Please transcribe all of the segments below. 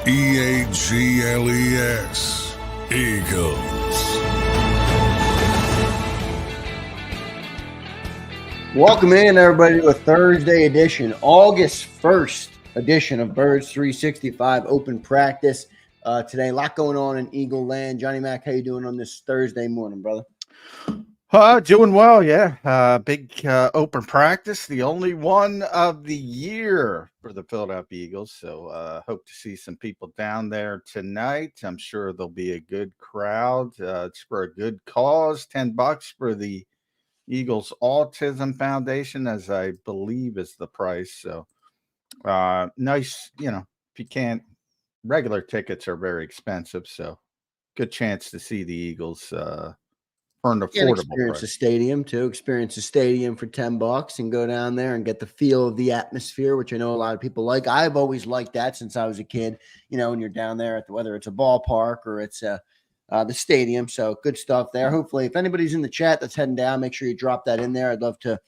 Eagles. Eagles. Welcome in, everybody, to a Thursday edition, August 1st edition of Birds 365 Open Practice. Today, a lot going on in Eagle Land. Johnny Mac, how you doing on this Thursday morning, brother? Doing well, yeah. Big open practice, the only one of the year for the Philadelphia Eagles. So hope to see some people down there tonight. I'm sure there'll be a good crowd. It's for a good cause. $10 for the Eagles Autism Foundation, as I believe is the price. So nice, if you can't, regular tickets are very expensive. So good chance to see the Eagles for an affordable experience price. The stadium too. Experience the stadium for $10 and go down there and get the feel of the atmosphere, which I know a lot of people like. I've always liked that since I was a kid. When you're down there at whether it's a ballpark or it's the stadium. So good stuff there. Hopefully, if anybody's in the chat that's heading down, make sure you drop that in there. I'd love to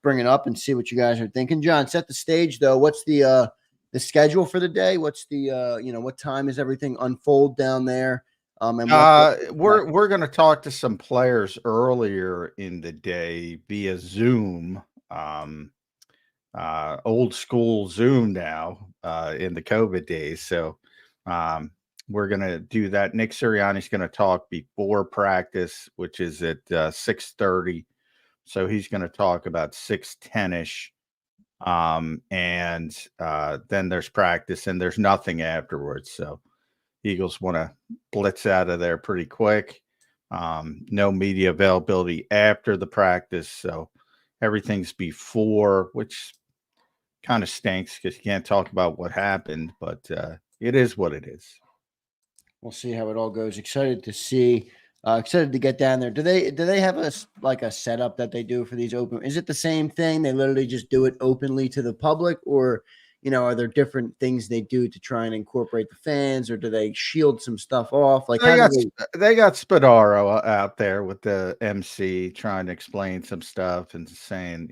bring it up and see what you guys are thinking. John, set the stage though. What's the schedule for the day? What's the what time is everything unfold down there? We're going to talk to some players earlier in the day via Zoom, old school Zoom now in the COVID days. So we're going to do that. Nick Sirianni's going to talk before practice, which is at 6:30. So he's going to talk about 6:10-ish. And then there's practice and there's nothing afterwards. So Eagles want to blitz out of there pretty quick. No media availability after the practice. So everything's before, which kind of stinks because you can't talk about what happened, but it is what it is. We'll see how it all goes. Excited to see. Excited to get down there. Do they have a setup that they do for these open? Is it the same thing? They literally just do it openly to the public, or are there different things they do to try and incorporate the fans, or do they shield some stuff off? Like they got Spadaro out there with the MC trying to explain some stuff and saying,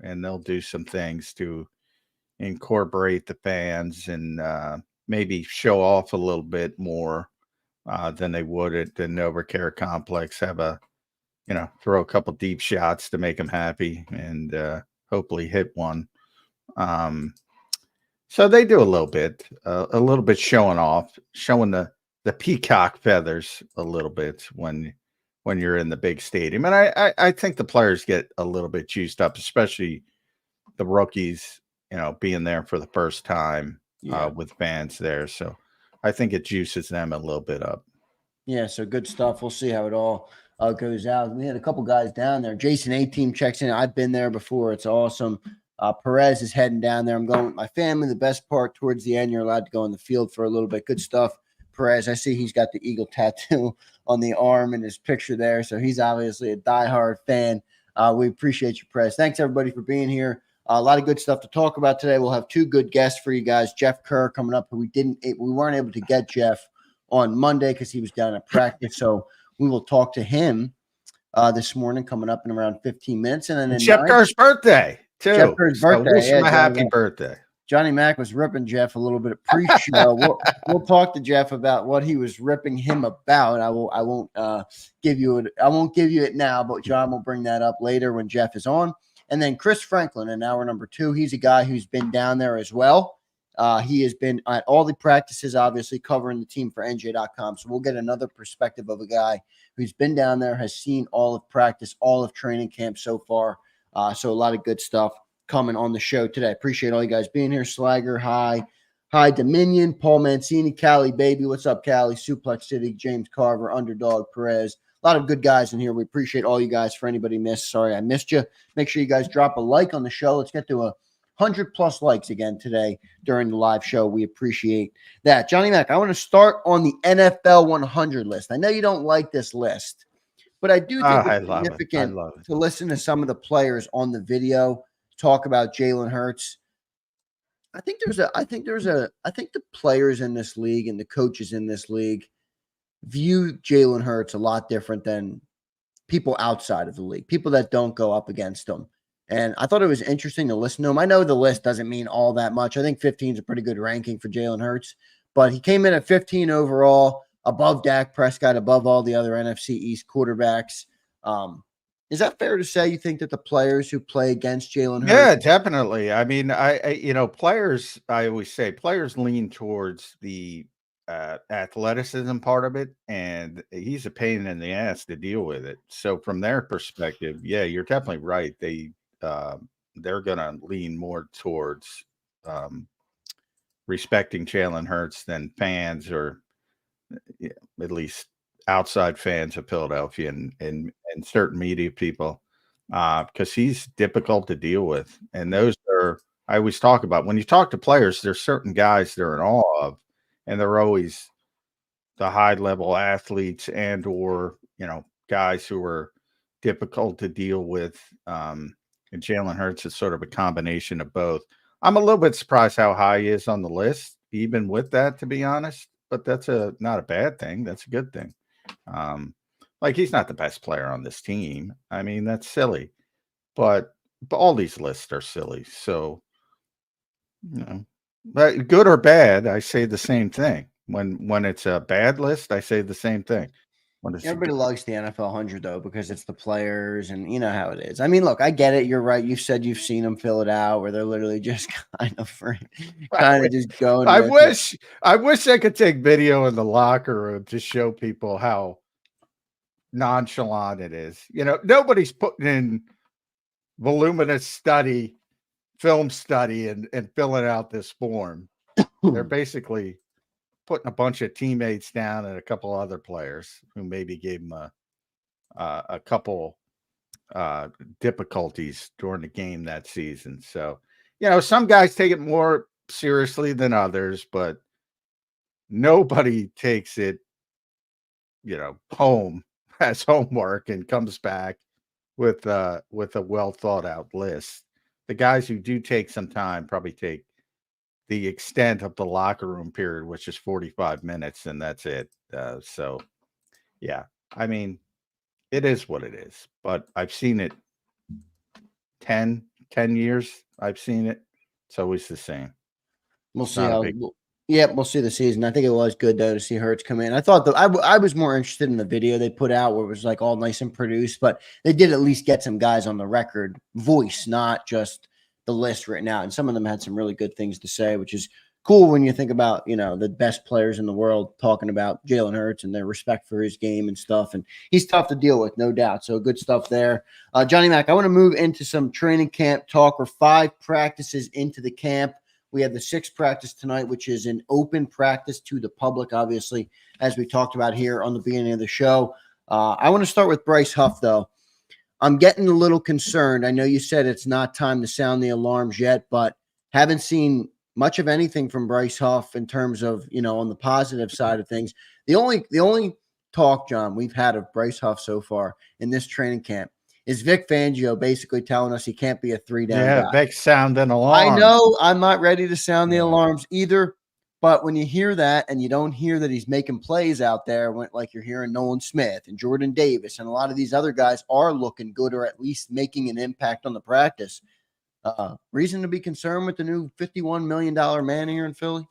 and they'll do some things to incorporate the fans and maybe show off a little bit more than they would at the NovaCare complex. Have throw a couple deep shots to make them happy and hopefully hit one. So they do a little bit showing off, showing the peacock feathers a little bit when you're in the big stadium. And I think the players get a little bit juiced up, especially the rookies, being there for the first time with fans there. So I think it juices them a little bit up. Yeah, so good stuff. We'll see how it all goes out. We had a couple guys down there. Jason A-Team checks in. I've been there before. It's awesome. Perez is heading down there. I'm going with my family. The best part towards the end, you're allowed to go on the field for a little bit. Good stuff. Perez, I see he's got the Eagle tattoo on the arm in his picture there. So he's obviously a diehard fan. We appreciate you, Perez. Thanks, everybody, for being here. A lot of good stuff to talk about today. We'll have two good guests for you guys. Jeff Kerr coming up. We weren't able to get Jeff on Monday because he was down at practice. So we will talk to him this morning coming up in around 15 minutes. And then Jeff Kerr's birthday. Jeff Kerr's birthday. Wish him a happy birthday. Johnny Mac was ripping Jeff a little bit at pre-show. We'll talk to Jeff about what he was ripping him about. I won't give you it now, but John will bring that up later when Jeff is on. And then Chris Franklin in hour number 2. He's a guy who's been down there as well. He has been at all the practices, obviously covering the team for NJ.com. So we'll get another perspective of a guy who's been down there, has seen all of practice, all of training camp so far. So a lot of good stuff coming on the show today. Appreciate all you guys being here. Slagger, hi Dominion, Paul Mancini, Cali Baby. What's up, Cali? Suplex City, James Carver, Underdog, Perez. A lot of good guys in here. We appreciate all you guys. For anybody missed, sorry I missed you. Make sure you guys drop a like on the show. Let's get to 100+ likes again today during the live show. We appreciate that. Johnny Mac, I want to start on the NFL 100 list. I know you don't like this list, but I do think it's significant to listen to some of the players on the video talk about Jalen Hurts. I think the players in this league and the coaches in this league view Jalen Hurts a lot different than people outside of the league, people that don't go up against him. And I thought it was interesting to listen to him. I know the list doesn't mean all that much. I think 15 is a pretty good ranking for Jalen Hurts, but he came in at 15 overall, above Dak Prescott, above all the other NFC East quarterbacks. Is that fair to say? You think that the players who play against Jalen Hurts? Yeah, definitely. I mean, players, I always say players lean towards the athleticism part of it, and he's a pain in the ass to deal with it. So from their perspective, yeah, you're definitely right. They're going to lean more towards respecting Jalen Hurts than fans, or at least outside fans of Philadelphia and certain media people, because he's difficult to deal with. And those are, I always talk about, when you talk to players, there's certain guys they're in awe of, and they're always the high level athletes and or guys who are difficult to deal with. And Jalen Hurts is sort of a combination of both. I'm a little bit surprised how high he is on the list, even with that, to be honest. But that's not a bad thing. That's a good thing. Like, he's not the best player on this team. I mean, that's silly. But all these lists are silly. So, but good or bad, I say the same thing. When it's a bad list, I say the same thing. Everybody likes the NFL 100 though, because it's the players, and you know how it is. I mean, look, I get it. You're right. You said you've seen them fill it out where they're literally just kind of just going. I wish I could take video in the locker room to show people how nonchalant it is. Nobody's putting in voluminous film study and filling out this form. They're basically putting a bunch of teammates down and a couple other players who maybe gave them a couple difficulties during the game that season. So, some guys take it more seriously than others, but nobody takes it, home as homework and comes back with a well thought out list. The guys who do take some time probably take the extent of the locker room period, which is 45 minutes, and that's it. So, yeah, I mean, it is what it is, but I've seen it 10 years. I've seen it. It's always the same. We'll see how. We'll see the season. I think it was good though to see Hurts come in. I thought that I was more interested in the video they put out where it was like all nice and produced, but they did at least get some guys on the record voice, not just the list written out. And some of them had some really good things to say, which is cool when you think about, the best players in the world talking about Jalen Hurts and their respect for his game and stuff. And he's tough to deal with, no doubt. So good stuff there. Johnny Mac, I want to move into some training camp talk. We're 5 practices into the camp. We have the 6th practice tonight, which is an open practice to the public, obviously, as we talked about here on the beginning of the show. I want to start with Bryce Huff, though. I'm getting a little concerned. I know you said it's not time to sound the alarms yet, but haven't seen much of anything from Bryce Huff in terms of, on the positive side of things. The only talk, John, we've had of Bryce Huff so far in this training camp is Vic Fangio basically telling us he can't be a 3-down guy. Vic sounding alarms. I know I'm not ready to sound the alarms either, but when you hear that and you don't hear that he's making plays out there, like you're hearing Nolan Smith and Jordan Davis and a lot of these other guys are looking good or at least making an impact on the practice. Reason to be concerned with the new $51 million man here in Philly?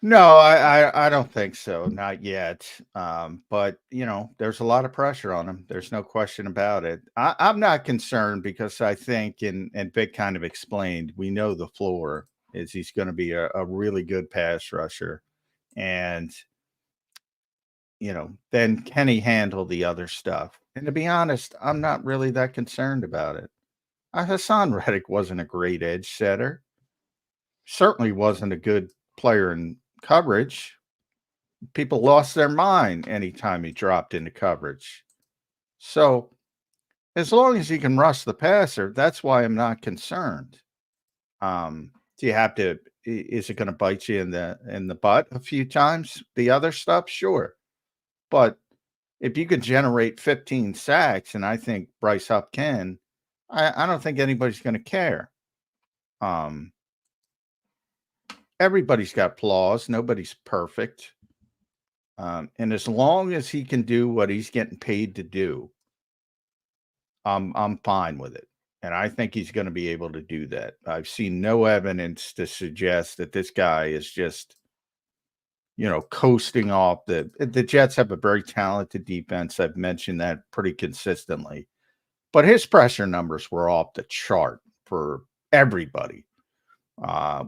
No, I don't think so. Not yet. But, there's a lot of pressure on him. There's no question about it. I'm not concerned because I think, and Vic kind of explained, we know the floor is he's going to be a really good pass rusher. And, then can he handle the other stuff? And to be honest, I'm not really that concerned about it. Hassan Reddick wasn't a great edge setter. Certainly wasn't a good player in coverage. People lost their mind anytime he dropped into coverage. So as long as he can rush the passer, that's why I'm not concerned. Do you have to? Is it going to bite you in the butt a few times? The other stuff, sure, but if you can generate 15 sacks, and I think Bryce Huff can, I don't think anybody's going to care. Everybody's got flaws. Nobody's perfect. And as long as he can do what he's getting paid to do, I'm fine with it. And I think he's going to be able to do that. I've seen no evidence to suggest that this guy is just, coasting off. The Jets have a very talented defense. I've mentioned that pretty consistently. But his pressure numbers were off the chart for everybody,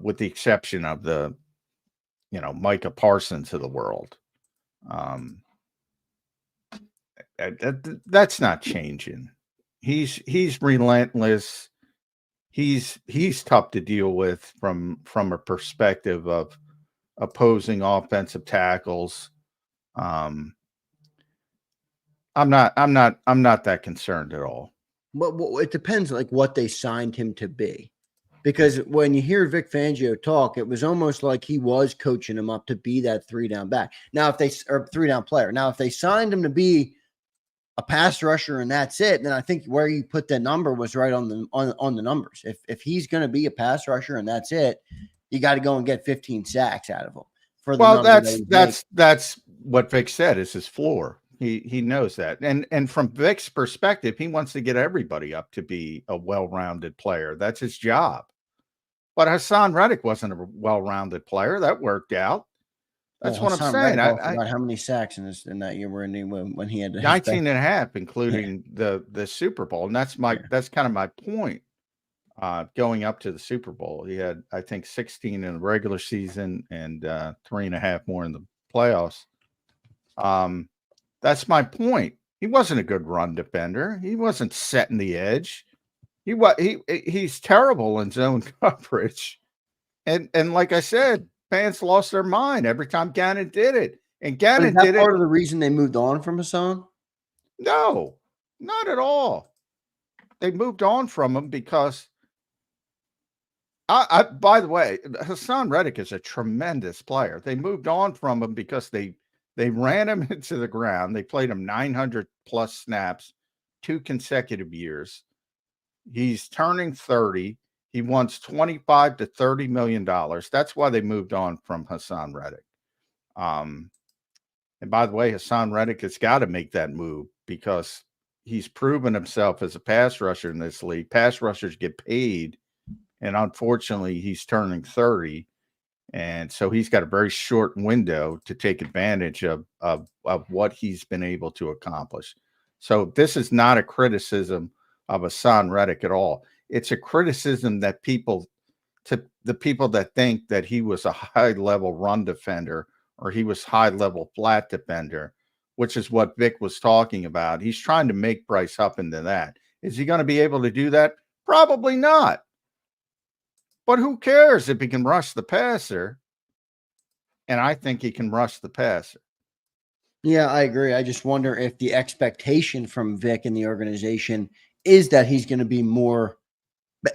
with the exception of the, Micah Parsons of the world. That's not changing. He's relentless. He's tough to deal with from a perspective of opposing offensive tackles. I'm not that concerned at all. But it depends, like what they signed him to be, because when you hear Vic Fangio talk, it was almost like he was coaching him up to be that 3-down back. Now, if they or 3-down player. Now, if they signed him to be a pass rusher and that's it, then I think where you put the number was right on the numbers. If he's going to be a pass rusher and that's it, you got to go and get 15 sacks out of him. Well, that's what Vic said is his floor. He knows that. And from Vic's perspective, he wants to get everybody up to be a well-rounded player. That's his job. But Hassan Reddick wasn't a well-rounded player. That worked out. That's what I'm saying. About how many sacks in that year were in when he had 19 and a half, including the Super Bowl. And that's kind of my point. Going up to the Super Bowl, he had, I think, 16 in the regular season and 3.5 more in the playoffs. That's my point. He wasn't a good run defender. He wasn't setting the edge. He's terrible in zone coverage. And like I said, fans lost their mind every time Gannon did it. And Gannon did it. Part of the reason they moved on from Hassan? No, not at all. They moved on from him because by the way, Hassan Reddick is a tremendous player. They moved on from him because they ran him into the ground. They played him 900 plus snaps, 2 consecutive years. He's turning 30. He wants $25 to $30 million. That's why they moved on from Hassan Reddick. And by the way, Hassan Reddick has got to make that move because he's proven himself as a pass rusher in this league. Pass rushers get paid. And unfortunately, he's turning 30. And so he's got a very short window to take advantage of what he's been able to accomplish. So this is not a criticism of Hassan Reddick at all. It's a criticism that the people that think that he was a high-level run defender or he was high-level flat defender, which is what Vic was talking about. He's trying to make Bryce Huff into that. Is he going to be able to do that? Probably not. But who cares if he can rush the passer? And I think he can rush the passer. Yeah, I agree. I just wonder if the expectation from Vic and the organization is that he's going to be more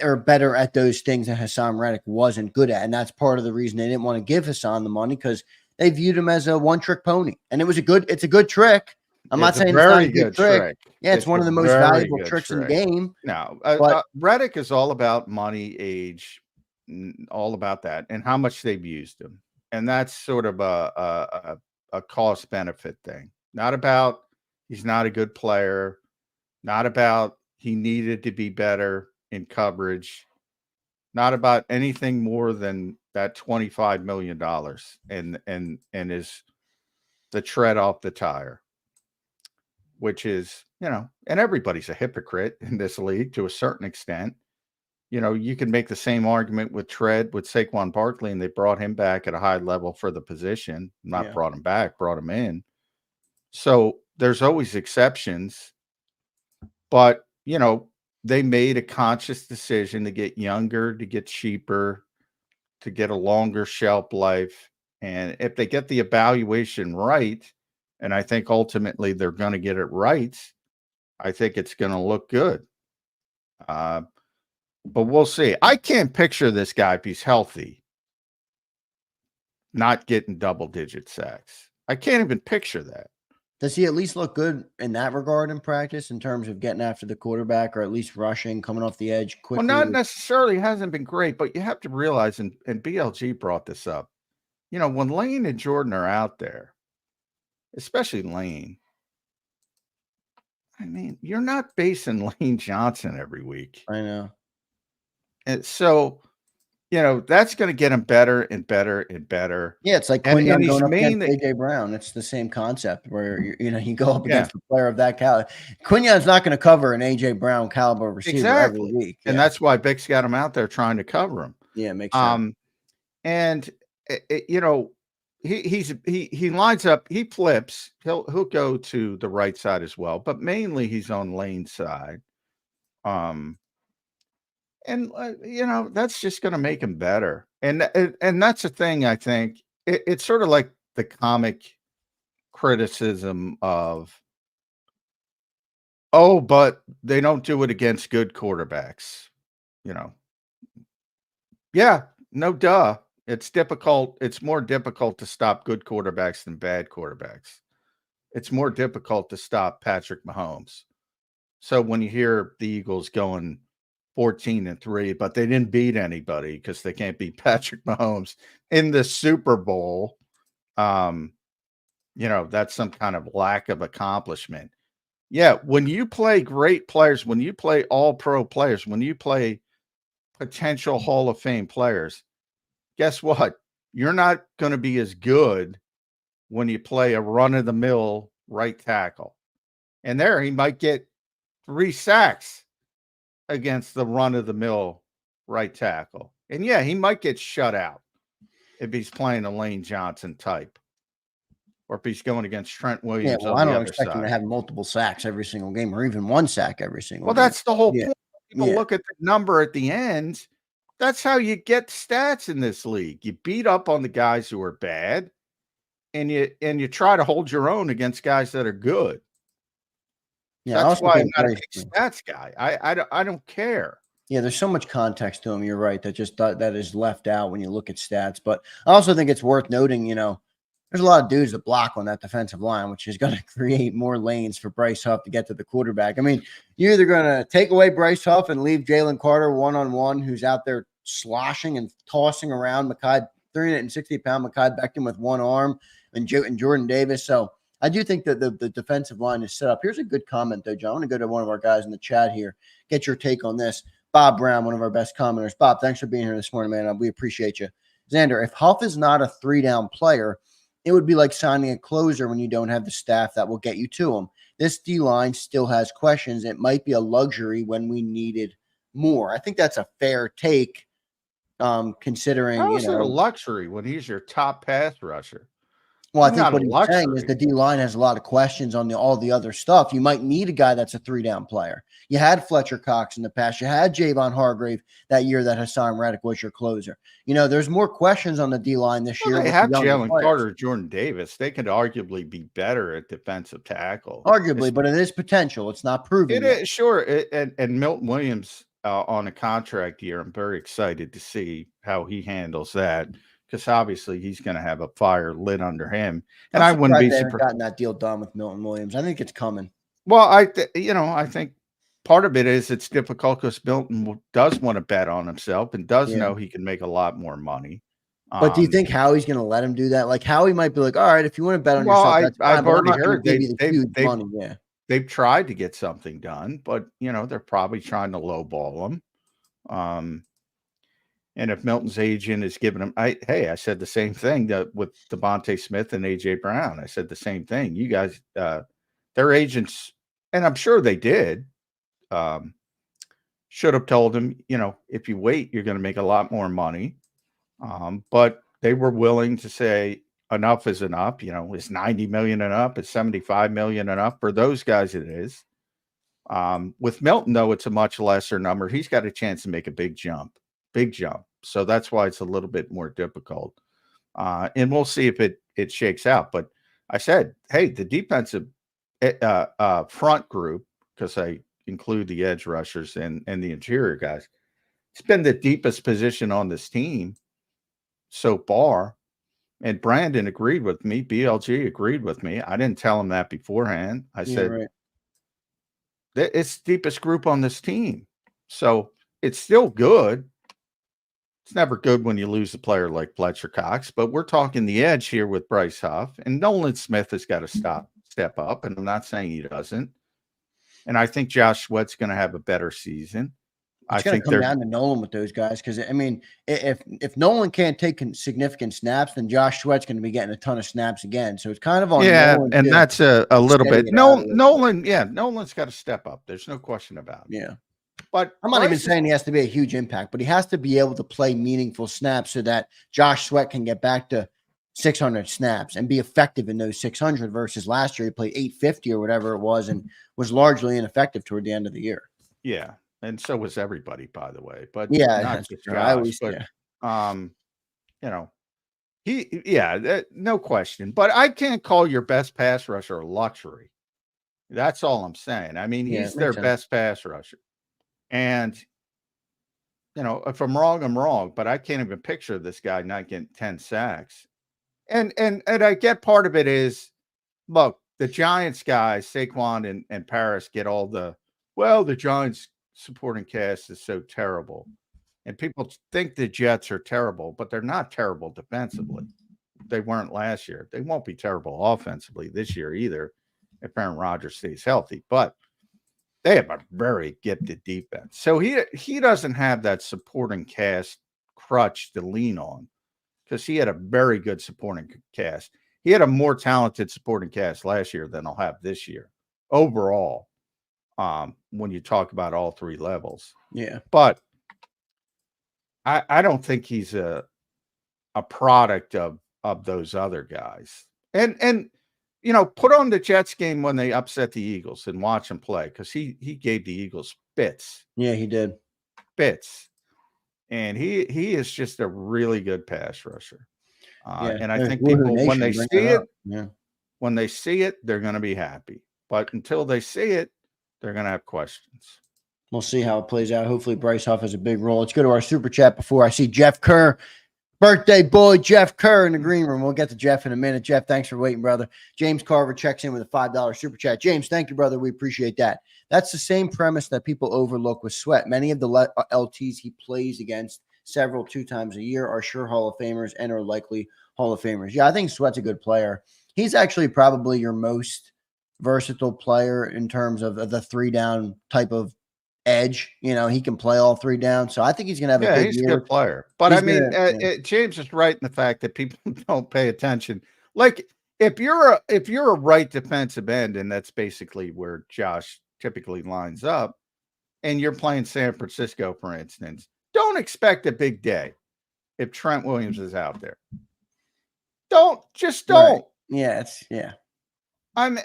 or better at those things that Hassan Reddick wasn't good at. And that's part of the reason they didn't want to give Hassan the money, because they viewed him as a one-trick pony. And it's a good trick. I'm not saying it's not a good trick. Yeah, it's one of the most valuable tricks in the game. No, Reddick is all about money, age, all about that, and how much they've used him. And that's sort of a cost benefit thing. Not about he's not a good player, not about he needed to be better in coverage, not about anything more than that $25 million and is the tread off the tire, which is, and everybody's a hypocrite in this league to a certain extent. You can make the same argument with Saquon Barkley, and they brought him back at a high level for the position. Not brought him back, brought him in. So there's always exceptions. But, they made a conscious decision to get younger, to get cheaper, to get a longer shelf life. And if they get the evaluation right, and I think ultimately they're going to get it right, I think it's going to look good. But we'll see. I can't picture this guy, if he's healthy, not getting double-digit sacks. I can't even picture that. Does he at least look good in that regard in practice in terms of getting after the quarterback or at least rushing, coming off the edge quickly? Well, not necessarily. Hasn't been great, but you have to realize, and BLG brought this up, when Lane and Jordan are out there, especially Lane, I mean, you're not basing Lane Johnson every week. I know. And so, that's going to get him better and better and better. Yeah, it's like And Quinyon he's going up against mainly, AJ Brown. It's the same concept where you go up yeah, against a player of that caliber. Quinyon's not going to cover an AJ Brown caliber receiver every exactly. week. And Yeah. that's why Bick's got him out there trying to cover him. Yeah, makes sense. And he lines up, he flips, he'll go to the right side as well, but mainly he's on Lane's side. And that's just going to make him better. And that's the thing. I think it's sort of like the comic criticism of, oh, but they don't do it against good quarterbacks. Yeah, no duh. It's difficult. It's more difficult to stop good quarterbacks than bad quarterbacks. It's more difficult to stop Patrick Mahomes. So when you hear the Eagles going 14-3, but they didn't beat anybody because they can't beat Patrick Mahomes in the Super Bowl, that's some kind of lack of accomplishment. Yeah, when you play great players, when you play all-pro players, when you play potential Hall of Fame players, guess what? You're not going to be as good when you play a run-of-the-mill right tackle. And there he might get 3 sacks against the run-of-the-mill right tackle. And yeah, he might get shut out if he's playing a Lane Johnson type, or if he's going against Trent Williams. Yeah, well, I don't expect him to have multiple sacks every single game, or even 1 sack every single game. Well, that's the whole Yeah. point. People look at the number at the end. That's how you get stats in this league. You beat up on the guys who are bad, and you try to hold your own against guys that are good. Yeah, that's why I'm not a big stats guy. I don't care. Yeah, there's so much context to him. You're right. That is left out when you look at stats. But I also think it's worth noting, there's a lot of dudes that block on that defensive line, which is going to create more lanes for Bryce Huff to get to the quarterback. I mean, you're either going to take away Bryce Huff and leave Jalen Carter one-on-one, who's out there sloshing and tossing around Mekhi, 360-pound Mekhi Becton with one arm, and Jordan Davis. So I do think that the defensive line is set up. Here's a good comment, though, John. I want to go to one of our guys in the chat here, get your take on this. Bob Brown, one of our best commenters. Bob, thanks for being here this morning, man. We appreciate you. Zander, if Huff is not a 3-down player, it would be like signing a closer when you don't have the staff that will get you to him. This D-line still has questions. It might be a luxury when we needed more. I think that's a fair take, considering, How is it a luxury when he's your top pass rusher? Well, I think what he's saying is the D-line has a lot of questions on all the other stuff. You might need a guy that's a 3-down player. You had Fletcher Cox in the past. You had Javon Hargrave that year that Hassan Reddick was your closer. There's more questions on the D-line this year. They have Jalen Carter, Jordan Davis. They could arguably be better at defensive tackle. Arguably, but it is potential. It's not proven. It is, sure. And Milton Williams on a contract year, I'm very excited to see how he handles that, because obviously he's going to have a fire lit under him. And I wouldn't be surprised. Gotten that deal done with Milton Williams. I think it's coming. Well, I think part of it is it's difficult because Milton does want to bet on himself and does know he can make a lot more money. But do you think Howie's going to let him do that? Like Howie might be like, all right, if you want to bet on yourself, that's fine, I've already heard they've tried to get something done, but they're probably trying to lowball him. And if Milton's agent is giving him, I said the same thing with Devontae Smith and AJ Brown. I said the same thing. You guys, their agents, and I'm sure they did, should have told him, if you wait, you're going to make a lot more money. But they were willing to say enough is enough. Is 90 million enough? Is 75 million enough? For those guys, it is. With Milton, though, it's a much lesser number. He's got a chance to make a big jump. So that's why it's a little bit more difficult. And we'll see if it shakes out. But I said, hey, the defensive front group, because I include the edge rushers and the interior guys, it's been the deepest position on this team so far. And Brandon agreed with me. BLG agreed with me. I didn't tell him that beforehand. I said, it's the deepest group on this team. So it's still good. It's never good when you lose a player like Fletcher Cox, but we're talking the edge here with Bryce Huff, and Nolan Smith has got to step up. And I'm not saying he doesn't. And I think Josh Sweat's going to have a better season. It's going to come down to Nolan with those guys because, I mean, if Nolan can't take significant snaps, then Josh Sweat's going to be getting a ton of snaps again. So it's kind of on Nolan, and that's a little bit. Nolan's got to step up. There's no question about it. Yeah. But I'm not even saying he has to be a huge impact, but he has to be able to play meaningful snaps so that Josh Sweat can get back to 600 snaps and be effective in those 600 versus last year he played 850 or whatever it was and was largely ineffective toward the end of the year. Yeah. And so was everybody, by the way. But yeah, not just Josh, no question. But I can't call your best pass rusher a luxury. That's all I'm saying. I mean, he's their best pass rusher. And, if I'm wrong, I'm wrong. But I can't even picture this guy not getting 10 sacks. And I get part of it is, look, the Giants guys, Saquon and Paris get all the Giants supporting cast is so terrible. And people think the Jets are terrible, but they're not terrible defensively. They weren't last year. They won't be terrible offensively this year either if Aaron Rodgers stays healthy. But they have a very gifted defense. So he doesn't have that supporting cast crutch to lean on because he had a very good supporting cast. He had a more talented supporting cast last year than he'll have this year overall. When you talk about all three levels. Yeah. But I don't think he's a product of those other guys. And put on the Jets game when they upset the Eagles and watch him play because he gave the Eagles fits. Yeah, he did. Fits. And he is just a really good pass rusher. And I think people when they see it, they're going to be happy. But until they see it, they're going to have questions. We'll see how it plays out. Hopefully Bryce Huff has a big role. Let's go to our super chat before I see Jeff Kerr. Birthday boy, Jeff Kerr in the green room. We'll get to Jeff in a minute. Jeff, thanks for waiting, brother. James Carver checks in with a $5 super chat. James, thank you, brother. We appreciate that. That's the same premise that people overlook with Sweat. Many of the LTs he plays against several 2 times a year are sure Hall of Famers and are likely Hall of Famers. Yeah, I think Sweat's a good player. He's actually probably your most versatile player in terms of the 3-down type of edge. He can play all 3 down. So I think he's going to have a good he's year. a good player. But James is right in the fact that people don't pay attention. Like if you're a right defensive end, and that's basically where Josh typically lines up, and you're playing San Francisco, for instance, don't expect a big day if Trent Williams is out there. Don't. Right. Yeah, and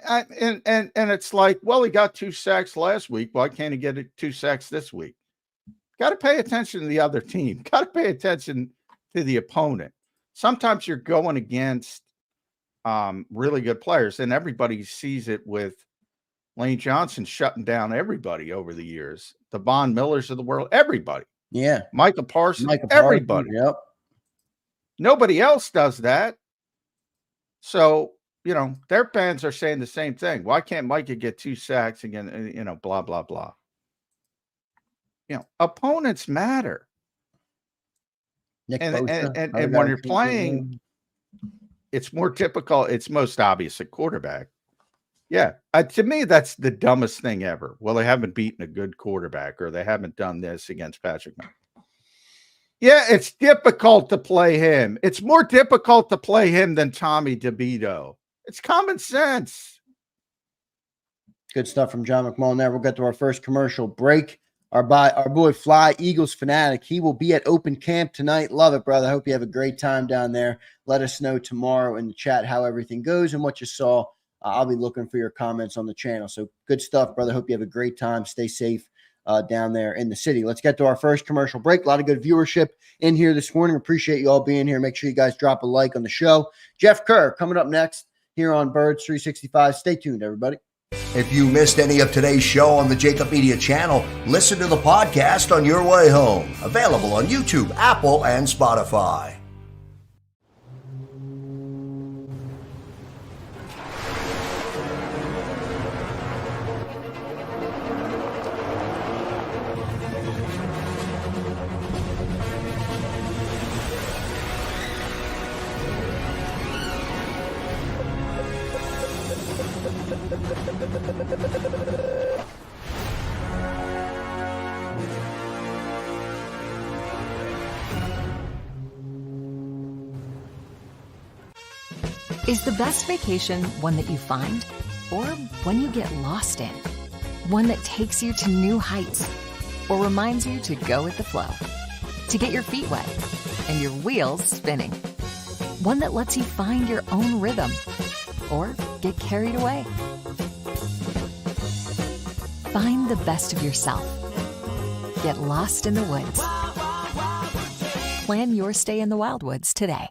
it's like, well, he got 2 sacks last week. Why can't he get 2 sacks this week? Got to pay attention to the other team. Got to pay attention to the opponent. Sometimes you're going against really good players, and everybody sees it with Lane Johnson shutting down everybody over the years. The Von Millers of the world, everybody. Yeah. Michael Parsons, everybody. Yep. Nobody else does that. So, their fans are saying the same thing. Why can't Micah get 2 sacks again? Blah, blah, blah. Opponents matter. And when you're playing, it's more typical. It's most obvious at quarterback. Yeah. To me, that's the dumbest thing ever. Well, they haven't beaten a good quarterback or they haven't done this against Patrick Mahomes. Yeah, it's difficult to play him. It's more difficult to play him than Tommy DeVito. It's common sense. Good stuff from John McMullen there. We'll get to our first commercial break. Our boy Fly, Eagles fanatic, he will be at open camp tonight. Love it, brother. Hope you have a great time down there. Let us know tomorrow in the chat how everything goes and what you saw. I'll be looking for your comments on the channel. So good stuff, brother. Hope you have a great time. Stay safe down there in the city. Let's get to our first commercial break. A lot of good viewership in here this morning. Appreciate you all being here. Make sure you guys drop a like on the show. Jeff Kerr coming up next here on Birds 365. Stay tuned, everybody. If you missed any of today's show on the JAKIB Media channel, listen to the podcast on your way home. Available on YouTube, Apple, and Spotify. Is the best vacation one that you find or one you get lost in? One that takes you to new heights or reminds you to go with the flow? To get your feet wet and your wheels spinning? One that lets you find your own rhythm or get carried away? Find the best of yourself. Get lost in the woods. Plan your stay in the Wildwoods today.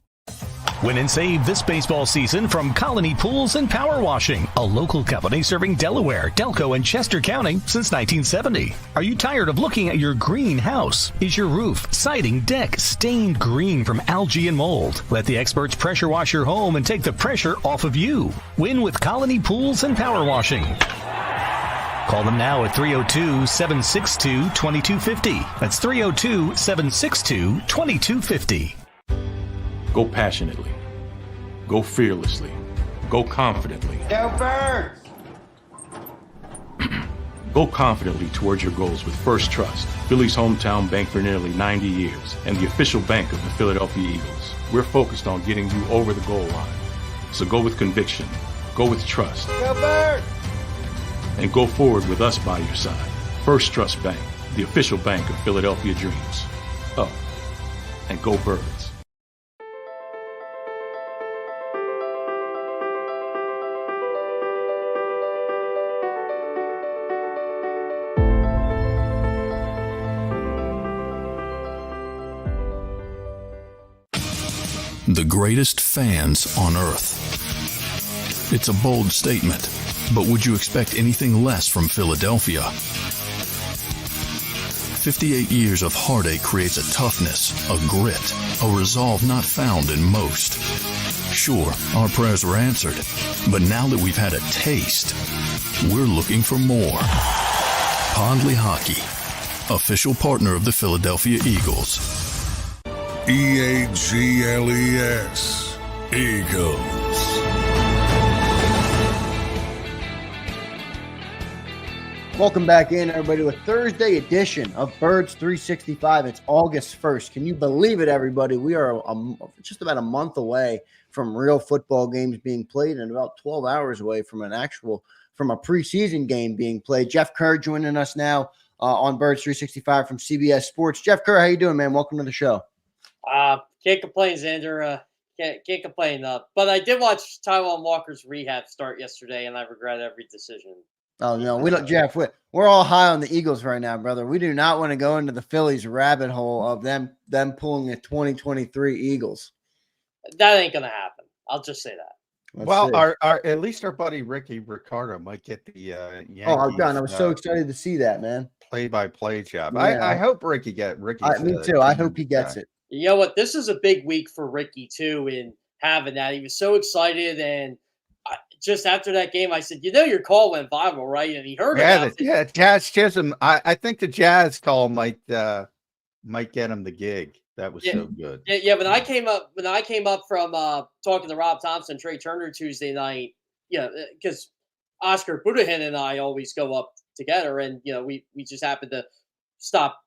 Win and save this baseball season from Colony Pools and Power Washing, a local company serving Delaware, Delco, and Chester County since 1970. Are you tired of looking at your green house? Is your roof, siding, deck stained green from algae and mold? Let the experts pressure wash your home and take the pressure off of you. Win with Colony Pools and Power Washing. Call them now at 302-762-2250. That's 302-762-2250. Go passionately. Go fearlessly. Go confidently. Go Birds! Go confidently towards your goals with First Trust, Philly's hometown bank for nearly 90 years, and the official bank of the Philadelphia Eagles. We're focused on getting you over the goal line. So go with conviction. Go with trust. Go Birds! And go forward with us by your side. First Trust Bank, the official bank of Philadelphia dreams. Up. And go Birds. The greatest fans on earth. It's a bold statement, but would you expect anything less from Philadelphia? 58 years of heartache creates a toughness, a grit, a resolve not found in most. Sure, our prayers were answered, but now that we've had a taste, we're looking for more. Pondley Hockey, official partner of the Philadelphia Eagles. EAGLES, Eagles. Welcome back in, everybody, to a Thursday edition of Birds 365. It's August 1st. Can you believe it, everybody? We are just about a month away from real football games being played and about 12 hours away from a preseason game being played. Jeff Kerr joining us now on Birds 365 from CBS Sports. Jeff Kerr, how you doing, man? Welcome to the show. Can't complain, Zander. Can't complain. But I did watch Taiwan Walker's rehab start yesterday, and I regret every decision. Oh, no, we don't, Jeff. We're all high on the Eagles right now, brother. We do not want to go into the Phillies rabbit hole of them pulling the 2023 Eagles. That ain't gonna happen. I'll just say that. Well, our at least our buddy Ricky Ricardo might get the Yankees. Oh, God, I was so excited to see that, man. Play-by-play job. Yeah. I hope Ricky gets Ricky. Me too. I hope he gets it. You know what? This is a big week for Ricky too in having that. He was so excited, and just after that game, I said, your call went viral, right? And he heard it. Yeah, Jazz Chisholm. I think the Jazz call might get him the gig. That was so good. Yeah. When I came up from talking to Rob Thompson, Trey Turner Tuesday night, because Oscar Budahin and I always go up together, and we just happened to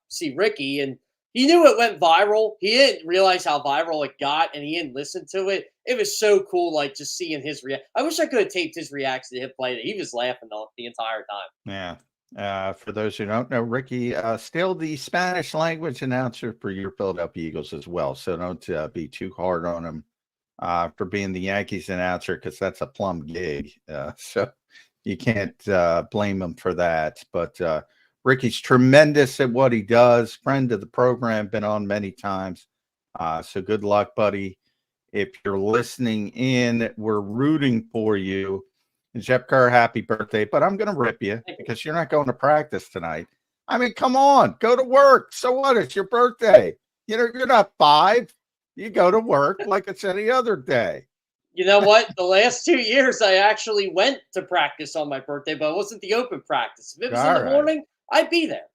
see Ricky, and he knew it went viral. He didn't realize how viral it got, and he didn't listen to it. It was so cool, like just seeing his reaction. I wish I could have taped his reaction to him playing it. He was laughing the entire time. Yeah. For those who don't know, Ricky, still the Spanish language announcer for your Philadelphia Eagles as well. So don't be too hard on him for being the Yankees announcer, because that's a plum gig. So you can't blame him for that. But Ricky's tremendous at what he does. Friend of the program, been on many times. So good luck, buddy. If you're listening in, we're rooting for you. And Jeff Kerr, happy birthday. But I'm going to rip you because you're not going to practice tonight. I mean, come on, go to work. So what? It's your birthday. You're not 5. You go to work like it's any other day. You know what? The last 2 years, I actually went to practice on my birthday, but it wasn't the open practice. If it was in the morning, I'd be there.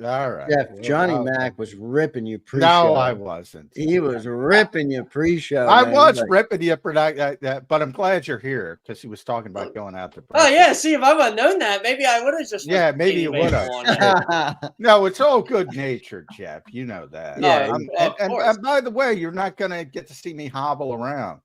All right. Jeff, Johnny Mac was ripping you pre-show. No, I wasn't. He was ripping you pre-show. I was ripping you for that, but I'm glad you're here because he was talking about going out to practice. Oh, yeah. See, if I would have known that, maybe I would have just. Yeah, maybe you would have. No, it's all good natured, Jeff. You know that. Yeah, and by the way, you're not going to get to see me hobble around.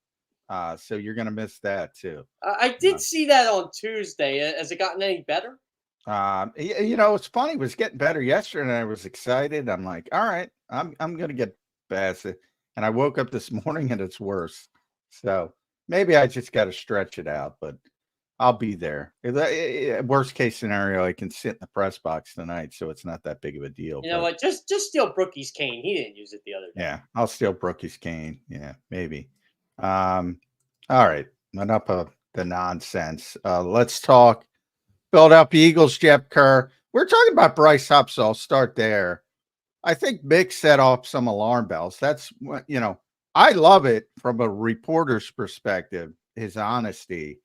So you're going to miss that too. I did see that on Tuesday. Has it gotten any better? It's funny. It was getting better yesterday, and I was excited. I'm like, all right, I'm going to get past it. And I woke up this morning, and it's worse. So maybe I just got to stretch it out, but I'll be there. Worst case scenario, I can sit in the press box tonight, so it's not that big of a deal. You know what? Just steal Brookie's cane. He didn't use it the other day. Yeah, I'll steal Brookie's cane. Yeah, maybe. All right, enough of the nonsense. Let's talk Philadelphia Eagles, Jeff Kerr. We're talking about Bryce Huff, so I'll start there. I think Mick set off some alarm bells. That's, I love it from a reporter's perspective, his honesty.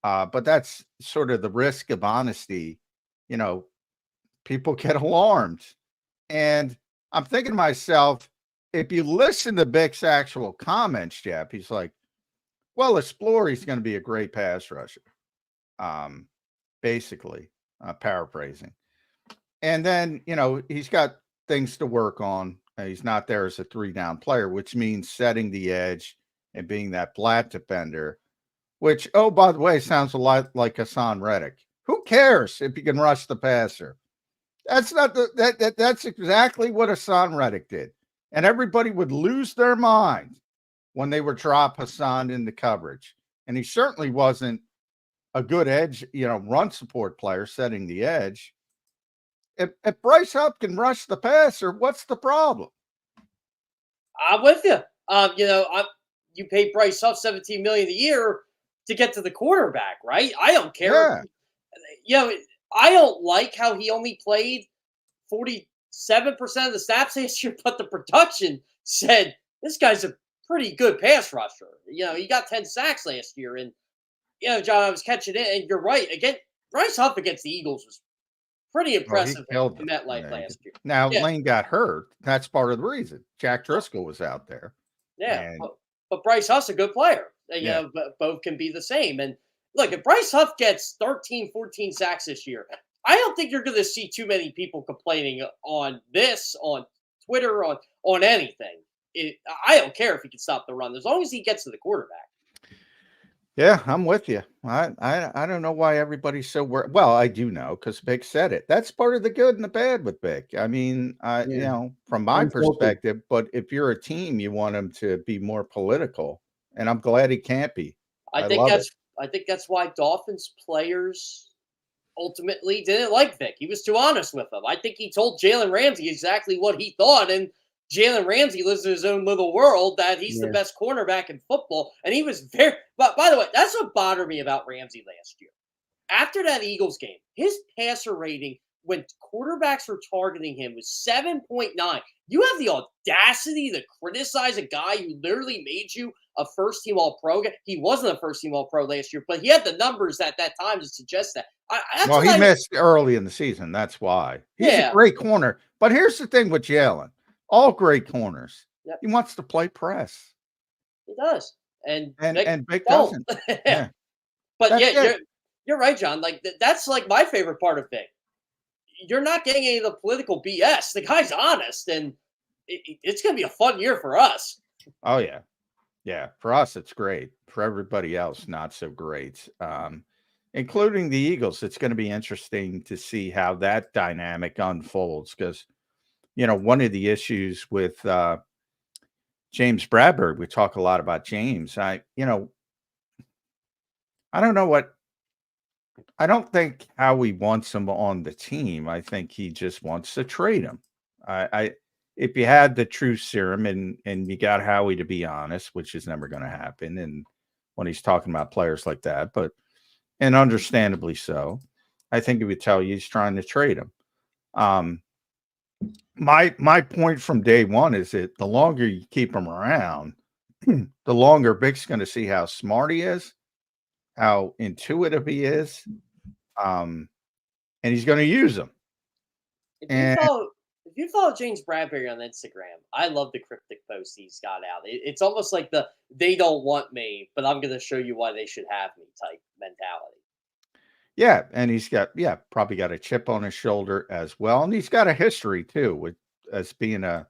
But that's sort of the risk of honesty. People get alarmed. And I'm thinking to myself, if you listen to Bick's actual comments, Jeff, he's like, well, he's going to be a great pass rusher. Basically, paraphrasing. And then, he's got things to work on. He's not there as a 3-down player, which means setting the edge and being that flat defender. Which, oh, by the way, sounds a lot like Hassan Reddick. Who cares if you can rush the passer? That's not that's exactly what Hassan Reddick did. And everybody would lose their mind when they would drop Hassan into coverage. And he certainly wasn't a good edge, run support player setting the edge. If Bryce Huff can rush the passer, what's the problem? I'm with you. You pay Bryce Huff $17 million a year to get to the quarterback, right? I don't care. Yeah. I don't like how he only played 47% of the snaps last year, but the production said this guy's a pretty good pass rusher. He got 10 sacks last year, and John, I was catching it, and you're right. Again, Bryce Huff against the Eagles was pretty impressive in MetLife last year. Now, Lane got hurt. That's part of the reason. Jack Driscoll was out there. Yeah, but Bryce Huff's a good player. Both can be the same. And look, if Bryce Huff gets 13, 14 sacks this year, I don't think you're going to see too many people complaining on this, on Twitter, on anything. I don't care if he can stop the run, as long as he gets to the quarterback. Yeah, I'm with you. I don't know why everybody's so worried. Well, I do know because Bick said it. That's part of the good and the bad with Bick. I mean, from my perspective, but if you're a team, you want him to be more political, and I'm glad he can't be. I think that's why Dolphins players ultimately didn't like Vic. He was too honest with them. I think he told Jalen Ramsey exactly what he thought, and Jalen Ramsey lives in his own little world that he's the best cornerback in football. And he was very – but by the way, that's what bothered me about Ramsey last year. After that Eagles game, his passer rating when quarterbacks were targeting him was 7.9. You have the audacity to criticize a guy who literally made you a first-team All-Pro. He wasn't a first-team All-Pro last year, but he had the numbers at that time to suggest that. He missed early in the season. That's why. He's a great corner. But here's the thing with Jalen. All great corners. Yep. He wants to play press. He does. And Vic doesn't. Yeah. But you're right, John. Like that's like my favorite part of Vic. You're not getting any of the political BS. The guy's honest, and it's going to be a fun year for us. Oh, yeah. Yeah. For us, it's great. For everybody else, not so great. Including the Eagles. It's going to be interesting to see how that dynamic unfolds because one of the issues with James Bradberry, we talk a lot about James. I don't know I don't think how he wants him on the team. I think he just wants to trade him. If you had the truth serum and you got Howie to be honest, which is never going to happen, and when he's talking about players like that, and understandably so, I think he would tell you he's trying to trade him. My point from day one is that the longer you keep him around, the longer Vic's going to see how smart he is, how intuitive he is, and he's going to use them. If you follow James Bradberry on Instagram, I love the cryptic posts he's got out. It's almost like they don't want me, but I'm going to show you why they should have me type mentality. Yeah, and he's got probably got a chip on his shoulder as well, and he's got a history too as being a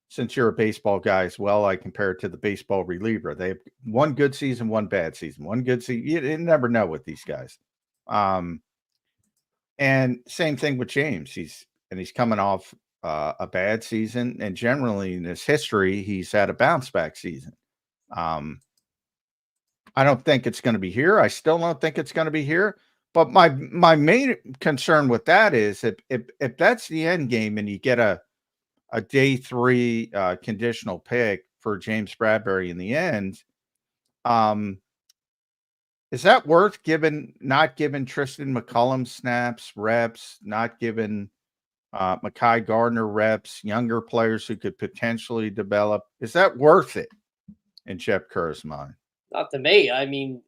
since you're a baseball guy as well, I compare it to the baseball reliever. They have one good season, one bad season, one good season. You never know with these guys. And same thing with James. He's coming off a bad season, and generally in his history, he's had a bounce back season. I don't think it's going to be here. I still don't think it's going to be here. But my main concern with that is if that's the end game and you get a day 3 conditional pick for James Bradberry in the end, is that worth not giving Tristan McCullum snaps, reps, not giving Mekhi Gardner reps, younger players who could potentially develop? Is that worth it in Jeff Kerr's mind? Not to me. I mean,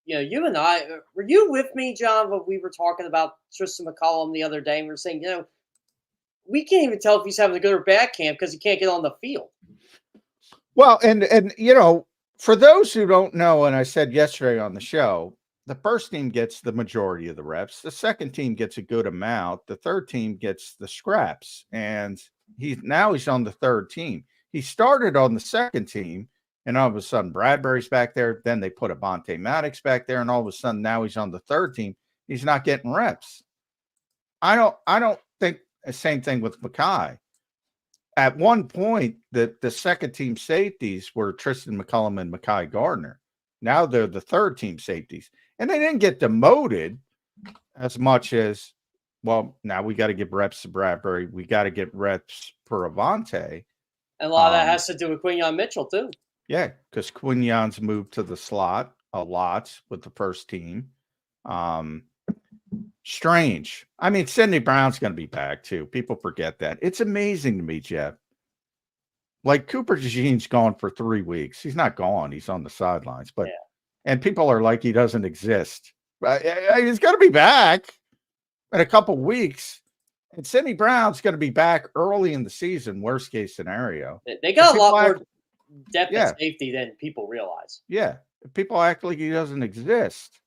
you and I, were you with me, John, when we were talking about Tristan McCullum the other day? And we were saying, we can't even tell if he's having a good or bad camp because he can't get on the field. Well, and for those who don't know, and I said yesterday on the show, the first team gets the majority of the reps. The second team gets a good amount. The third team gets the scraps. And he's on the third team. He started on the second team, and all of a sudden Bradberry's back there. Then they put Avonte Maddox back there, and all of a sudden now he's on the third team. He's not getting reps. I don't think the same thing with Mekhi. At one point, the second team safeties were Tristan McCullum and Mekhi Gardner. Now they're the third team safeties. And they didn't get demoted as much as, well, now we got to give reps to Bradberry. We got to get reps for Avonte. And a lot of that has to do with Quinyon Mitchell, too. Yeah, because Quinyon's moved to the slot a lot with the first team. Strange. I mean, Sidney Brown's going to be back, too. People forget that. It's amazing to me, Jeff. Like, Cooper DeJean's gone for 3 weeks. He's not gone. He's on the sidelines. But and people are like, he doesn't exist. He's going to be back in a couple weeks. And Sidney Brown's going to be back early in the season, worst case scenario. They got a lot more depth at safety than people realize. Yeah. If people act like he doesn't exist,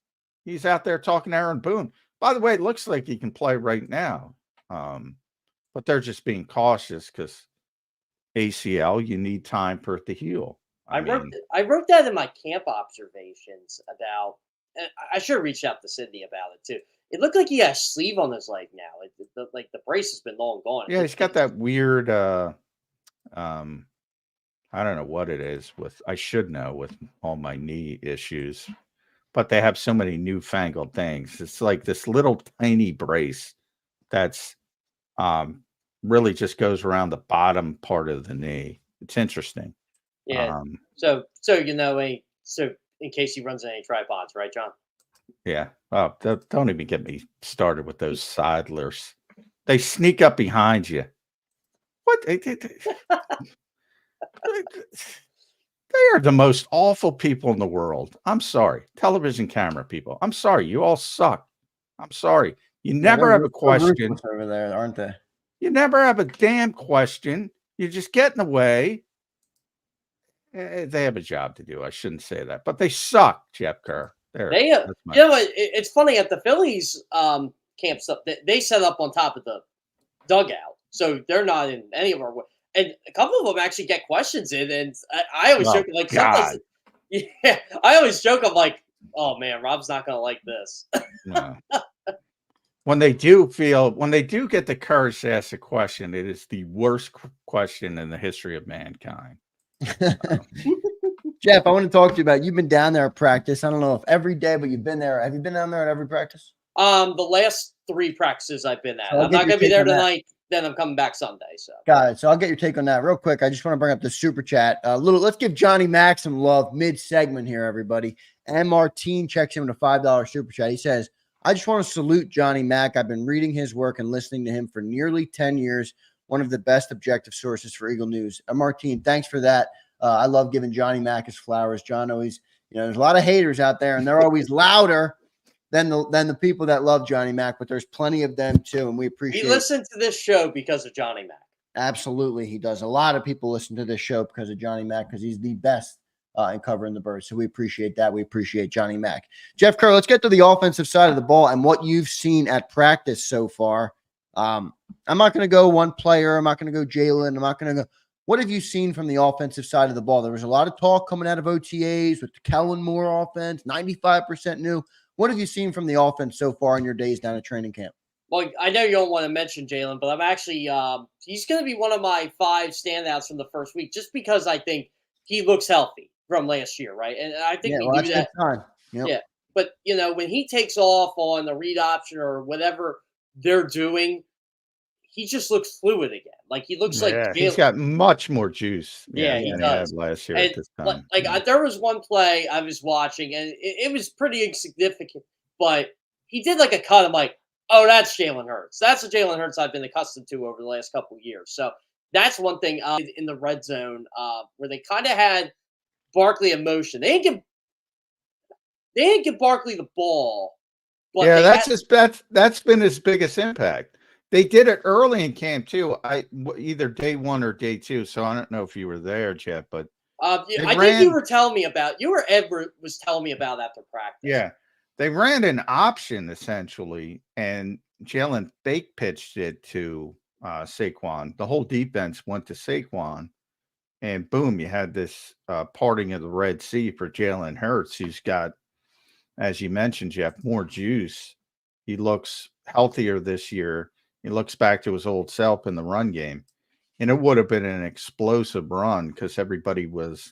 he's out there talking to Aaron Boone. By the way, it looks like he can play right now. But they're just being cautious because ACL, you need time for it to heal. I wrote that in my camp observations about, and I should have reached out to Sydney about it too. It looked like he has sleeve on his leg now. Like the brace has been long gone. Yeah, he's got that weird I don't know what it is I should know with all my knee issues, but they have so many newfangled things. It's like this little tiny brace that's really just goes around the bottom part of the knee. It's interesting. Yeah. So in case he runs any tripods, right, John? Yeah. Oh, don't even get me started with those sidlers. They sneak up behind you. What? They are the most awful people in the world. I'm sorry. Television camera people. I'm sorry. You all suck. I'm sorry. You never have a question over there, aren't they? You never have a damn question. You just get in the way. They have a job to do. I shouldn't say that, but they suck, Jeff Kerr. It's funny at the Phillies camp stuff. They set up on top of the dugout, so they're not in any of our. And a couple of them actually get questions in, and I always joke like, sometimes, I always joke. I'm like, oh man, Rob's not gonna like this. No. When they do get the courage to ask a question, it is the worst question in the history of mankind. Jeff, I want to talk to you about, you've been down there at practice. I don't know if every day, but you've been there. Have you been down there at every practice? The last 3 practices I've been at. So I'm not going to be there tonight. Then I'm coming back Sunday. So got it. So I'll get your take on that real quick. I just want to bring up the super chat. Let's give Johnny Mac some love mid-segment here, everybody. And Martine checks in with a $5 super chat. He says, I just want to salute Johnny Mac. I've been reading his work and listening to him for nearly 10 years. One of the best objective sources for Eagle News. Martine, thanks for that. I love giving Johnny Mac his flowers. John always, there's a lot of haters out there, and they're always louder than the people that love Johnny Mac, but there's plenty of them too, and we appreciate it. He listened to this show because of Johnny Mac. Absolutely, he does. A lot of people listen to this show because of Johnny Mac, because he's the best in covering the Birds. So we appreciate that. We appreciate Johnny Mac. Jeff Kerr, let's get to the offensive side of the ball and what you've seen at practice so far. I'm not going to go one player. I'm not going to go Jalen. I'm not going to go What have you seen from the offensive side of the ball? There was a lot of talk coming out of OTAs with the Kellen Moore offense, 95% new. What have you seen from the offense so far in your days down at training camp? Well, I know you don't want to mention Jalen, but I'm actually he's going to be one of my 5 standouts from the first week, just because I think he looks healthy from last year, right? And I think we knew that. Yep. Yeah, but when he takes off on the read option or whatever they're doing, he just looks fluid again. Like he looks like Jalen. He's got much more juice. Yeah, he than does. He had last year And at this time. there was one play I was watching, and it was pretty insignificant, but he did like a cut. I'm like, oh, that's Jalen Hurts. That's the Jalen Hurts I've been accustomed to over the last couple of years. So that's one thing in the red zone where they kind of had Barkley in motion. They didn't give Barkley the ball. But that's been his biggest impact. They did it early in camp too. Either day 1 or day 2. So I don't know if you were there, Jeff, but I think you were telling me about. Ed was telling me about after practice. Yeah, they ran an option essentially, and Jalen fake pitched it to Saquon. The whole defense went to Saquon, and boom, you had this parting of the Red Sea for Jalen Hurts. He's got, as you mentioned, Jeff, more juice. He looks healthier this year. He looks back to his old self in the run game, and it would have been an explosive run because everybody bought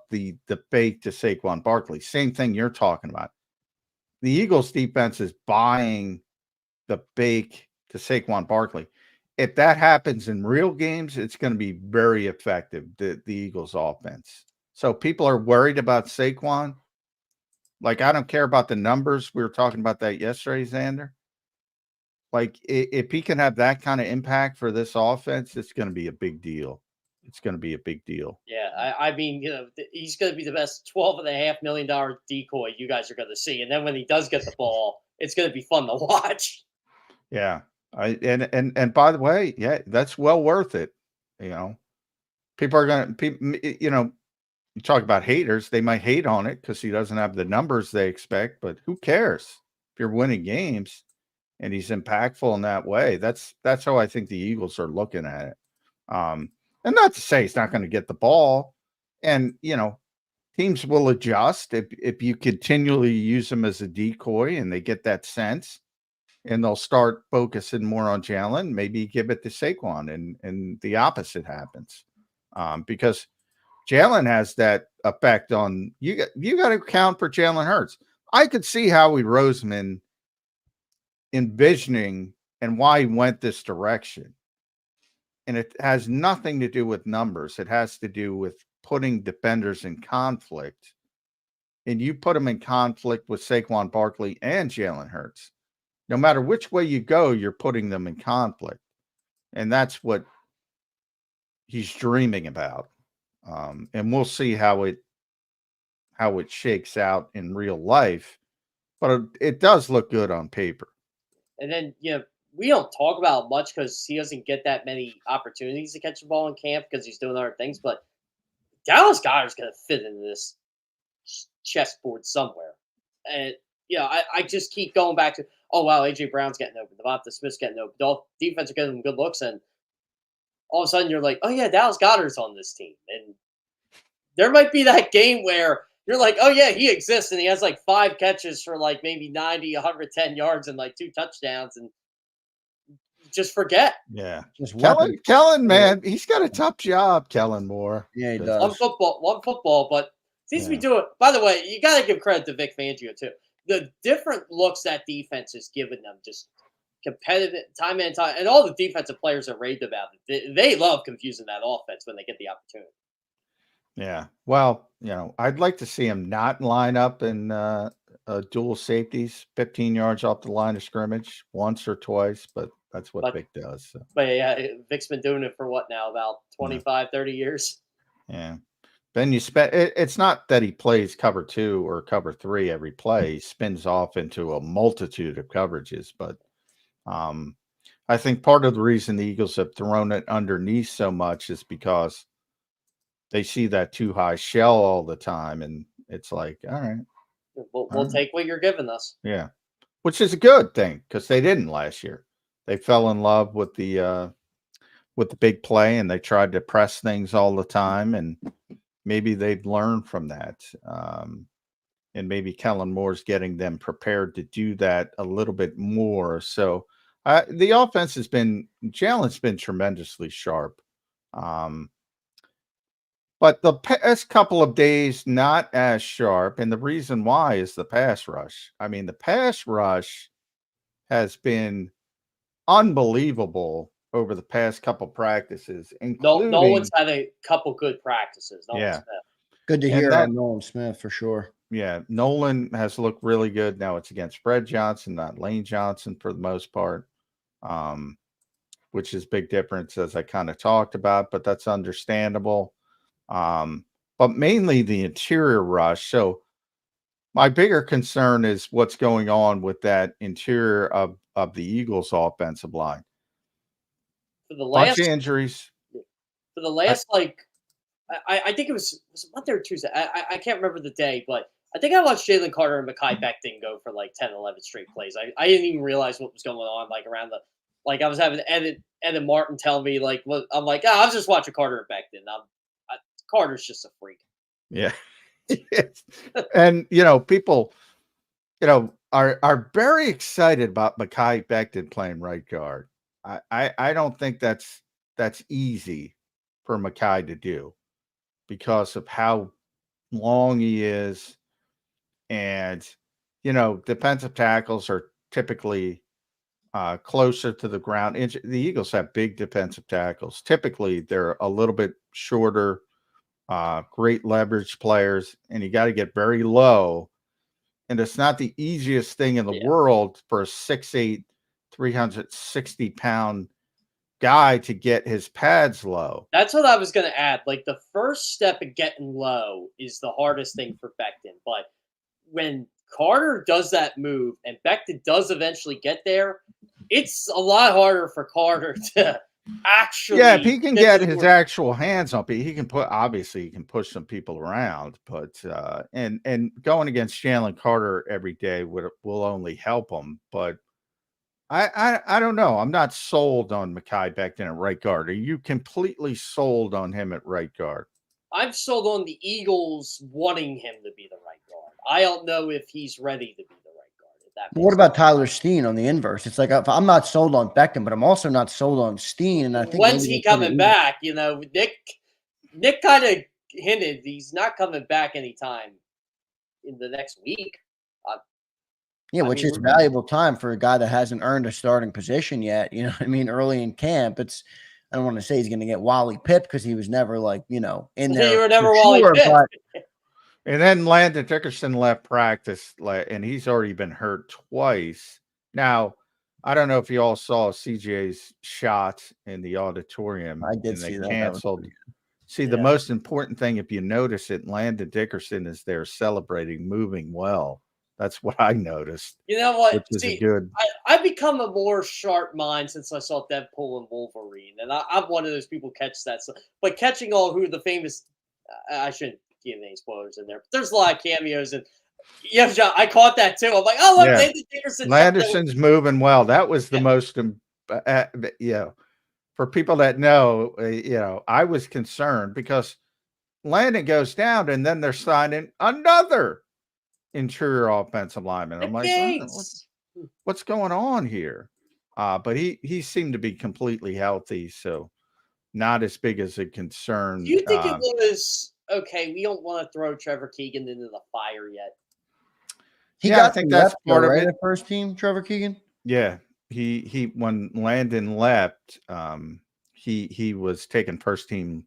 the fake to Saquon Barkley. Same thing you're talking about. The Eagles defense is buying the fake to Saquon Barkley. If that happens in real games, it's going to be very effective, the Eagles offense. So people are worried about Saquon. Like, I don't care about the numbers. We were talking about that yesterday, Zander. Like, if he can have that kind of impact for this offense, it's going to be a big deal. It's going to be a big deal. Yeah, I mean, he's going to be the best $12.5 million decoy you guys are going to see. And then when he does get the ball, it's going to be fun to watch. Yeah. And by the way, yeah, that's well worth it. People are going to, you talk about haters, they might hate on it because he doesn't have the numbers they expect, but who cares if you're winning games and he's impactful in that way? That's how I think the Eagles are looking at it. And not to say he's not going to get the ball, and teams will adjust if you continually use him as a decoy and they get that sense, and they'll start focusing more on Jalen. Maybe give it to Saquon, and the opposite happens, because Jalen has that effect on you. You got to account for Jalen Hurts. I could see Howie Roseman envisioning and why he went this direction. And it has nothing to do with numbers. It has to do with putting defenders in conflict. And you put them in conflict with Saquon Barkley and Jalen Hurts. No matter which way you go, you're putting them in conflict. And that's what he's dreaming about. And we'll see how it shakes out in real life. But it does look good on paper. And then, we don't talk about it much because he doesn't get that many opportunities to catch the ball in camp because he's doing other things. But Dallas Goedert's going to fit into this chessboard somewhere. And, I just keep going back to, oh, wow, A.J. Brown's getting open. Devonta Smith's getting open. The defense are getting them good looks. And all of a sudden you're like, oh, yeah, Dallas Goedert's on this team. And there might be that game where you're like, oh, yeah, he exists. And he has like 5 catches for like maybe 90, 110 yards and like 2 touchdowns. And just forget. Yeah. Kellen, man, he's got a tough job, Kellen Moore. Yeah, he does. One football, but seems to be doing. By the way, you got to give credit to Vic Fangio too. The different looks that defense is giving them, just competitive time and time, and all the defensive players are raved about it. They love confusing that offense when they get the opportunity. Yeah. Well, I'd like to see him not line up in dual safeties, 15 yards off the line of scrimmage once or twice, but that's what Vic does. So. But yeah, Vic's been doing it for what now? About 25, 30 years. Yeah. Then it's not that he plays cover 2 or cover 3 every play. He spins off into a multitude of coverages. But I think part of the reason the Eagles have thrown it underneath so much is because they see that too high shell all the time. And it's like, all right. We'll take what you're giving us. Yeah. Which is a good thing because they didn't last year. They fell in love with the with the big play, and they tried to press things all the time, and maybe they've learned from that. And maybe Kellen Moore's getting them prepared to do that a little bit more. So the offense Jalen's been tremendously sharp. But the past couple of days, not as sharp. And the reason why is the pass rush. I mean, the pass rush has been unbelievable over the past couple practices. Including, Nolan's had a couple good practices. Nolan Smith. Good to hear on Nolan Smith for sure. Yeah, Nolan has looked really good. Now it's against Fred Johnson, not Lane Johnson for the most part, which is big difference as I kind of talked about, but that's understandable. But mainly the interior rush. So my bigger concern is what's going on with that interior of the Eagles offensive line. For the last injuries. For the last, I think it was Monday or Tuesday. I can't remember the day, but I think I watched Jalen Carter and Mekhi Becton go for 10, 11 straight plays. I didn't even realize what was going on, around I was having Ed and Martin tell me, what I'm like, I was just watching Carter and Becton. Carter's just a freak. Yeah. And, people, are very excited about Mekhi Becton playing right guard. I don't think that's easy for Mekhi to do because of how long he is. And, defensive tackles are typically closer to the ground. The Eagles have big defensive tackles. Typically, they're a little bit shorter, great leverage players, and you got to get very low. And it's not the easiest thing in the world for a 6'8", 360-pound guy to get his pads low. That's what I was going to add. The first step of getting low is the hardest thing for Becton. But when Carter does that move and Becton does eventually get there, it's a lot harder for Carter to actually. Yeah, if he can get his actual hands on people, he can push some people around. But and going against Jalen Carter every day will only help him. But I don't know. I'm not sold on Mekhi Becton at right guard. Are you completely sold on him at right guard? I'm sold on the Eagles wanting him to be the right guard. I don't know if he's ready to be the right guard. What about Tyler Steen on the inverse? It's I'm not sold on Becton, but I'm also not sold on Steen. And I think when's he coming back? Nick kind of hinted he's not coming back anytime in the next week. Yeah, which is valuable time for a guy that hasn't earned a starting position yet. You know what I mean? Early in camp, I don't want to say he's going to get Wally Pipp because he was never in there. You were never Wally Pipp. And then Landon Dickerson left practice, and he's already been hurt twice. Now, I don't know if you all saw CJ's shot in the auditorium. I did see that. Canceled. The most important thing, if you notice it, Landon Dickerson is there celebrating, moving well. That's what I noticed. You know what? Which is good. I've become a more sharp mind since I saw Deadpool and Wolverine, and I'm one of those people catch that stuff. But catching all who the famous, I shouldn't give any spoilers in there, but there's a lot of cameos, and John, I caught that too. I'm like, oh, look, Landon Dickerson. Landerson's moving well. That was the most, for people that know, I was concerned because Landon goes down, and then they're signing another interior offensive lineman. I'm like, what's going on here? But he seemed to be completely healthy, so not as big as a concern. Do you think it was okay? We don't want to throw Trevor Keegan into the fire yet. I think that's part of it. The first team, Trevor Keegan. Yeah, he when Landon left, he was taking first team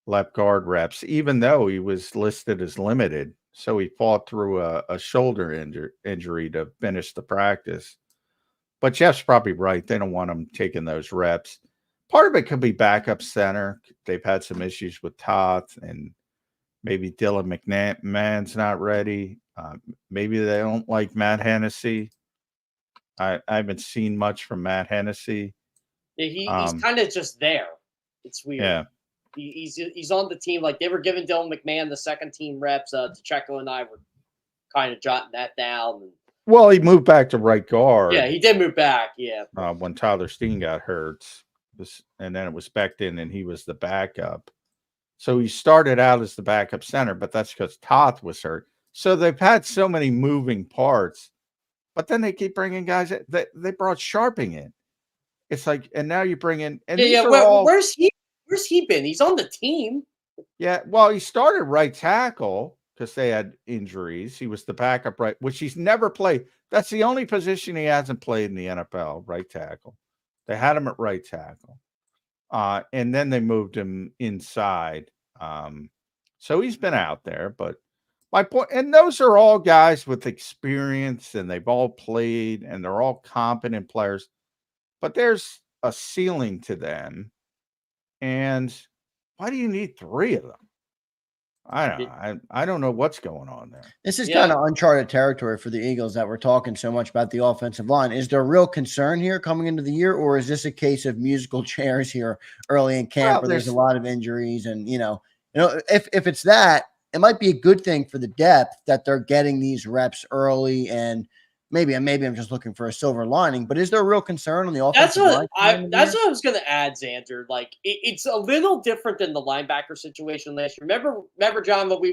left guard reps, even though he was listed as limited. So he fought through a shoulder injury to finish the practice. But Jeff's probably right. They don't want him taking those reps. Part of it could be backup center. They've had some issues with Toth, and maybe Dylan McMahon's not ready. Maybe they don't like Matt Hennessy. I haven't seen much from Matt Hennessy. Yeah, he's kind of just there. It's weird. Yeah. He's on the team. They were giving Dylan McMahon the second team reps. Checo and I were kind of jotting that down. Well, he moved back to right guard. Yeah, he did move back. Yeah. When Tyler Steen got hurt. and then it was Becton, and he was the backup. So he started out as the backup center, but that's because Toth was hurt. So they've had so many moving parts, but then they keep bringing guys in. They brought Sharping in. It's like, and now you bring in, and these are all, where's he been? He's on the team. Yeah, well, he started right tackle because they had injuries. He was the backup right, which he's never played. That's the only position he hasn't played in the NFL, right tackle. They had him at right tackle. And then they moved him inside. So he's been out there, but my point, and those are all guys with experience, and they've all played, and they're all competent players, but there's a ceiling to them. And why do you need 3 of them? I don't know. I don't know what's going on there. This is kind of uncharted territory for the Eagles that we're talking so much about the offensive line. Is there real concern here coming into the year, or is this a case of musical chairs here early in camp where there's a lot of injuries? And, if it's that, it might be a good thing for the depth that they're getting these reps early, and maybe I'm just looking for a silver lining, but is there a real concern on the offensive line? That's what I was going to add, Zander. Like, it's a little different than the linebacker situation last year. Remember, John, when we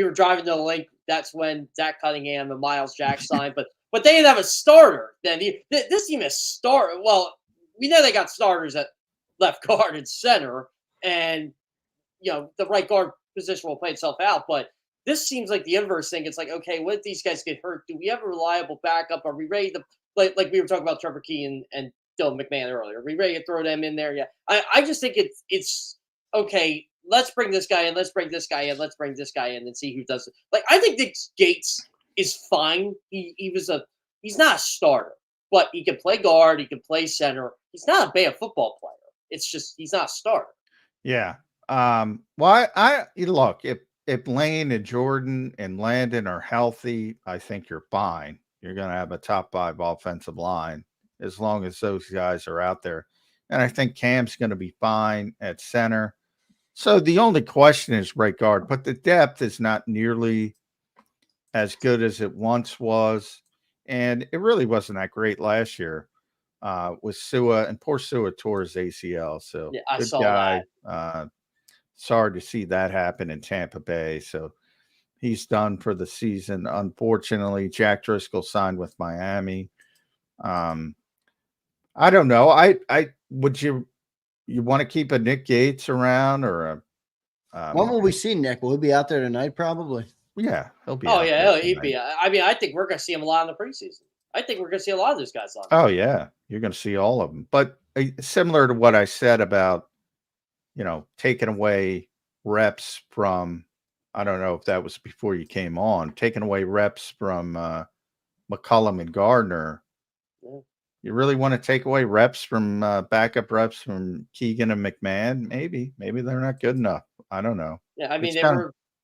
were driving to the link, that's when Zach Cunningham and Miles Jack signed, but they didn't have a starter then. This team is starter. Well, we know they got starters at left guard and center, and, the right guard position will play itself out, but this seems like the inverse thing. It's like, okay, what if these guys get hurt? Do we have a reliable backup? Are we ready to, like we were talking about Trevor Key and Dylan McMahon earlier? Are we ready to throw them in there? Yeah. I just think it's okay. Let's bring this guy in. Let's bring this guy in. Let's bring this guy in and see who does it. Like, I think Nick Gates is fine. He's not a starter, but he can play guard. He can play center. He's not a bad football player. It's just, he's not a starter. Yeah. Well, I look, if Lane and Jordan and Landon are healthy, I think you're fine. You're going to have a top 5 offensive line as long as those guys are out there. And I think Cam's going to be fine at center. So the only question is right guard, but the depth is not nearly as good as it once was. And it really wasn't that great last year with Sua, and poor Sua tore his ACL. So yeah, I saw that. Sorry to see that happen in Tampa Bay. So he's done for the season. Unfortunately, Jack Driscoll signed with Miami. I don't know. I would you want to keep a Nick Gates around, or a when will we see Nick? Will he be out there tonight? Probably. Yeah, he'll be. Oh yeah, he'll be. I mean, I think we're going to see him a lot in the preseason. I think we're going to see a lot of those guys on. Oh yeah, you're going to see all of them. But similar to what I said about, taking away reps from, I don't know if that was before you came on, taking away reps from McCullum and Gardner. Yeah. You really want to take away reps from backup reps from Keegan and McMahon? Maybe they're not good enough. I don't know. Yeah, I mean,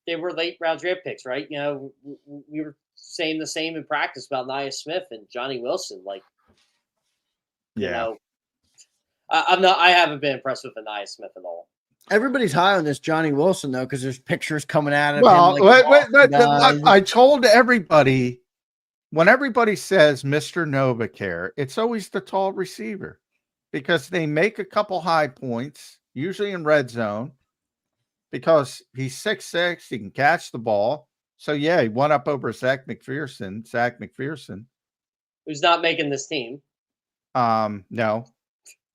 they were late round draft picks, right? We were saying the same in practice about Nia Smith and Johnny Wilson. Like, yeah. I haven't been impressed with Nia Smith at all. Everybody's high on this Johnny Wilson, though, because there's pictures coming out of him. I told everybody, when everybody says Mr. Novacare, it's always the tall receiver, because they make a couple high points, usually in red zone, because he's 6'6", he can catch the ball. So, yeah, he won up over Zach McPherson. Who's not making this team. No.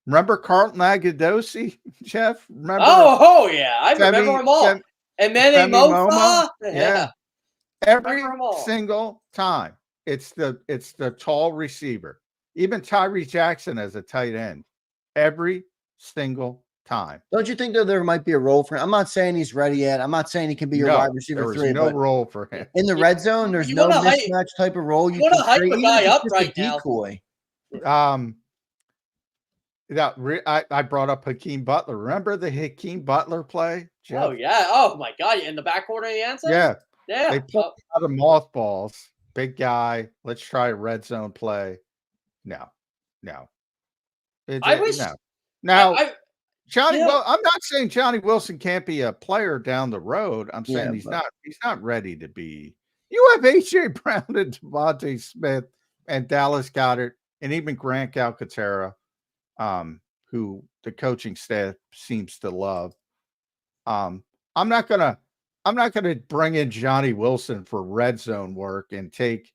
Remember Carlton Agudosi, Jeff? Remember? Oh yeah, I remember them all. And then Mofa. Yeah. Every single time, it's the tall receiver. Even Tyree Jackson as a tight end. Every single time. Don't you think that there might be a role for him? I'm not saying he's ready yet. I'm not saying he can be your wide receiver 3. No role for him. In the red zone, there's no mismatch type of role. You want to hype a guy up right now. Decoy. I brought up Hakeem Butler. Remember the Hakeem Butler play, Jeff? Oh, yeah. Oh, my God. In the back corner of the end zone? Yeah. Yeah. They pulled out of mothballs. Big guy. Let's try a red zone play. No. I wish. No. Now, Johnny, well, I'm not saying Johnny Wilson can't be a player down the road. I'm saying he's not ready to be. You have A.J. Brown and Devontae Smith and Dallas Goedert and even Grant Calcaterra, who the coaching staff seems to love. I'm not gonna bring in Johnny Wilson for red zone work and take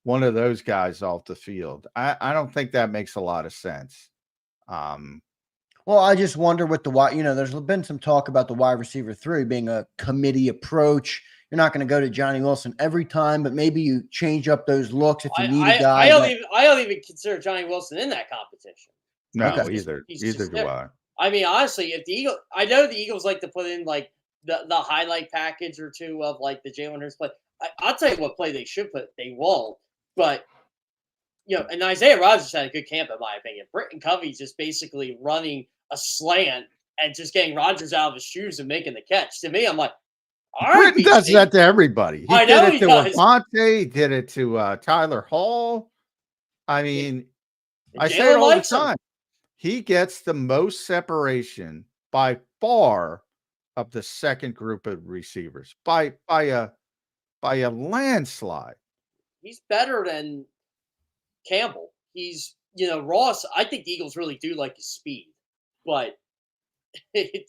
one of those guys off the field. I don't think that makes a lot of sense. Well, I just wonder with the wide, there's been some talk about the wide receiver 3 being a committee approach. You're not going to go to Johnny Wilson every time, but maybe you change up those looks if you need a guy. I don't even consider Johnny Wilson in that competition. No, either do I. I mean, honestly, if the Eagles, I know the Eagles like to put in like the highlight package or two of like the Jalen Hurts play. I'll tell you what play they should put. They won't, but and Isaiah Rodgers had a good camp in my opinion. Britton Covey just basically running a slant and just getting Rodgers out of his shoes and making the catch. To me, I'm like, all right, Britton does that to everybody. I know he does. Levante, he did it to Tyler Hall. I mean, I say it all the time. He gets the most separation by far of the second group of receivers by a landslide. He's better than Campbell. He's Ross. I think the Eagles really do like his speed, but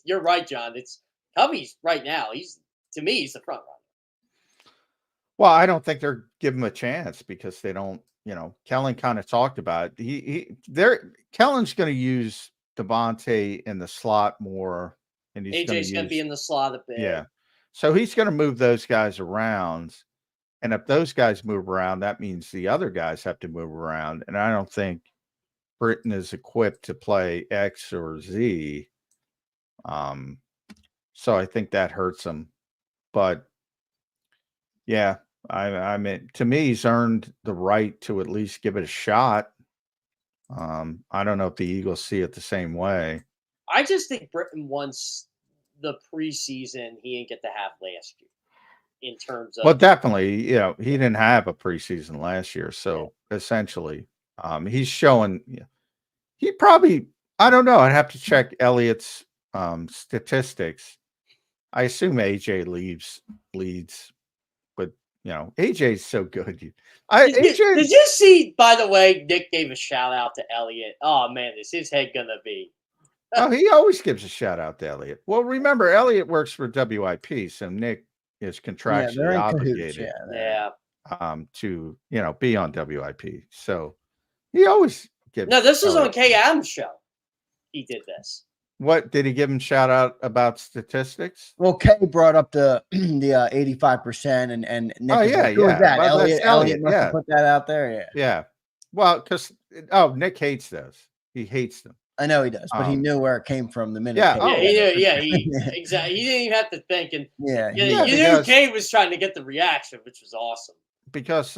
you're right, John. It's Covey's right now. To me, he's the front runner. Well, I don't think they're giving him a chance because they don't. Kellen kind of talked about it. Kellen's going to use Devontae in the slot more, and AJ's going to be in the slot a bit. Yeah, so he's going to move those guys around, and if those guys move around, that means the other guys have to move around. And I don't think Britton is equipped to play X or Z. So I think that hurts him. But yeah. I mean, to me, he's earned the right to at least give it a shot. I don't know if the Eagles see it the same way. I just think Britton wants the preseason he didn't get to have last year in terms of. Well, definitely, he didn't have a preseason last year. So essentially, he's showing he probably, I don't know. I'd have to check Elliott's statistics. I assume AJ leads. AJ's so good. Did you see, by the way, Nick gave a shout out to Elliott? Oh, man, is his head going to be? Oh, he always gives a shout out to Elliott. Well, remember, Elliott works for WIP, so Nick is contractually obligated to, be on WIP. So he always gives. No, this was on Kay Adams' show. He did this. What did he give him shout out about statistics? Well, Kay brought up the 85% and Nick that. Well, Elliott must have put that out there. Yeah. Well, because Nick hates those. He hates them. I know he does, but he knew where it came from the minute. He exactly. He didn't even have to think, and you knew Kay was trying to get the reaction, which was awesome. Because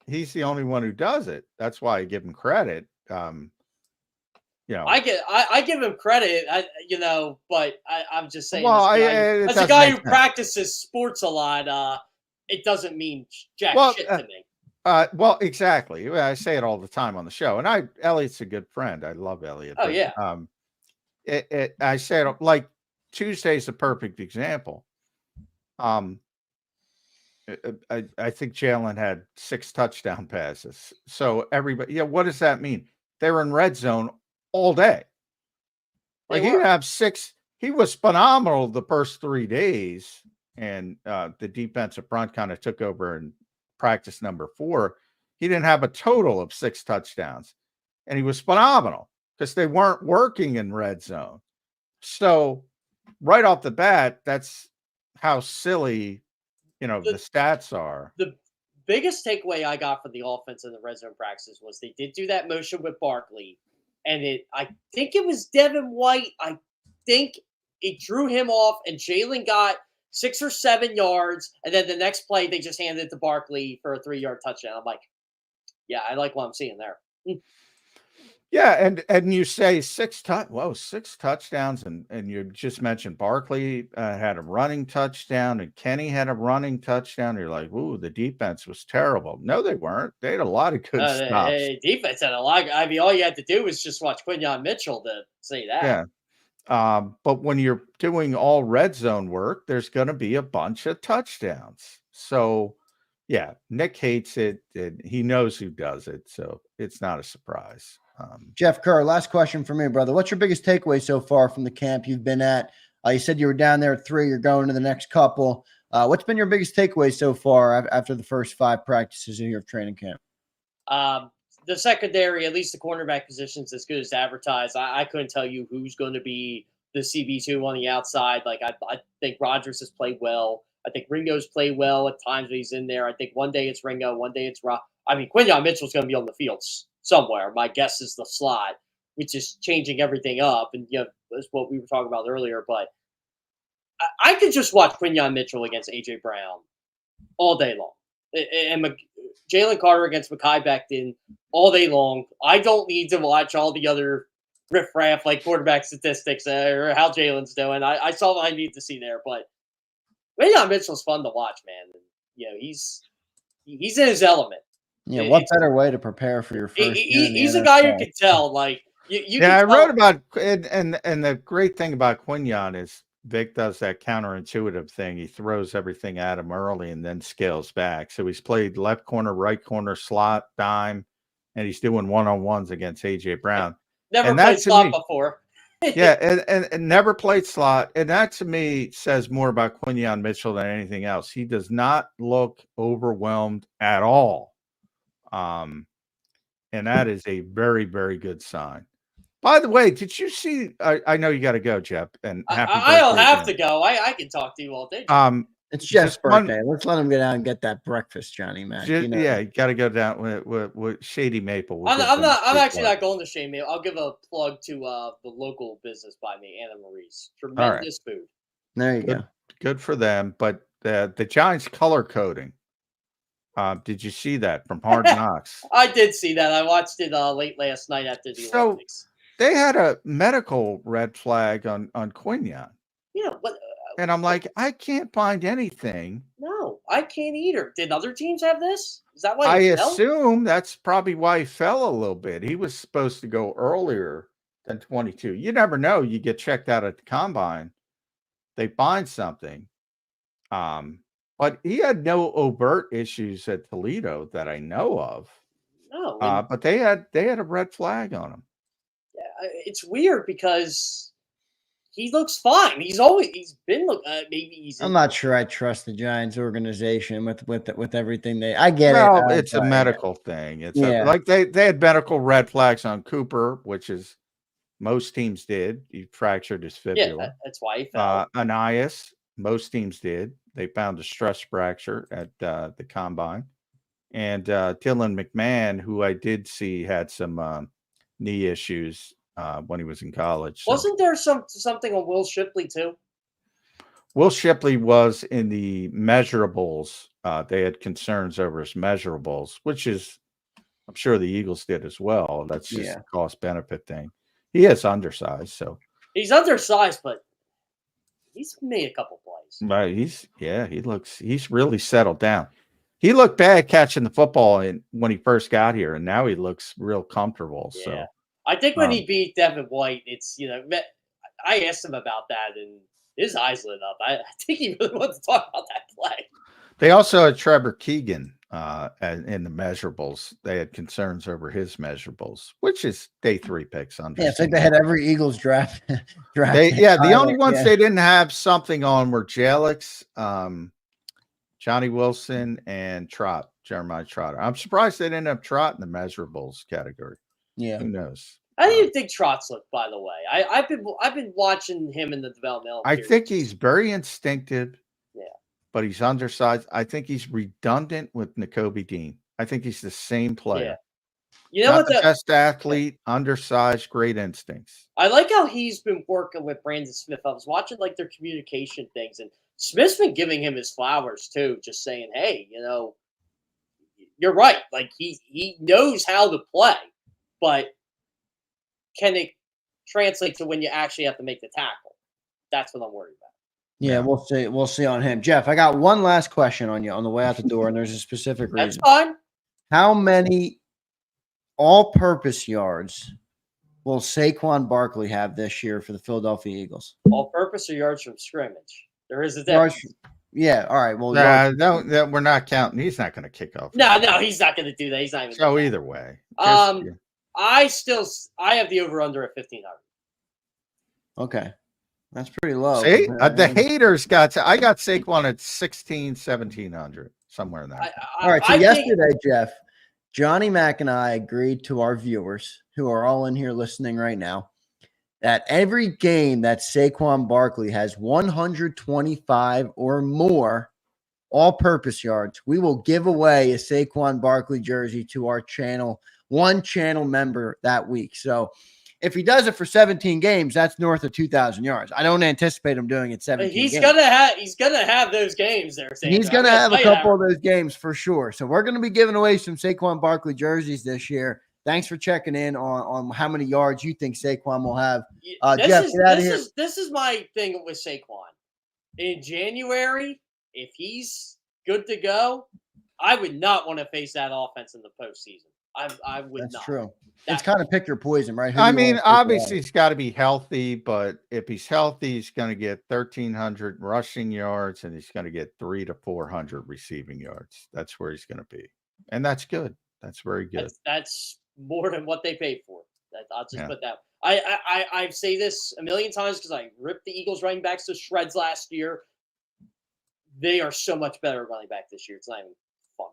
he's the only one who does it. That's why I give him credit. I give him credit, but I'm just saying. Well, as a guy who practices sports a lot, it doesn't mean jack shit to me. Well, exactly. I say it all the time on the show, and Elliott's a good friend. I love Elliott. Oh, yeah. I say it like Tuesday's a perfect example. I think Jalen had 6 touchdown passes. So everybody, what does that mean? They were in red zone all day. Like he didn't have 6. He was phenomenal the first 3 days, and the defensive front kind of took over in practice number 4. He didn't have a total of 6 touchdowns, and he was phenomenal because they weren't working in red zone. So right off the bat, that's how silly, the stats are. The biggest takeaway I got from the offense in the red zone practices was they did do that motion with Barkley. And I think it was Devin White. I think it drew him off, and Jalen got 6 or 7 yards. And then the next play, they just handed it to Barkley for a 3-yard touchdown. I'm like, yeah, I like what I'm seeing there. Yeah, and you say 6 touchdowns, and you just mentioned Barkley had a running touchdown, and Kenny had a running touchdown. You're like, ooh, the defense was terrible. No, they weren't. They had a lot of good stuff. Defense had a lot. I mean, all you had to do was just watch Quinyon Mitchell to say that. Yeah. But when you're doing all red zone work, there's going to be a bunch of touchdowns. So, yeah, Nick hates it, and he knows who does it, so it's not a surprise. Jeff Kerr, last question for me, brother. What's your biggest takeaway so far from the camp you've been at? You said you were down there at 3. You're going to the next couple. What's been your biggest takeaway so far after the first 5 practices here of training camp? The secondary, at least the cornerback position's as good as advertised. I couldn't tell you who's going to be the CB2 on the outside. Like, I think Rodgers has played well. I think Ringo's played well at times when he's in there. I think one day it's Ringo, one day it's Quinyon Mitchell's going to be on the fields somewhere. My guess is the slot, which is changing everything up. And, that's what we were talking about earlier. But I could just watch Quinyon Mitchell against A.J. Brown all day long. And Jalen Carter against Mekhi Becton all day long. I don't need to watch all the other riffraff like quarterback statistics or how Jalen's doing. I saw what I need to see there. But Quinyon Mitchell's fun to watch, man. And, he's in his element. Yeah, what better way to prepare for your first year? He's a guy who can tell. Like, I wrote about and the great thing about Quinyon is Vic does that counterintuitive thing. He throws everything at him early and then scales back. So he's played left corner, right corner, slot, dime, and he's doing one-on-ones against A.J. Brown. Never played slot before. Yeah, and never played slot. And that, to me, says more about Quinyon Mitchell than anything else. He does not look overwhelmed at all. And that is a very, very good sign. By the way, did you see? I know you got to go, Jeff. And I don't have to go. I can talk to you all day. It's Jeff's birthday. Let's let him get out and get that breakfast, Johnny Mac. Yeah, you got to go down with Shady Maple. I'm actually not going to Shady Maple. I'll give a plug to the local business by me, Anna Marie's. Tremendous food. There you go. Good for them. But the Giants color coding. Did you see that from Hard Knocks? I did see that. I watched it late last night after the Olympics. They had a medical red flag on Quinyon. But and I'm like, I can't find anything. No, I can't either. Did other teams have this? Is that why I assume that's probably why he fell a little bit. He was supposed to go earlier than 22. You never know. You get checked out at the combine. They find something. But he had no overt issues at Toledo that I know of. No. But they had a red flag on him. Yeah, it's weird because he looks fine. He's been maybe he's. I'm not sure I trust the Giants organization with everything I get it. It's a medical thing. It's like they had medical red flags on Cooper, which is most teams did. He fractured his fibula. Yeah, that's why he fell. Anias, most teams did. They found a stress fracture at the combine. And Dylan McMahon, who I did see had some knee issues when he was in college. So. Wasn't there something on Will Shipley too? Will Shipley was in the measurables. They had concerns over his measurables, which is, I'm sure the Eagles did as well. That's just a cost benefit thing. He is undersized, so he's undersized, but he's made a couple plays. Right, he's really settled down. He looked bad catching the football when he first got here, and now he looks real comfortable. Yeah. So I think when he beat Devin White, it's I asked him about that, and his eyes lit up. I think he really wanted to talk about that play. They also had Trevor Keegan in the measurables. They had concerns over his measurables, which is day 3 picks. Yeah, I think they had every Eagles draft. The only ones they didn't have something on were Jalix, Johnny Wilson, and Jeremiah Trotter. I'm surprised they didn't have Trot in the measurables category. Yeah, who knows? How do you think Trot's look? By the way, I've been watching him in the developmental. I think he's very instinctive. Yeah, but he's undersized. I think he's redundant with Nakobe Dean. I think he's the same player. Yeah. You know Not the best athlete, undersized, great instincts. I like how he's been working with Brandon Smith. I was watching their communication things, and Smith's been giving him his flowers too, just saying, hey, you're right. Like he knows how to play, but can it translate to when you actually have to make the tackle? That's what I'm worried about. Yeah, we'll see. We'll see on him. Jeff, I got one last question on you on the way out the door, and there's a specific reason. That's fine. How many all-purpose yards will Saquon Barkley have this year for the Philadelphia Eagles? All-purpose or yards from scrimmage? There is a difference. Yeah, all right. Well, no, we're not counting. He's not going to kick off. No, he's not going to do that. He's not even. So either way, I have the over under at 1,500. Okay. That's pretty low. See, the haters I got Saquon at 1,700, somewhere in there. All right. So yesterday, Jeff, Johnny Mac and I agreed to our viewers who are all in here listening right now that every game that Saquon Barkley has 125 or more all-purpose yards, we will give away a Saquon Barkley jersey to our channel, one channel member that week. So if he does it for 17 games, that's north of 2,000 yards. I don't anticipate him doing it 17 He's games. He's gonna have those games there. Sandra. He's gonna have a couple of those games for sure. So we're gonna be giving away some Saquon Barkley jerseys this year. Thanks for checking in on how many yards you think Saquon will have. Jeff, get out of here. This is my thing with Saquon. In January, if he's good to go, I would not want to face that offense in the postseason. I would not. That's true. It's kind of pick your poison, right? I mean, obviously he's got to be healthy, but if he's healthy, he's going to get 1,300 rushing yards and he's going to get 300 to 400 receiving yards. That's where he's going to be. And that's good. That's very good. That's more than what they paid for. I'll just put that. I say this a million times because I ripped the Eagles running backs to shreds last year. They are so much better running back this year. It's not even funny.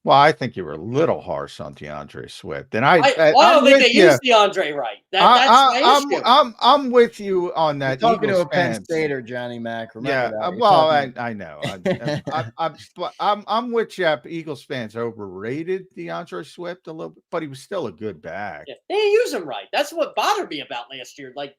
Well, I think you were a little harsh on DeAndre Swift, and I don't think they used DeAndre right. That's my issue. I'm with you on that. You're talking to a Penn Stater, Johnny Mac. Remember that. Well, I know. I'm with you. Eagles fans overrated DeAndre Swift a little bit, but he was still a good back. Yeah, they didn't use him right. That's what bothered me about last year. Like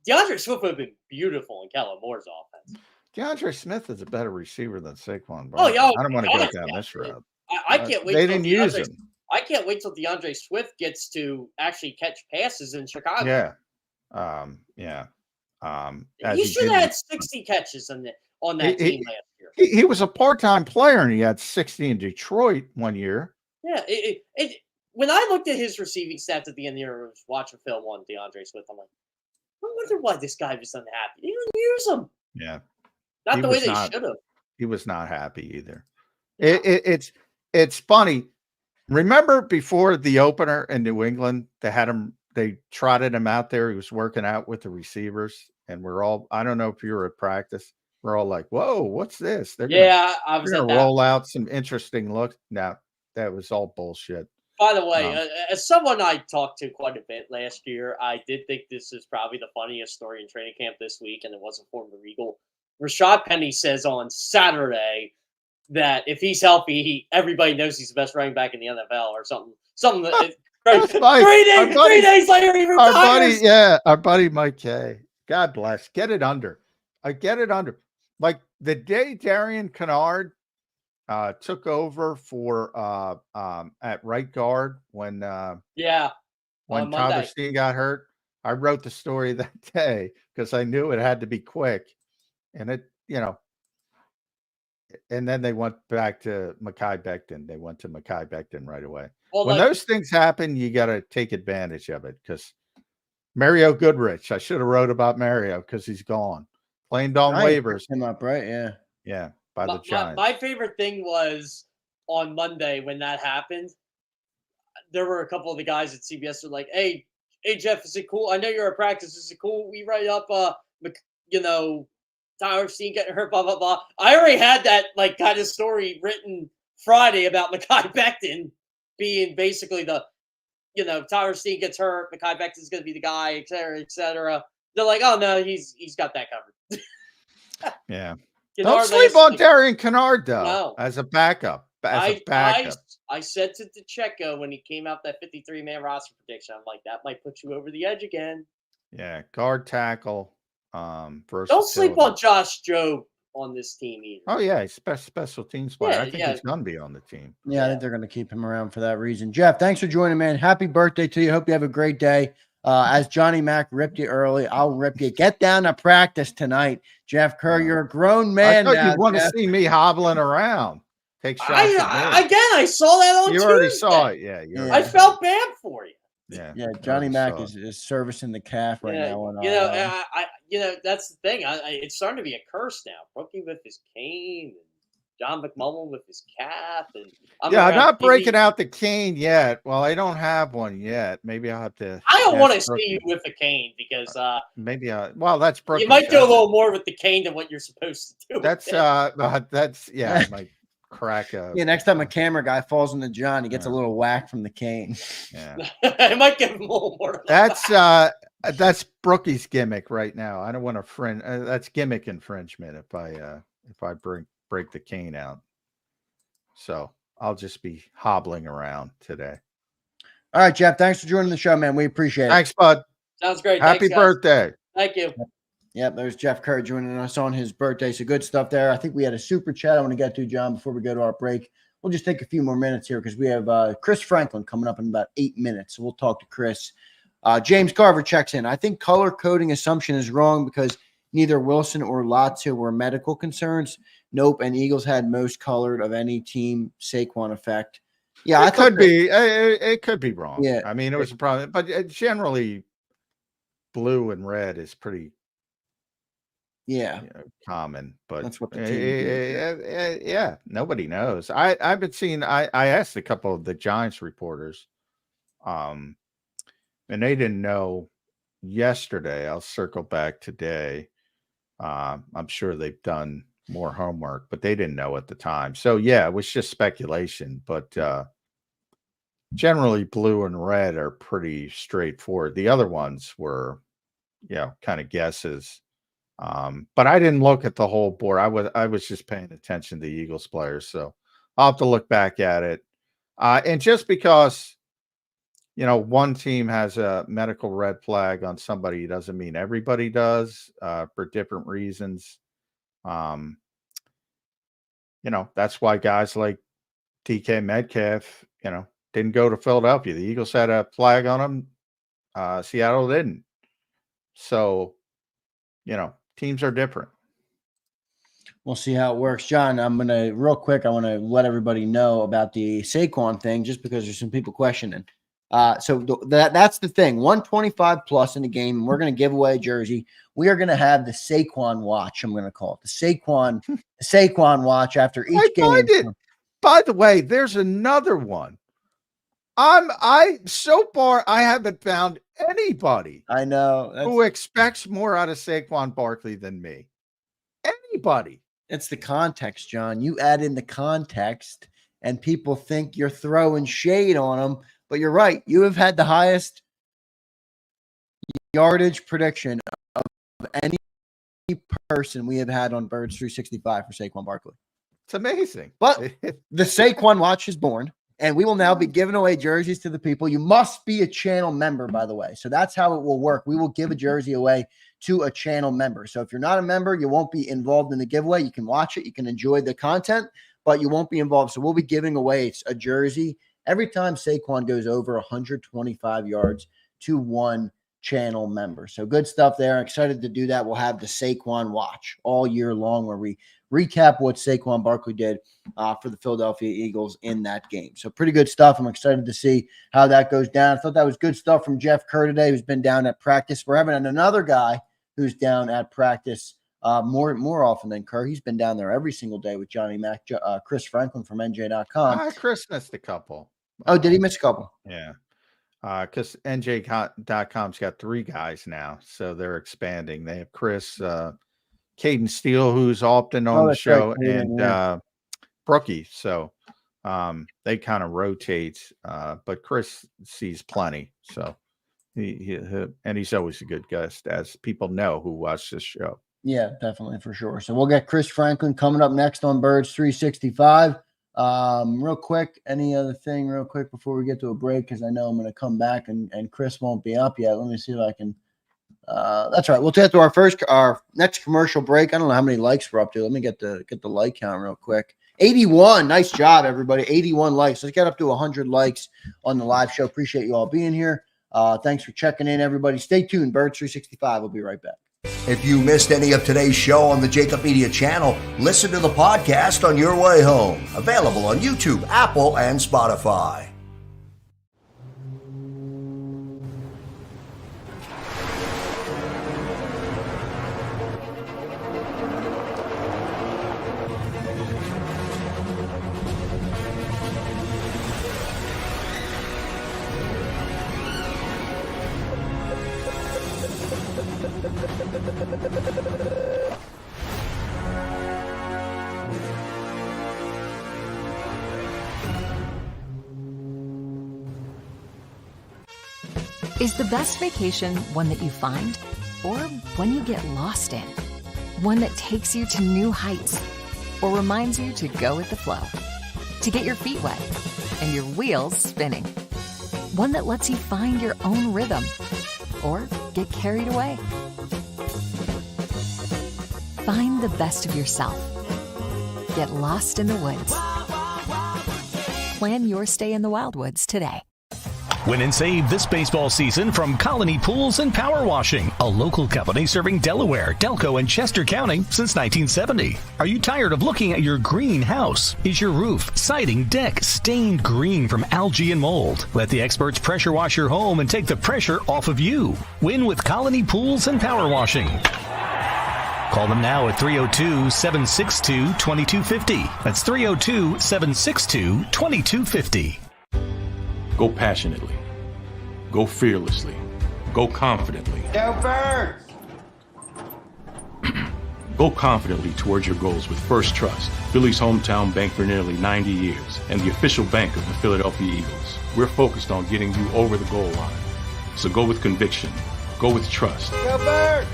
DeAndre Swift would have been beautiful in Kellen Moore's offense. DeAndre Smith is a better receiver than Saquon. I don't want to go down this route. I can't wait. They didn't use him. I can't wait till DeAndre Swift gets to actually catch passes in Chicago. Yeah. He should have had 60 catches on that team last year. He was a part-time player, and he had 60 in Detroit one year. Yeah. When I looked at his receiving stats at the end of the year, I was watching film on DeAndre Swift. I'm like, I wonder why this guy was unhappy. He didn't use him. Yeah. Not the way they should have. He was not happy either. It's funny. Remember before the opener in New England, they trotted him out there. He was working out with the receivers, and I don't know if you were at practice. We're all like, whoa, what's this? They're gonna roll out some interesting looks. No, that was all bullshit. By the way, as someone I talked to quite a bit last year, I did think this is probably the funniest story in training camp this week, and it wasn't former Eagle. Rashad Penny says on Saturday that if he's healthy, everybody knows he's the best running back in the NFL or something. That, 3 days later, he retires. Our buddy Mike K. God bless. Get it under. I get it under. Like the day Darian Kennard took over for at right guard when Tyler Steen got hurt. I wrote the story that day because I knew it had to be quick. And and then they went back to Mekhi Becton. They went to Mekhi Becton right away. Well, when those things happen, you got to take advantage of it because Mario Goodrich, I should have wrote about Mario because he's gone. Playing on waivers. Him up, right? Yeah. Yeah, by the Giants. My favorite thing was on Monday when that happened. There were a couple of the guys at CBS who were like, hey, Jeff, is it cool? I know you're at practice. Is it cool? We write up, Tyler Steen getting hurt, blah, blah, blah. I already had that kind of story written Friday about Mekhi Becton being basically the, Tyler Steen gets hurt, Mekhi Becton's going to be the guy, et cetera, et cetera. They're like, oh, no, he's got that covered. Yeah. Don't sleep on Darian Kennard, though, as a backup. I said to DeCecco when he came out that 53-man roster prediction, I'm like, that might put you over the edge again. Yeah, guard tackle. Don't sleep on Josh Jobe on this team either. Oh yeah, he's special teams player. I think he's gonna be on the team. Yeah, I think they're gonna keep him around for that reason. Jeff, thanks for joining, man. Happy birthday to you. Hope you have a great day. As Johnny Mac ripped you early, I'll rip you. Get down to practice tonight, Jeff Kerr. You're a grown man. I thought you'd want to see me hobbling around. Take shots. I saw that on Tuesday. You already saw it. Yeah. I felt bad for you. Yeah. Johnny Mac is servicing the calf right now. That's the thing. It's starting to be a curse now. Brookie with his cane, and John McMullen with his calf. And I'm not breaking out the cane yet. Well, I don't have one yet. Maybe I'll have to. I don't want to see you with a cane because maybe that's Brookie. You might do a little more with the cane than what you're supposed to do. That's I might crack up. Yeah, next time a camera guy falls into John, he gets a little whack from the cane. Yeah, it might give him a little more. That's Brookie's gimmick right now. I don't want to fringe. That's gimmick infringement if I break the cane out. So I'll just be hobbling around today. All right, Jeff. Thanks for joining the show, man. We appreciate it. Thanks, bud. Sounds great. Happy birthday. Thank you. Yep, there's Jeff Kerr joining us on his birthday. So good stuff there. I think we had a super chat I want to get to, John, before we go to our break. We'll just take a few more minutes here because we have Chris Franklin coming up in about 8 minutes. So we'll talk to Chris. James Carver checks in. I think color coding assumption is wrong because neither Wilson or Latu were medical concerns. Nope, and Eagles had most colored of any team. Saquon effect. Yeah, it could be. It could be wrong. Yeah, I mean, it was a problem, but generally, blue and red is pretty. Common, but that's what the team yeah, nobody knows. I've been seeing. I asked a couple of the Giants reporters, and they didn't know yesterday. I'll circle back today. I'm sure they've done more homework, but they didn't know at the time. So yeah, it was just speculation. But generally, blue and red are pretty straightforward. The other ones were, kind of guesses. But I didn't look at the whole board. I was just paying attention to the Eagles players. So I'll have to look back at it. And just because, one team has a medical red flag on somebody doesn't mean everybody does, for different reasons. That's why guys like DK Metcalf, didn't go to Philadelphia. The Eagles had a flag on them. Seattle didn't. So, teams are different. We'll see how it works. John, I want to let everybody know about the Saquon thing just because there's some people questioning. So that's the thing. 125 plus in the game, and we're going to give away a jersey. We are going to have the Saquon watch. I'm going to call it the Saquon watch after each game. By the way, there's another one. So far I haven't found anybody I know who expects more out of Saquon Barkley than me. Anybody. It's the context, John. You add in the context and people think you're throwing shade on them, but you're right. You have had the highest yardage prediction of any person we have had on Birds 365 for Saquon Barkley. It's amazing. But the Saquon watch is born. And we will now be giving away jerseys to the people. You must be a channel member, by the way. So that's how it will work. We will give a jersey away to a channel member. So if you're not a member, you won't be involved in the giveaway. You can watch it. You can enjoy the content, but you won't be involved. So we'll be giving away a jersey every time Saquon goes over 125 yards to one channel member. So good stuff there. I'm excited to do that. We'll have the Saquon watch all year long where we recap what Saquon Barkley did for the Philadelphia Eagles in that game. So pretty good stuff. I'm excited to see how that goes down. I thought that was good stuff from Jeff Kerr today, who's been down at practice. We're having another guy who's down at practice more often than Kerr. He's been down there every single day with Johnny Mac, Chris Franklin from NJ.com. Chris missed a couple. Oh, did he miss a couple? Yeah. Because NJ.com's got 3 guys now, so they're expanding. They have Chris, Caden Steele, who's often on the show, right, and Brookie. So they kind of rotate, but Chris sees plenty. So he's always a good guest, as people know who watch this show. Yeah, definitely, for sure. So we'll get Chris Franklin coming up next on Birds 365. Real quick, any other thing real quick before we get to a break, because I know I'm going to come back and Chris won't be up yet. Let me see if I can. That's right. We'll take to our next commercial break. I don't know how many likes we're up to. Let me get the like count real quick. 81. Nice job, everybody. 81 likes. Let's get up to 100 likes on the live show. Appreciate you all being here. Thanks for checking in, everybody. Stay tuned. Birds 365. We'll be right back. If you missed any of today's show on the JAKIB Media channel, listen to the podcast on your way home. Available on YouTube, Apple, and Spotify. Is the best vacation one that you find or one you get lost in? One that takes you to new heights or reminds you to go with the flow? To get your feet wet and your wheels spinning? One that lets you find your own rhythm or get carried away? Find the best of yourself. Get lost in the woods. Plan your stay in the Wildwoods today. Win and save this baseball season from Colony Pools and Power Washing, a local company serving Delaware, Delco, and Chester County since 1970. Are you tired of looking at your greenhouse? Is your roof, siding, deck stained green from algae and mold? Let the experts pressure wash your home and take the pressure off of you. Win with Colony Pools and Power Washing. Call them now at 302-762-2250. That's 302-762-2250. Go passionately. Go fearlessly. Go confidently. Go Birds! Go confidently towards your goals with First Trust, Philly's hometown bank for nearly 90 years and the official bank of the Philadelphia Eagles. We're focused on getting you over the goal line. So go with conviction. Go with trust. Go Birds!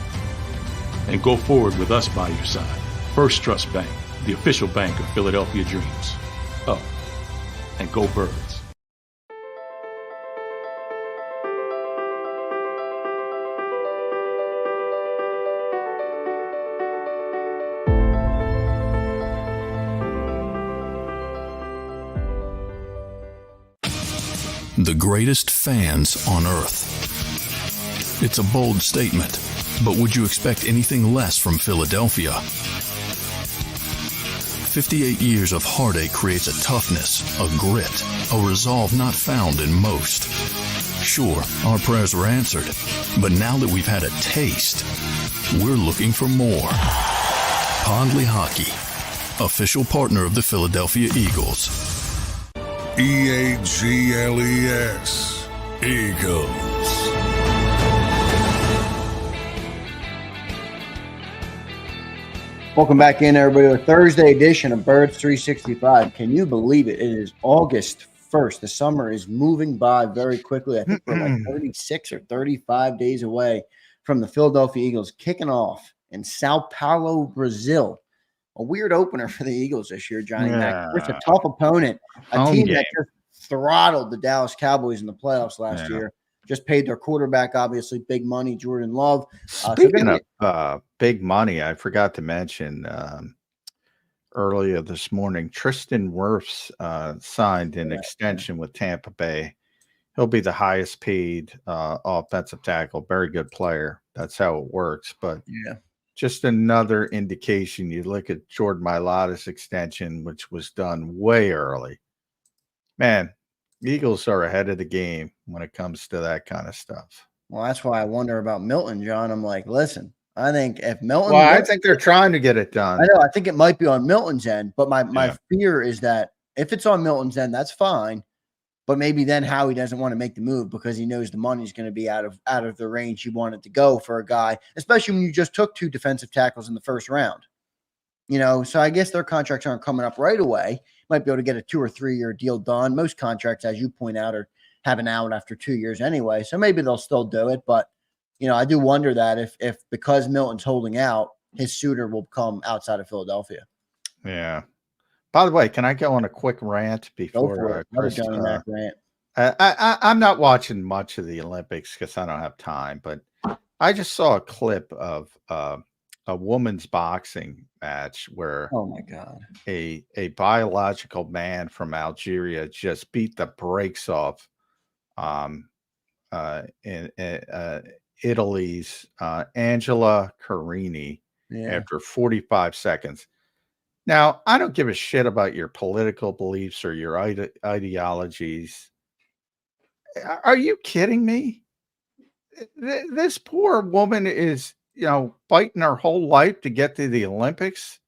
And go forward with us by your side. First Trust Bank, the official bank of Philadelphia dreams. Oh, and go Birds. The greatest fans on earth. It's a bold statement, but would you expect anything less from Philadelphia? 58 years of heartache creates a toughness, a grit, a resolve not found in most. Sure, our prayers were answered, but now that we've had a taste, we're looking for more. Pondley Hockey, official partner of the Philadelphia Eagles. EAGLES, Eagles. Welcome back in, everybody, to a Thursday edition of Birds 365. Can you believe it? It is August 1st. The summer is moving by very quickly. I think we're like 36 or 35 days away from the Philadelphia Eagles kicking off in Sao Paulo, Brazil. A weird opener for the Eagles this year, Johnny Mac. It's a tough opponent, a team that just throttled the Dallas Cowboys in the playoffs last year. Just paid their quarterback, obviously, big money, Jordan Love. Speaking of big money, I forgot to mention earlier this morning, Tristan Wirfs signed an extension with Tampa Bay. He'll be the highest paid offensive tackle. Very good player. That's how it works. But just another indication. You look at Jordan Mailata's extension, which was done way early. Man, Eagles are ahead of the game when it comes to that kind of stuff. Well, that's why I wonder about Milton, John. I'm like, listen, I think if Milton... Well, I think they're trying to get it done. I know. I think it might be on Milton's end, but my fear is that if it's on Milton's end, that's fine. But maybe then Howie doesn't want to make the move because he knows the money's going to be out of the range you want it to go for a guy, especially when you just took 2 defensive tackles in the first round. You know, so I guess their contracts aren't coming up right away. Might be able to get a 2 or 3 year deal done. Most contracts, as you point out, are having out after 2 years anyway. So maybe they'll still do it. But, you know, I do wonder that if because Milton's holding out, his suitor will come outside of Philadelphia. Yeah. By the way, can I go on a quick rant before Chris? Rant. I'm not watching much of the Olympics because I don't have time, but I just saw a clip of a woman's boxing match where a biological man from Algeria just beat the brakes off Italy's Angela Carini after 45 seconds. Now, I don't give a shit about your political beliefs or your ideologies. Are you kidding me? This poor woman is, fighting her whole life to get to the Olympics,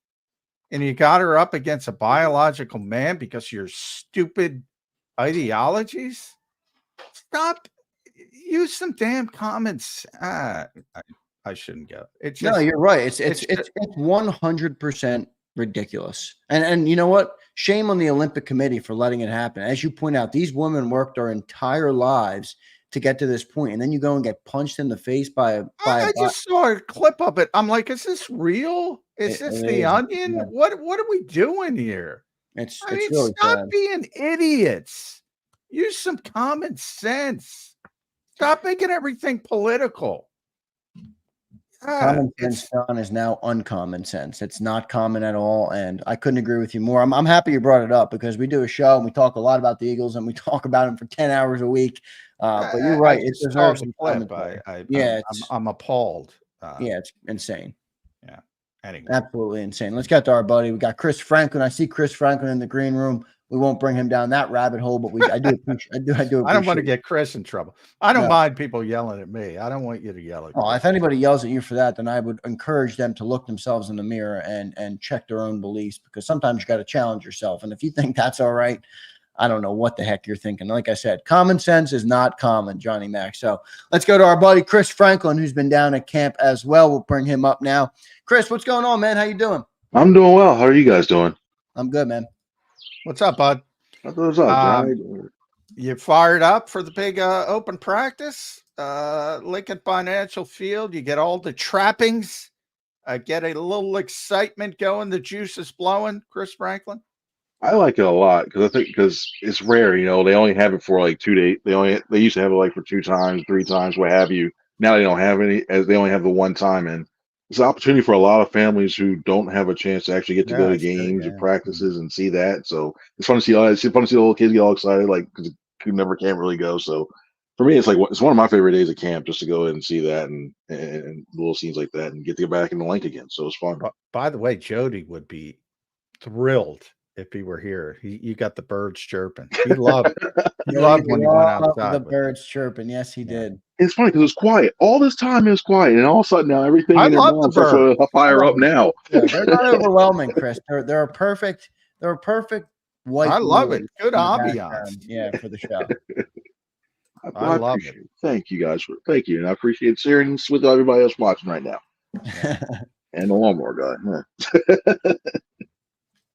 and you got her up against a biological man because of your stupid ideologies? Stop. Use some damn comments. I shouldn't go. It's just, no, you're right. It's 100% ridiculous. And you know what? Shame on the Olympic Committee for letting it happen. As you point out, these women worked their entire lives to get to this point, and then you go and get punched in the face by I just saw a clip of it. I'm like, is this real? Is this the Onion? Yeah. What are we doing here? It's I mean, really stop sad. being idiots. Use some common sense. Stop making everything political. Common sense, John, is now uncommon sense. It's not common at all, and I couldn't agree with you more. I'm happy you brought it up because we do a show and we talk a lot about the Eagles and we talk about them for 10 hours a week. But you're right; it deserves some commentary. I'm appalled. Yeah, it's insane. Yeah. Anyway. Absolutely insane. Let's get to our buddy. We got Chris Franklin. I see Chris Franklin in the green room. We won't bring him down that rabbit hole, but I do appreciate. I don't want to get Chris in trouble. I don't mind people yelling at me. I don't want you to yell at me. If anybody yells at you for that, then I would encourage them to look themselves in the mirror and check their own beliefs, because sometimes you got to challenge yourself. And if you think that's all right, I don't know what the heck you're thinking. Like I said, common sense is not common, Johnny Mac. So let's go to our buddy Chris Franklin, who's been down at camp as well. We'll bring him up now. Chris, what's going on, man? How you doing? I'm doing well. How are you guys doing? I'm good, man. What's up, bud? What's up, Johnny? You fired up for the big open practice? Lincoln Financial Field. You get all the trappings. Get a little excitement going. The juice is flowing. Chris Franklin. I like it a lot because it's rare. You know, they only have it for like 2 days. They used to have it like for 2 times, 3 times, what have you. Now they don't have any, as they only have the one time. And it's an opportunity for a lot of families who don't have a chance to actually get to go to games and practices and see that. So it's fun to see. It's fun to see the little kids get all excited, like because can't really go. So for me, it's one of my favorite days of camp, just to go in and see that and little scenes like that and get to get back in the link again. So it's fun. By the way, Jody would be thrilled if he were here. You got the birds chirping. He loved it. He loved when he went outside. The birds chirping. Yes, he did. It's funny because it was quiet. All this time it was quiet, and all of a sudden now everything I in their love mouths the starts to fire up now. Yeah, they're not overwhelming, Chris. They're a perfect white. I love it. Good ambiance. Yeah, for the show. I love it. Thank you guys. Thank you, and I appreciate sharing this with everybody else watching right now. And the lawnmower guy.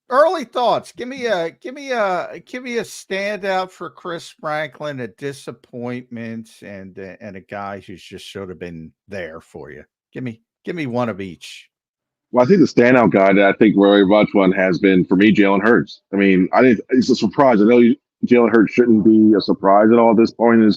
Early thoughts. Give me a standout for Chris Franklin, a disappointment, and a guy who's just should have been there for you. Give me one of each. Well, I think the standout guy that I think very much one has been for me, Jalen Hurts. I mean, it's a surprise. I know Jalen Hurts shouldn't be a surprise at all at this point in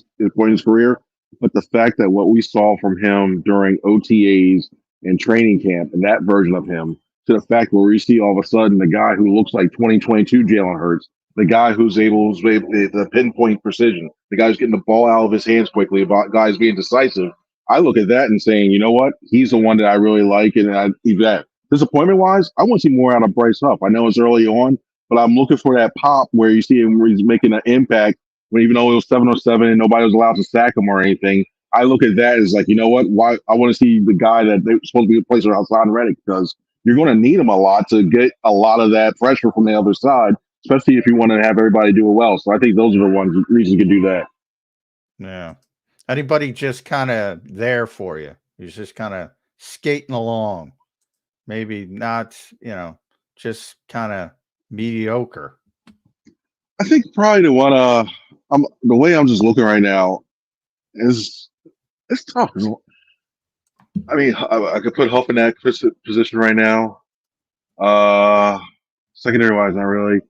his career, but the fact that what we saw from him during OTAs and training camp and that version of him, to the fact where we see all of a sudden the guy who looks like 2022 Jalen Hurts, the guy who's able the pinpoint precision, the guy who's getting the ball out of his hands quickly, about guys being decisive. I look at that and saying, you know what, he's the one that I really like, and that disappointment wise, I want to see more out of Bryce Huff. I know it's early on, but I'm looking for that pop where you see him where he's making an impact. When even though it was 707 and nobody was allowed to sack him or anything, I look at that as like, you know what, why I want to see the guy that they're supposed to be replacing outside Reddick, because you're going to need him a lot to get a lot of that pressure from the other side, especially if you want to have everybody do it well. So I think those are the reasons you can do that. Yeah. Anybody just kind of there for you? He's just kind of skating along. Maybe not, just kind of mediocre. I think probably the one, the way I'm just looking right now is it's tough. I mean, I could put Huff in that position right now. Secondary wise, not really.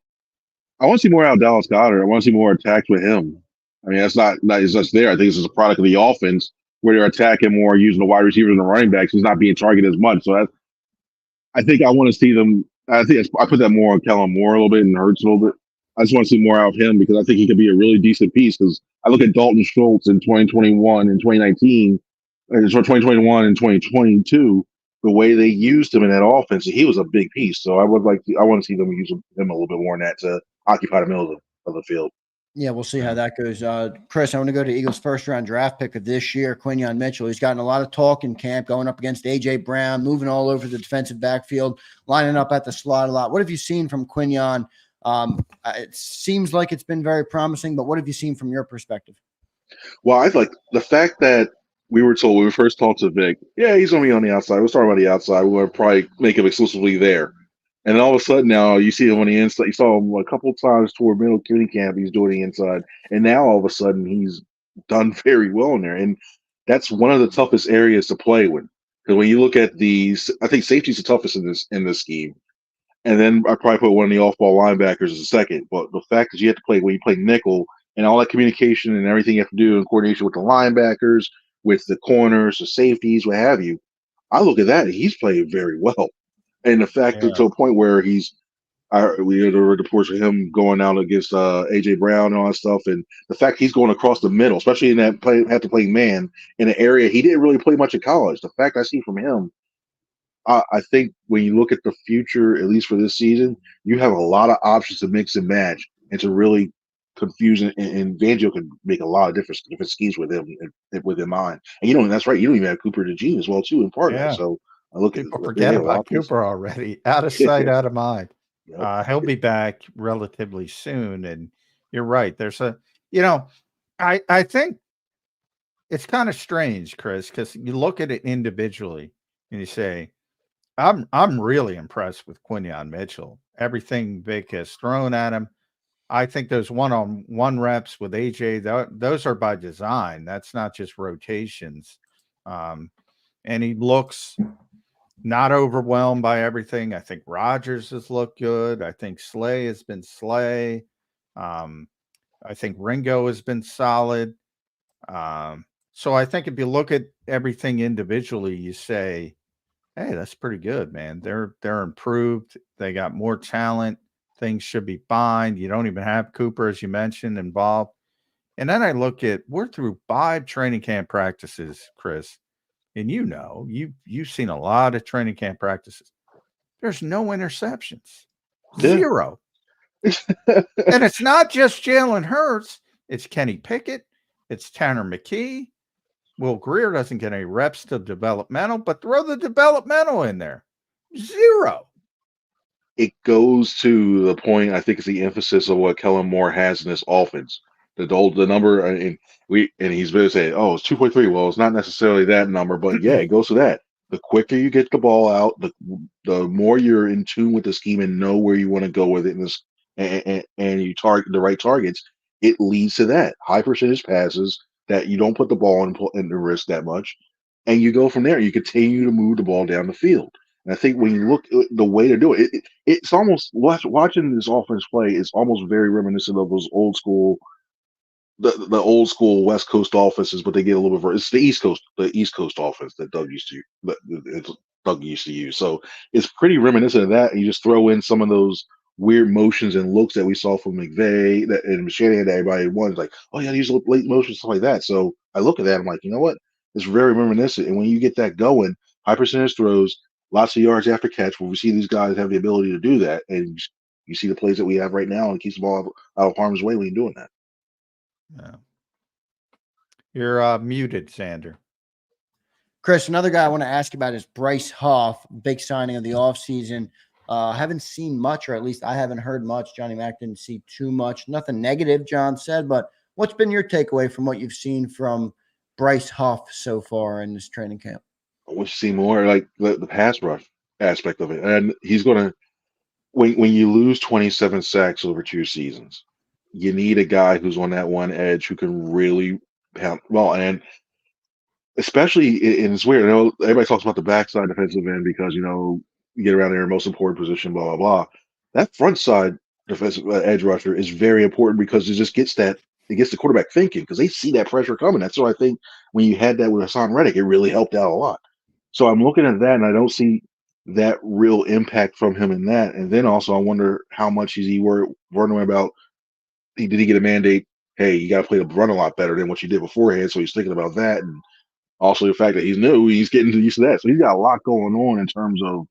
I want to see more out of Dallas Goedert. I want to see more attacks with him. I mean, it's just there. I think this is a product of the offense where they're attacking more, using the wide receivers and the running backs. He's not being targeted as much. So I think I want to see them. I put that more on Kellen Moore a little bit and Hurts a little bit. I just want to see more out of him because I think he could be a really decent piece. Because I look at Dalton Schultz in 2021 and 2019, and 2021 and 2022, the way they used him in that offense, he was a big piece. So I want to see them use him a little bit more in that to occupy the middle of the field. Yeah, we'll see how that goes. Chris, I want to go to Eagles' first-round draft pick of this year, Quinyon Mitchell. He's gotten a lot of talk in camp, going up against A.J. Brown, moving all over the defensive backfield, lining up at the slot a lot. What have you seen from Quinyon? It seems like it's been very promising, but what have you seen from your perspective? Well, I like the fact that we were told when we first talked to Vic, yeah, he's going to be on the outside. We'll start about the outside. We're going to probably make him exclusively there. And then all of a sudden now you see him on the inside. You saw him a couple of times toward middle training camp. He's doing the inside. And now all of a sudden he's done very well in there, and that's one of the toughest areas to play with. Because when you look at these, I think safety's the toughest in this scheme, and then I probably put one of the off-ball linebackers as a second. But the fact is, you have to play when you play nickel and all that communication and everything you have to do in coordination with the linebackers, with the corners, the safeties, what have you. I look at that, and he's playing very well, and the fact that to a point where we had heard reports of him going out against AJ Brown and all that stuff, and the fact he's going across the middle, especially in that have to play man in an area he didn't really play much in college. The fact I see from him, I think when you look at the future, at least for this season, you have a lot of options to mix and match and to really confuse. And Fangio can make a lot of different schemes with him in mind. And that's right. You don't even have Cooper DeJean as well too in part of that. So I look People at forget about Cooper already. Out of sight, out of mind. Yep. He'll be back relatively soon, and you're right. There's I think it's kind of strange, Chris, because you look at it individually and you say, I'm really impressed with Quinyon Mitchell. Everything Vic has thrown at him. I think those one-on-one reps with AJ, those are by design. That's not just rotations. And he looks not overwhelmed by everything. I think Rodgers has looked good. I think Slay has been Slay. I think Ringo has been solid. So I think if you look at everything individually, you say, hey, that's pretty good, man. They're improved. They got more talent. Things should be fine. You don't even have Cooper, as you mentioned, involved. And then I look at, we're through 5 training camp practices, Chris. And you've seen a lot of training camp practices. There's no interceptions. Zero. And it's not just Jalen Hurts. It's Kenny Pickett. It's Tanner McKee. Will Greer doesn't get any reps to developmental, but throw the developmental in there. Zero. It goes to the point, I think it's the emphasis of what Kellen Moore has in this offense. The number, and he's been saying, oh, it's 2.3. Well, it's not necessarily that number, but yeah, it goes to that. The quicker you get the ball out, the more you're in tune with the scheme and know where you want to go with it, and you target the right targets, it leads to that high percentage passes that you don't put the ball in the wrist that much, and you go from there. You continue to move the ball down the field. And I think when you look at the way to do it, it's almost watching this offense play is almost very reminiscent of those old school. The old school West Coast offenses, but they get a little bit. It's the East Coast offense that Doug used to use. So it's pretty reminiscent of that. And you just throw in some of those weird motions and looks that we saw from McVay and Shanahan that everybody wants, like, oh yeah, these late motions, stuff like that. So I look at that, I'm like, you know what? It's very reminiscent. And when you get that going, high percentage throws, lots of yards after catch, where we see these guys have the ability to do that, and you see the plays that we have right now, and keeps the ball out of harm's way when you're doing that. Yeah. You're muted, Zander. Chris, another guy I want to ask about is Bryce Huff, big signing of the offseason. Haven't seen much, or at least I haven't heard much. Johnny Mack didn't see too much. Nothing negative, John said, but what's been your takeaway from what you've seen from Bryce Huff so far in this training camp? I want to see more like the pass rush aspect of it. And he's going to, when you lose 27 sacks over 2 seasons, you need a guy who's on that one edge who can really pound well, and especially, and it's weird. I know everybody talks about the backside defensive end because you get around there, most important position, blah blah blah. That front side defensive edge rusher is very important because it just gets the quarterback thinking because they see that pressure coming. That's why I think when you had that with Hassan Reddick, it really helped out a lot. So I'm looking at that, and I don't see that real impact from him in that. And then also, I wonder how much is he worried about. Did he get a mandate? Hey, you got to play the run a lot better than what you did beforehand. So he's thinking about that, and also the fact that he's new, he's getting used to that. So he's got a lot going on in terms of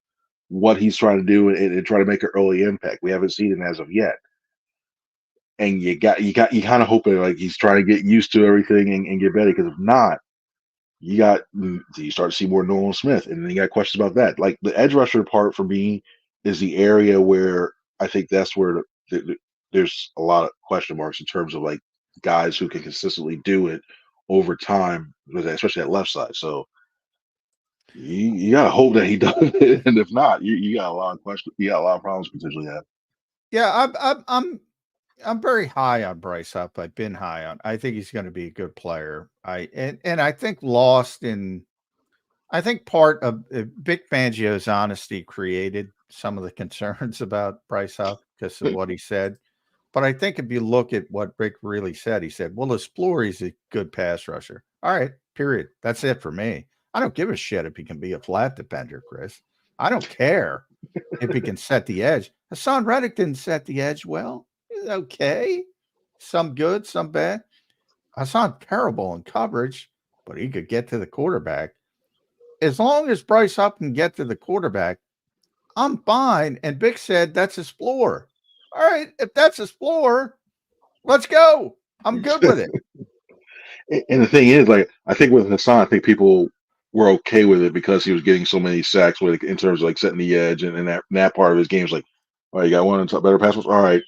what he's trying to do and try to make an early impact. We haven't seen it as of yet, and you kind of hoping like he's trying to get used to everything and get better. Because if not, you start to see more Nolan Smith, and then you got questions about that. Like the edge rusher part for me is the area where I think that's where there's a lot of question marks in terms of like guys who can consistently do it over time, especially that left side. So you gotta hope that he does it, and if not, you got a lot of questions. You got a lot of problems potentially have. Yeah, I'm I'm very high on Bryce Huff. I've been high on. I think he's going to be a good player. And I think I think part of Vic Fangio's honesty created some of the concerns about Bryce Huff because of what he said. But I think if you look at what Rick really said, he said, well, his floor, he's a good pass rusher. All right, period. That's it for me. I don't give a shit if he can be a flat defender, Chris. I don't care if he can set the edge. Hassan Reddick didn't set the edge well. He's okay. Some good, some bad. Hassan terrible in coverage, but he could get to the quarterback. As long as Bryce Huff can get to the quarterback, I'm fine. And Vic said that's his floor. All right, if that's his floor, let's go. I'm good with it. And the thing is, like, I think with Hassan, I think people were okay with it because he was getting so many sacks with in terms of like setting the edge and that part of his game is like, all right, you got one of the better pass. All right,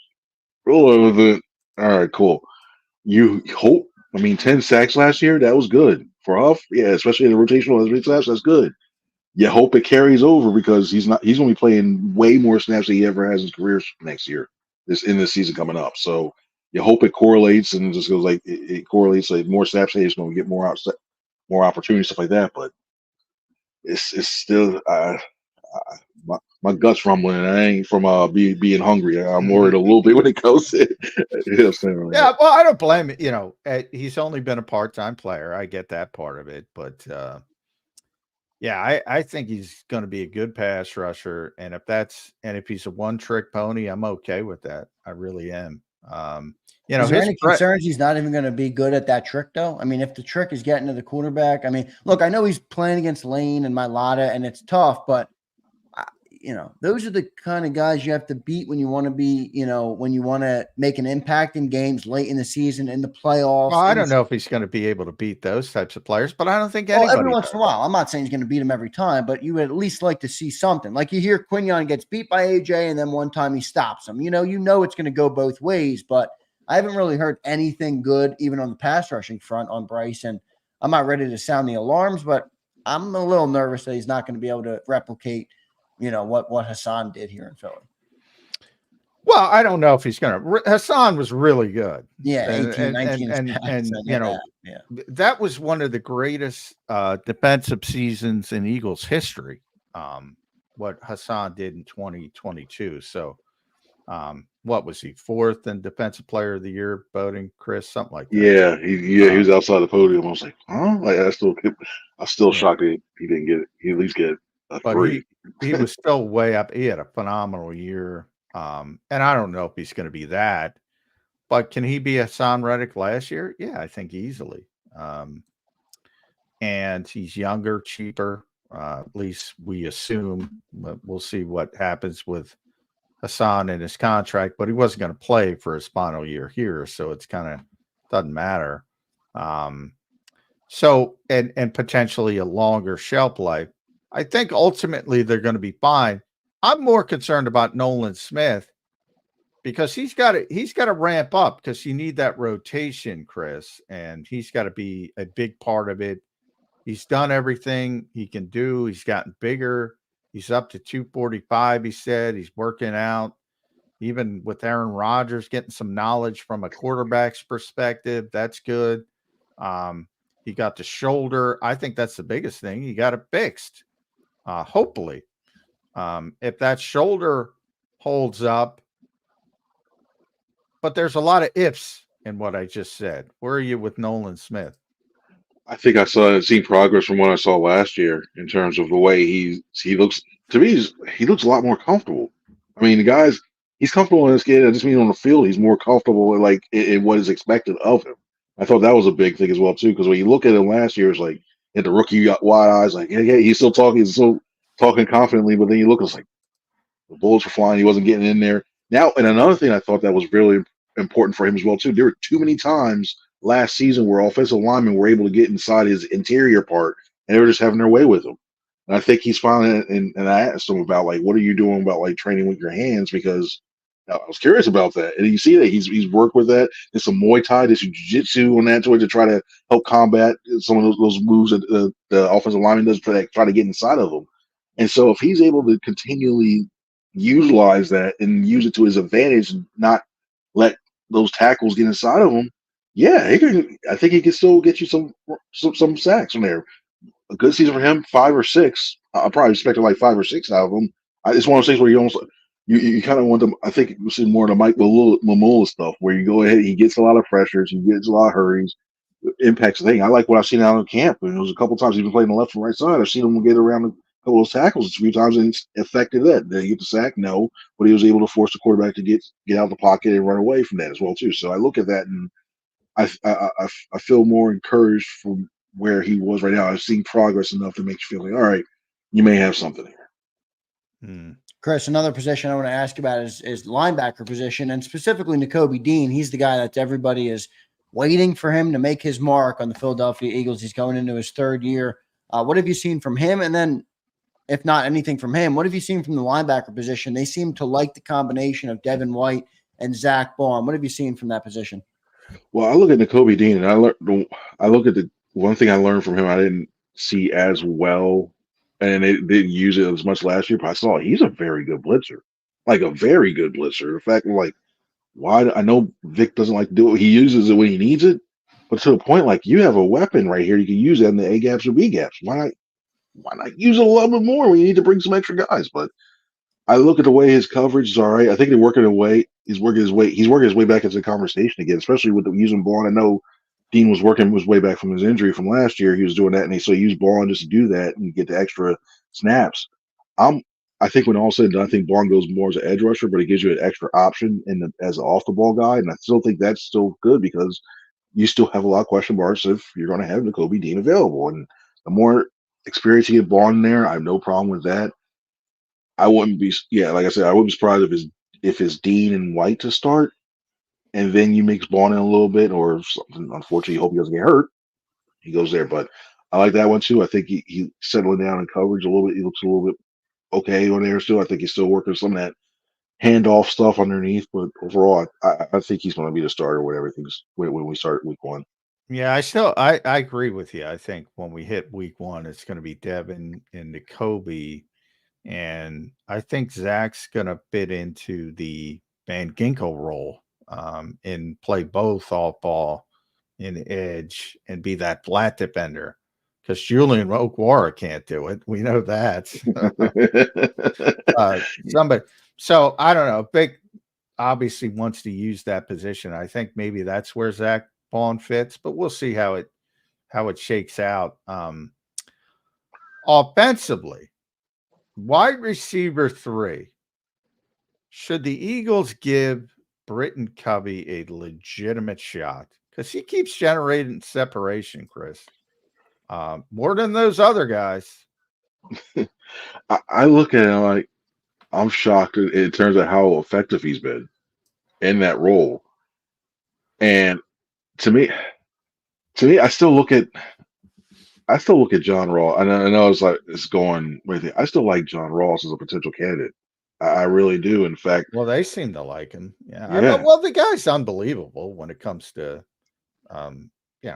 roll over it. All right, cool. You hope. I mean, 10 sacks last year, that was good for Huff. Yeah, especially in the rotational snaps, that's good. You hope it carries over because he's going to be playing way more snaps than he ever has in his career next year. In this season coming up. So you hope it correlates and it just goes like it correlates like more snaps. He's going to get more opportunities, stuff like that. But it's still my gut's rumbling. I ain't from being hungry. I'm worried a little bit when it goes to Yeah, well, I don't blame it. You know, he's only been a part-time player. I get that part of it, but yeah, I think he's going to be a good pass rusher, and if he's a one-trick pony, I'm okay with that. I really am. You know, is there any concerns he's not even going to be good at that trick, though? I mean, if the trick is getting to the quarterback, I mean, look, I know he's playing against Lane and Mailata, and it's tough, but you know, those are the kind of guys you have to beat when you want to be, you know, when you want to make an impact in games late in the season, in the playoffs. Well, I don't know if he's going to be able to beat those types of players, but I don't think anybody every once in a while. I'm not saying he's going to beat him every time, but you would at least like to see something. Like you hear Quinyon gets beat by AJ, and then one time he stops him. You know it's going to go both ways, but I haven't really heard anything good, even on the pass rushing front on Bryce, and I'm not ready to sound the alarms, but I'm a little nervous that he's not going to be able to replicate what Hassan did here in Philly. Well, I don't know if he's going to. Hassan was really good. Yeah, 18, 19. And you know, that was one of the greatest defensive seasons in Eagles history, what Hassan did in 2022. So, what was he, 4th in Defensive Player of the Year voting, Chris? Something like that. Yeah, he was outside the podium. I was like, huh? Like, I'm still shocked that he didn't get it. He at least get a 3. He was still way up. He had a phenomenal year. And I don't know if he's going to be that, but can he be Hassan Reddick last year? Yeah, I think easily. And he's younger, cheaper. At least we assume. But we'll see what happens with Hassan and his contract. But he wasn't going to play for his final year here, so it's kind of doesn't matter. So and potentially a longer shelf life. I think ultimately they're going to be fine. I'm more concerned about Nolan Smith because he's got to ramp up because you need that rotation, Chris, and he's got to be a big part of it. He's done everything he can do. He's gotten bigger. He's up to 245, he said. He's working out. Even with Aaron Rodgers getting some knowledge from a quarterback's perspective, that's good. He got the shoulder. I think that's the biggest thing. He got it fixed. Hopefully, if that shoulder holds up, but there's a lot of ifs in what I just said. Where are you with Nolan Smith? I think I seen progress from what I saw last year in terms of the way he looks. To me, he looks a lot more comfortable. I mean, he's comfortable in this game. I just mean on the field, he's more comfortable in what is expected of him. I thought that was a big thing as well too, because when you look at him last year, it's like, and the rookie got wide eyes, like, yeah, he's still talking confidently, but then you look, it's like the bullets were flying, he wasn't getting in there. Now, and another thing I thought that was really important for him as well, too, there were too many times last season where offensive linemen were able to get inside his interior part, and they were just having their way with him. And I think he's finally, and I asked him about, like, what are you doing about, like, training with your hands, because I was curious about that. And you see that he's worked with that. There's some Muay Thai, there's some jiu-jitsu on that to try to help combat some of those moves that the offensive lineman does to try to get inside of them. And so if he's able to continually utilize that and use it to his advantage, and not let those tackles get inside of him, yeah, I think he can still get you some sacks from there. A good season for him, 5 or 6. I probably expected like 5 or 6 out of him. It's one of those things where you almost you kind of want them. I think you see more of the Mike Mamula stuff where you go ahead. He gets a lot of pressures. He gets a lot of hurries. Impacts the thing. I like what I've seen out of camp. And it was a couple times he's been playing the left and right side. I've seen him get around a couple of tackles a few times, and it's affected that. Did he get the sack? No, but he was able to force the quarterback to get out of the pocket and run away from that as well too. So I look at that and I feel more encouraged from where he was right now. I've seen progress enough to make you feel like, all right, you may have something here. Chris, another position I want to ask you about is linebacker position, and specifically Nakobe Dean. He's the guy that everybody is waiting for him to make his mark on the Philadelphia Eagles. He's going into his 3rd year. What have you seen from him? And then, if not anything from him, what have you seen from the linebacker position? They seem to like the combination of Devin White and Zach Baun. What have you seen from that position? Well, I look at Nakobe Dean, and I look at the one thing I learned from him I didn't see as well, and they didn't use it as much last year, but I saw he's a very good blitzer, like a very good blitzer. The fact, like, why I know Vic doesn't like to do it. He uses it when he needs it, but to the point, like, you have a weapon right here. You can use that in the A gaps or B gaps. Why not use it a little bit more when you need to bring some extra guys? But I look at the way his coverage is all right. I think they're working away. He's working his way back into the conversation again, especially with using Baun. I know Dean was working his way back from his injury from last year. He was doing that, and so he used Baun just to do that and get the extra snaps. I think when all said and done, I think Baun goes more as an edge rusher, but it gives you an extra option as an off the ball guy, and I still think that's still good because you still have a lot of question marks if you're going to have Nakobe Dean available, and the more experience you get Baun in there, I have no problem with that. I wouldn't be, like I said, I wouldn't be surprised if it's Dean and White to start, and then you mix Baun in a little bit, or something. Unfortunately, you hope he doesn't get hurt. He goes there, but I like that one too. I think he settling down in coverage a little bit. He looks a little bit okay on there still. I think he's still working some of that handoff stuff underneath, but overall, I think he's going to be the starter when we start week 1. Yeah, I agree with you. I think when we hit week 1, it's going to be Devin and Nakobe. And I think Zach's going to fit into the Van Ginkel role and play both off ball in the edge and be that flat defender because Julian Okwara can't do it. We know that. So I don't know. Big obviously wants to use that position. I think maybe that's where Zach Baun fits, but we'll see how it shakes out. Offensively, wide receiver 3. Should the Eagles give Britton Covey a legitimate shot? Because he keeps generating separation, Chris. More than those other guys. I look at him like I'm shocked in terms of how effective he's been in that role. And to me, I still look at John Ross. I know it's going with it. I still like John Ross as a potential candidate. I really do. In fact, well, they seem to like him. Yeah. Well, the guy's unbelievable when it comes to, he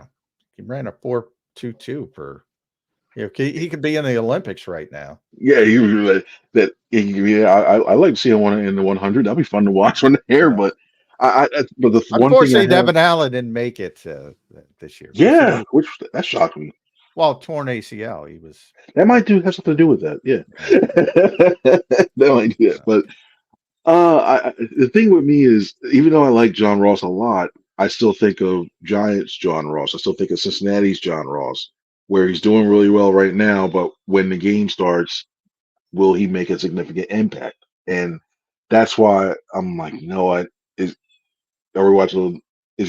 ran a 4.22 for. He could be in the Olympics right now. Yeah, I like to see him in the 100. That'd be fun to watch on the air. Yeah. But unfortunately, Devin Allen didn't make it this year. Yeah, that shocked me. Well, torn ACL. That might have something to do with that. Yeah, that might do it. But the thing with me is, even though I like John Ross a lot, I still think of Giants John Ross. I still think of Cincinnati's John Ross, where he's doing really well right now. But when the game starts, will he make a significant impact? And that's why I'm like, is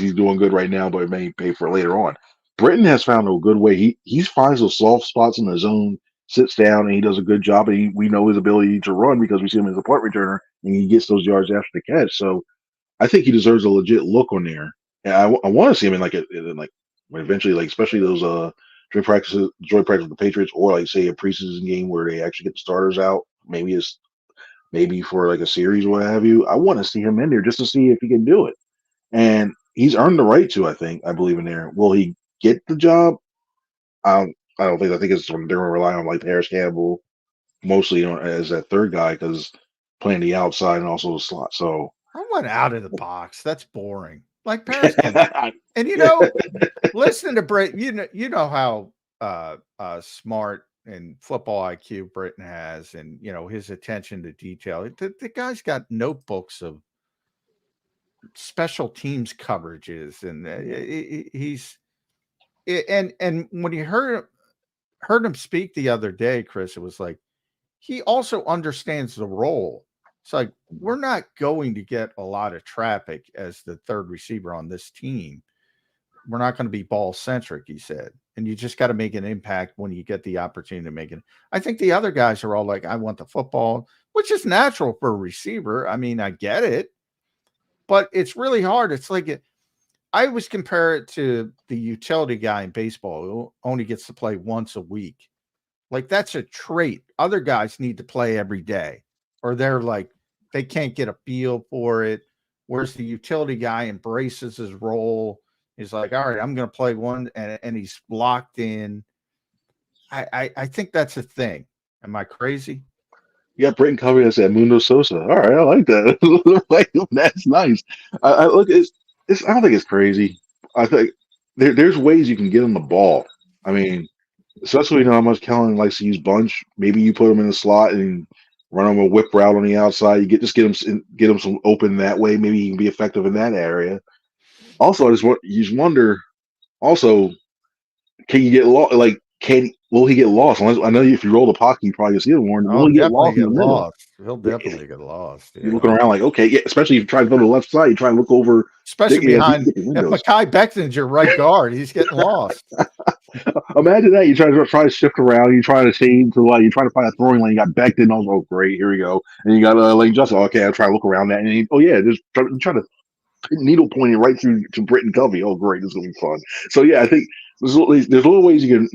he doing good right now, but it may pay for later on. Britton has found a good way. He finds those soft spots in the zone, sits down, and he does a good job. And we know his ability to run because we see him as a punt returner, and he gets those yards after the catch. So I think he deserves a legit look on there. And I want to see him in eventually, especially those joint practice with the Patriots, or say a preseason game where they actually get the starters out. Maybe for a series or what have you. I want to see him in there just to see if he can do it. And he's earned the right to. I believe in there. Will he get the job? I don't think. I think they're going to rely on Paris Campbell mostly as that third guy because playing the outside and also the slot. So I went out of the box. That's boring. Like Paris can, and listen to Brit. You know how smart and football IQ Britain has, and his attention to detail. The guy's got notebooks of special teams coverages, and and when you heard him speak the other day, Chris, it was like he also understands the role. It's like we're not going to get a lot of traffic as the third receiver on this team. We're not going to be ball centric, he said. And you just got to make an impact when you get the opportunity to make it. I think the other guys are all like, I want the football, which is natural for a receiver. I mean, I get it, but it's really hard. It's like I always compare it to the utility guy in baseball who only gets to play once a week. Like that's a trait. Other guys need to play every day, or they're like, they can't get a feel for it. Whereas the utility guy embraces his role. He's like, all right, I'm going to play one, and he's locked in. I think that's a thing. Am I crazy? You got Britton Covey as that Mundo Sosa. All right, I like that. That's nice. I look, it's. I don't think it's crazy. I think there's ways you can get him the ball. I mean, especially how much Kellen likes to use bunch. Maybe you put him in the slot and run him a whip route on the outside. You get him some open that way. Maybe he can be effective in that area. Also, you just wonder. Also, can you get lost? Like, will he get lost? Unless, I know if you roll the pocket, you probably see him more. Will he get lost in the middle? He'll definitely get lost. You're looking around like, okay, yeah. Especially if you try to go to the left side, you try and look over, especially behind. If Mekhi Becton's your right guard, he's getting lost. Imagine that you try to shift around, you try to change to you try to find a throwing lane. You got Becton. Oh, great, here we go. And you got Lane Justin. Okay, I'll try to look around that. And just try to needle pointing right through to Britton Covey. Oh, great, this is gonna be fun. So yeah, I think there's little ways you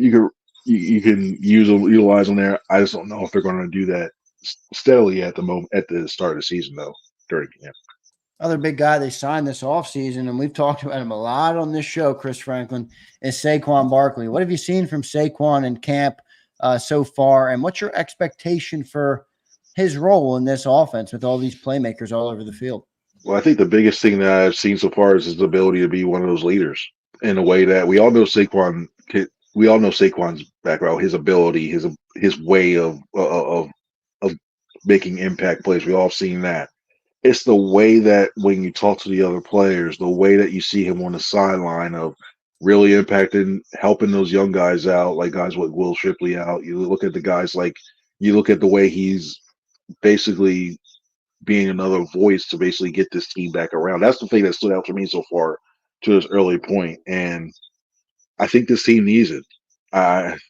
can utilize them there. I just don't know if they're going to do that steadily at the start of the season though. During camp. Other big guy they signed this offseason, and we've talked about him a lot on this show, Chris Franklin, is Saquon Barkley. What have you seen from Saquon in camp so far, and what's your expectation for his role in this offense with all these playmakers all over the field? Well, I think the biggest thing that I've seen so far is his ability to be one of those leaders in a way that we all know Saquon. We all know Saquon's background, his ability, his way of making impact plays. We all seen that. It's the way that when you talk to the other players, the way that you see him on the sideline of really impacting, helping those young guys out, like guys like Will Shipley out. You look at the guys you look at the way he's basically being another voice to basically get this team back around. That's the thing that stood out for me so far to this early point. And I think this team needs it.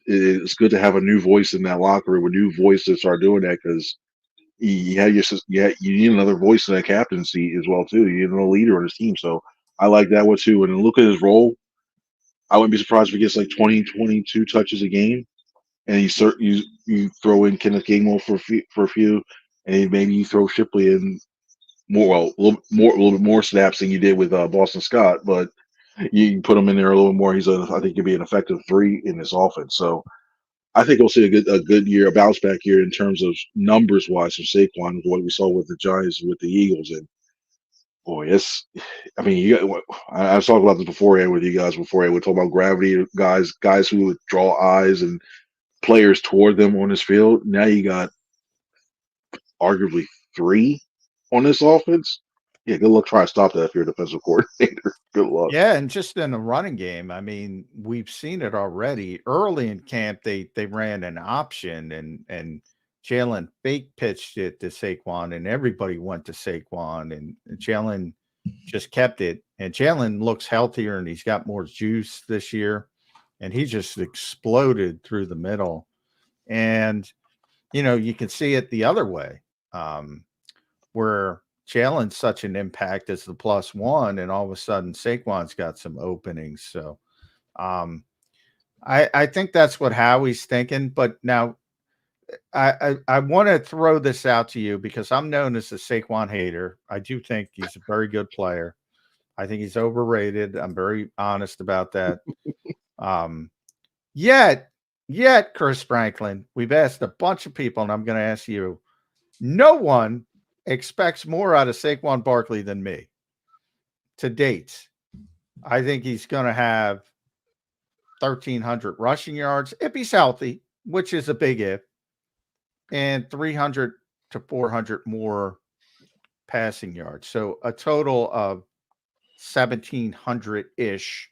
It's good to have a new voice in that locker room, a new voice to start doing that because you need another voice in that captaincy as well too. You need a leader on his team. So I like that one too. And look at his role. I wouldn't be surprised if he gets like 20, 22 touches a game. And you throw in Kenneth Gainwell for a few, and maybe you throw Shipley in a little bit more snaps than you did with Boston Scott, but you put him in there a little more. I think he'll be an effective 3 in this offense. So I think we'll see a good year, a bounce back year in terms of numbers wise for Saquon, with what we saw with the Giants, with the Eagles, and boy, I was talking about this beforehand with you guys. Beforehand, we talked about gravity, guys who would draw eyes and players toward them on this field. Now you got arguably 3 on this offense. Yeah, good luck trying to stop that if you're a defensive coordinator. Good luck. Yeah, and just in the running game, I mean, we've seen it already. Early in camp, they ran an option, and Jalen fake pitched it to Saquon, and everybody went to Saquon, and Jalen just kept it. And Jalen looks healthier, and he's got more juice this year, and he just exploded through the middle. And, you can see it the other way, where Jalen's such an impact as the +1, and all of a sudden Saquon's got some openings. So I think that's what Howie's thinking. But now I want to throw this out to you because I'm known as a Saquon hater. I do think he's a very good player. I think he's overrated. I'm very honest about that. Yet, Chris Franklin, we've asked a bunch of people, and I'm going to ask you, no one, expects more out of Saquon Barkley than me to date. I think he's going to have 1,300 rushing yards if he's healthy, which is a big if, and 300 to 400 more passing yards. So a total of 1,700-ish.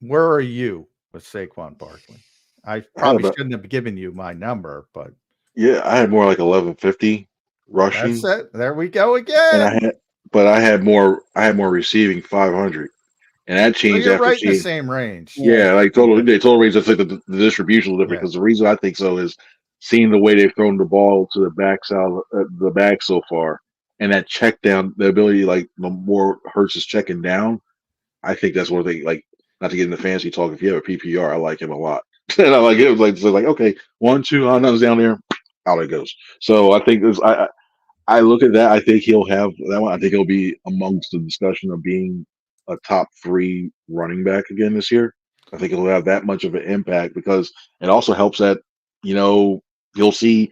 Where are you with Saquon Barkley? I probably shouldn't have given you my number, but yeah, I had more like 1,150 rushing. That's it. There we go again. And I had more receiving 500, and that changed you're after right in the seeing. same range. Yeah, like total range. That's like the distribution is different because the reason I think so is seeing the way they've thrown the ball to the back so far, and that check down, the ability like the more Hurts is checking down. I think that's what they like. Not to get into fancy talk, if you have a PPR, I like him a lot. And I like it. Like okay, 1, 2, nothing's down there, out it goes. So I think I look at that. I think he'll have that one. I think he'll be amongst the discussion of being a top 3 running back again this year. I think he'll have that much of an impact because it also helps that you'll see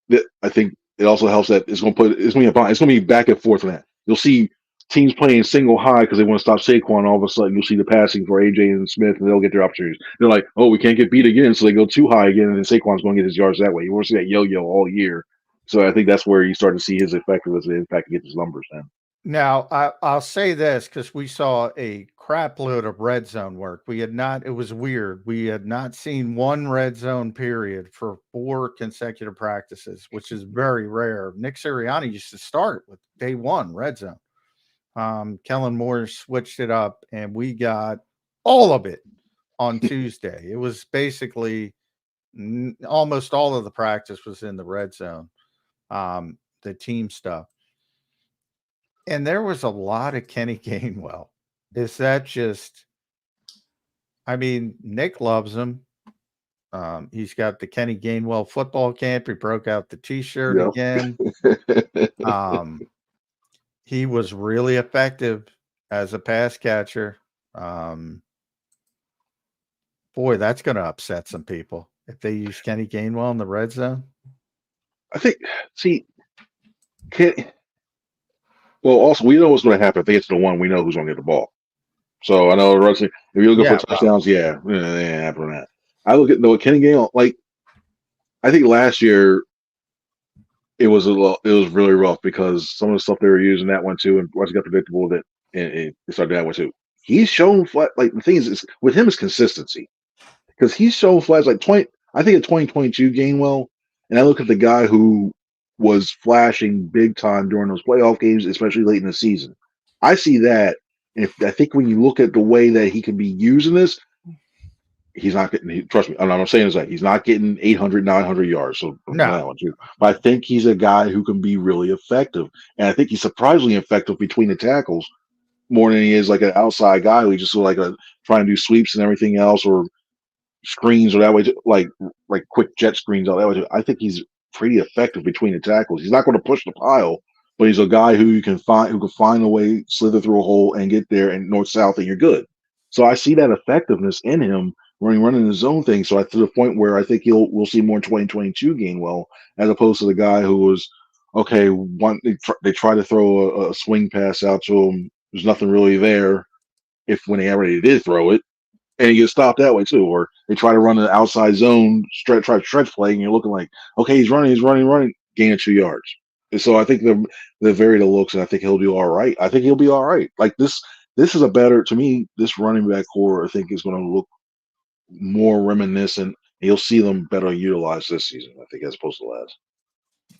that. I think it also helps that it's going to be back and forth from that. You'll see teams playing single high because they want to stop Saquon. All of a sudden, you'll see the passing for AJ and Smith, and they'll get their opportunities. They're like, oh, we can't get beat again, so they go too high again, and then Saquon's going to get his yards that way. You want to see that yo-yo all year. So I think that's where you start to see his effectiveness and impact get his numbers then. Now, I'll say this because we saw a crap load of red zone work. It was weird. We had not seen one red zone period for 4 consecutive practices, which is very rare. Nick Sirianni used to start with day 1 red zone. Kellen Moore switched it up, and we got all of it on Tuesday. It was basically almost all of the practice was in the red zone, the team stuff. And there was a lot of Kenny Gainwell. Is that just – I mean, Nick loves him. He's got the Kenny Gainwell football camp. He broke out the T-shirt again. He was really effective as a pass catcher. Boy, that's going to upset some people if they use Kenny Gainwell in the red zone. I think, also, we know what's going to happen. If they get to the 1, we know who's going to get the ball. So I know, if you're looking for touchdowns, it ain't happening that. I look at Kenny Gainwell, I think last year it was really rough because some of the stuff they were using that one too, and once it got predictable that it started that one too. He's shown flat. Like the thing is with him is consistency because he's shown flash. I think in 2022 Gainwell, and I look at the guy who was flashing big time during those playoff games, especially late in the season. I see that, and I think when you look at the way that he can be using this, he's not getting. Trust me, I'm saying is that he's not getting 800, 900 yards. So no, but I think he's a guy who can be really effective, and I think he's surprisingly effective between the tackles more than he is like an outside guy who just trying to do sweeps and everything else or screens or that way, like quick jet screens all that way. I think he's pretty effective between the tackles. He's not going to push the pile, but he's a guy who can find a way, slither through a hole, and get there and north south, and you're good. So I see that effectiveness in him running his own thing. So to the point where I think we'll see more 2022 Gainwell as opposed to the guy who was they try to throw a swing pass out to him. There's nothing really there when they already did throw it, and he gets stopped that way too. Or they try to run an outside zone try to stretch play, and you're looking like, okay, he's running, gain of 2 yards. And so I think they're very the looks, and I think he'll do all right. I think he'll be all right. Like this is a better, to me, this running back core I think is going to look more reminiscent. You'll see them better utilized this season, I think, as opposed to last.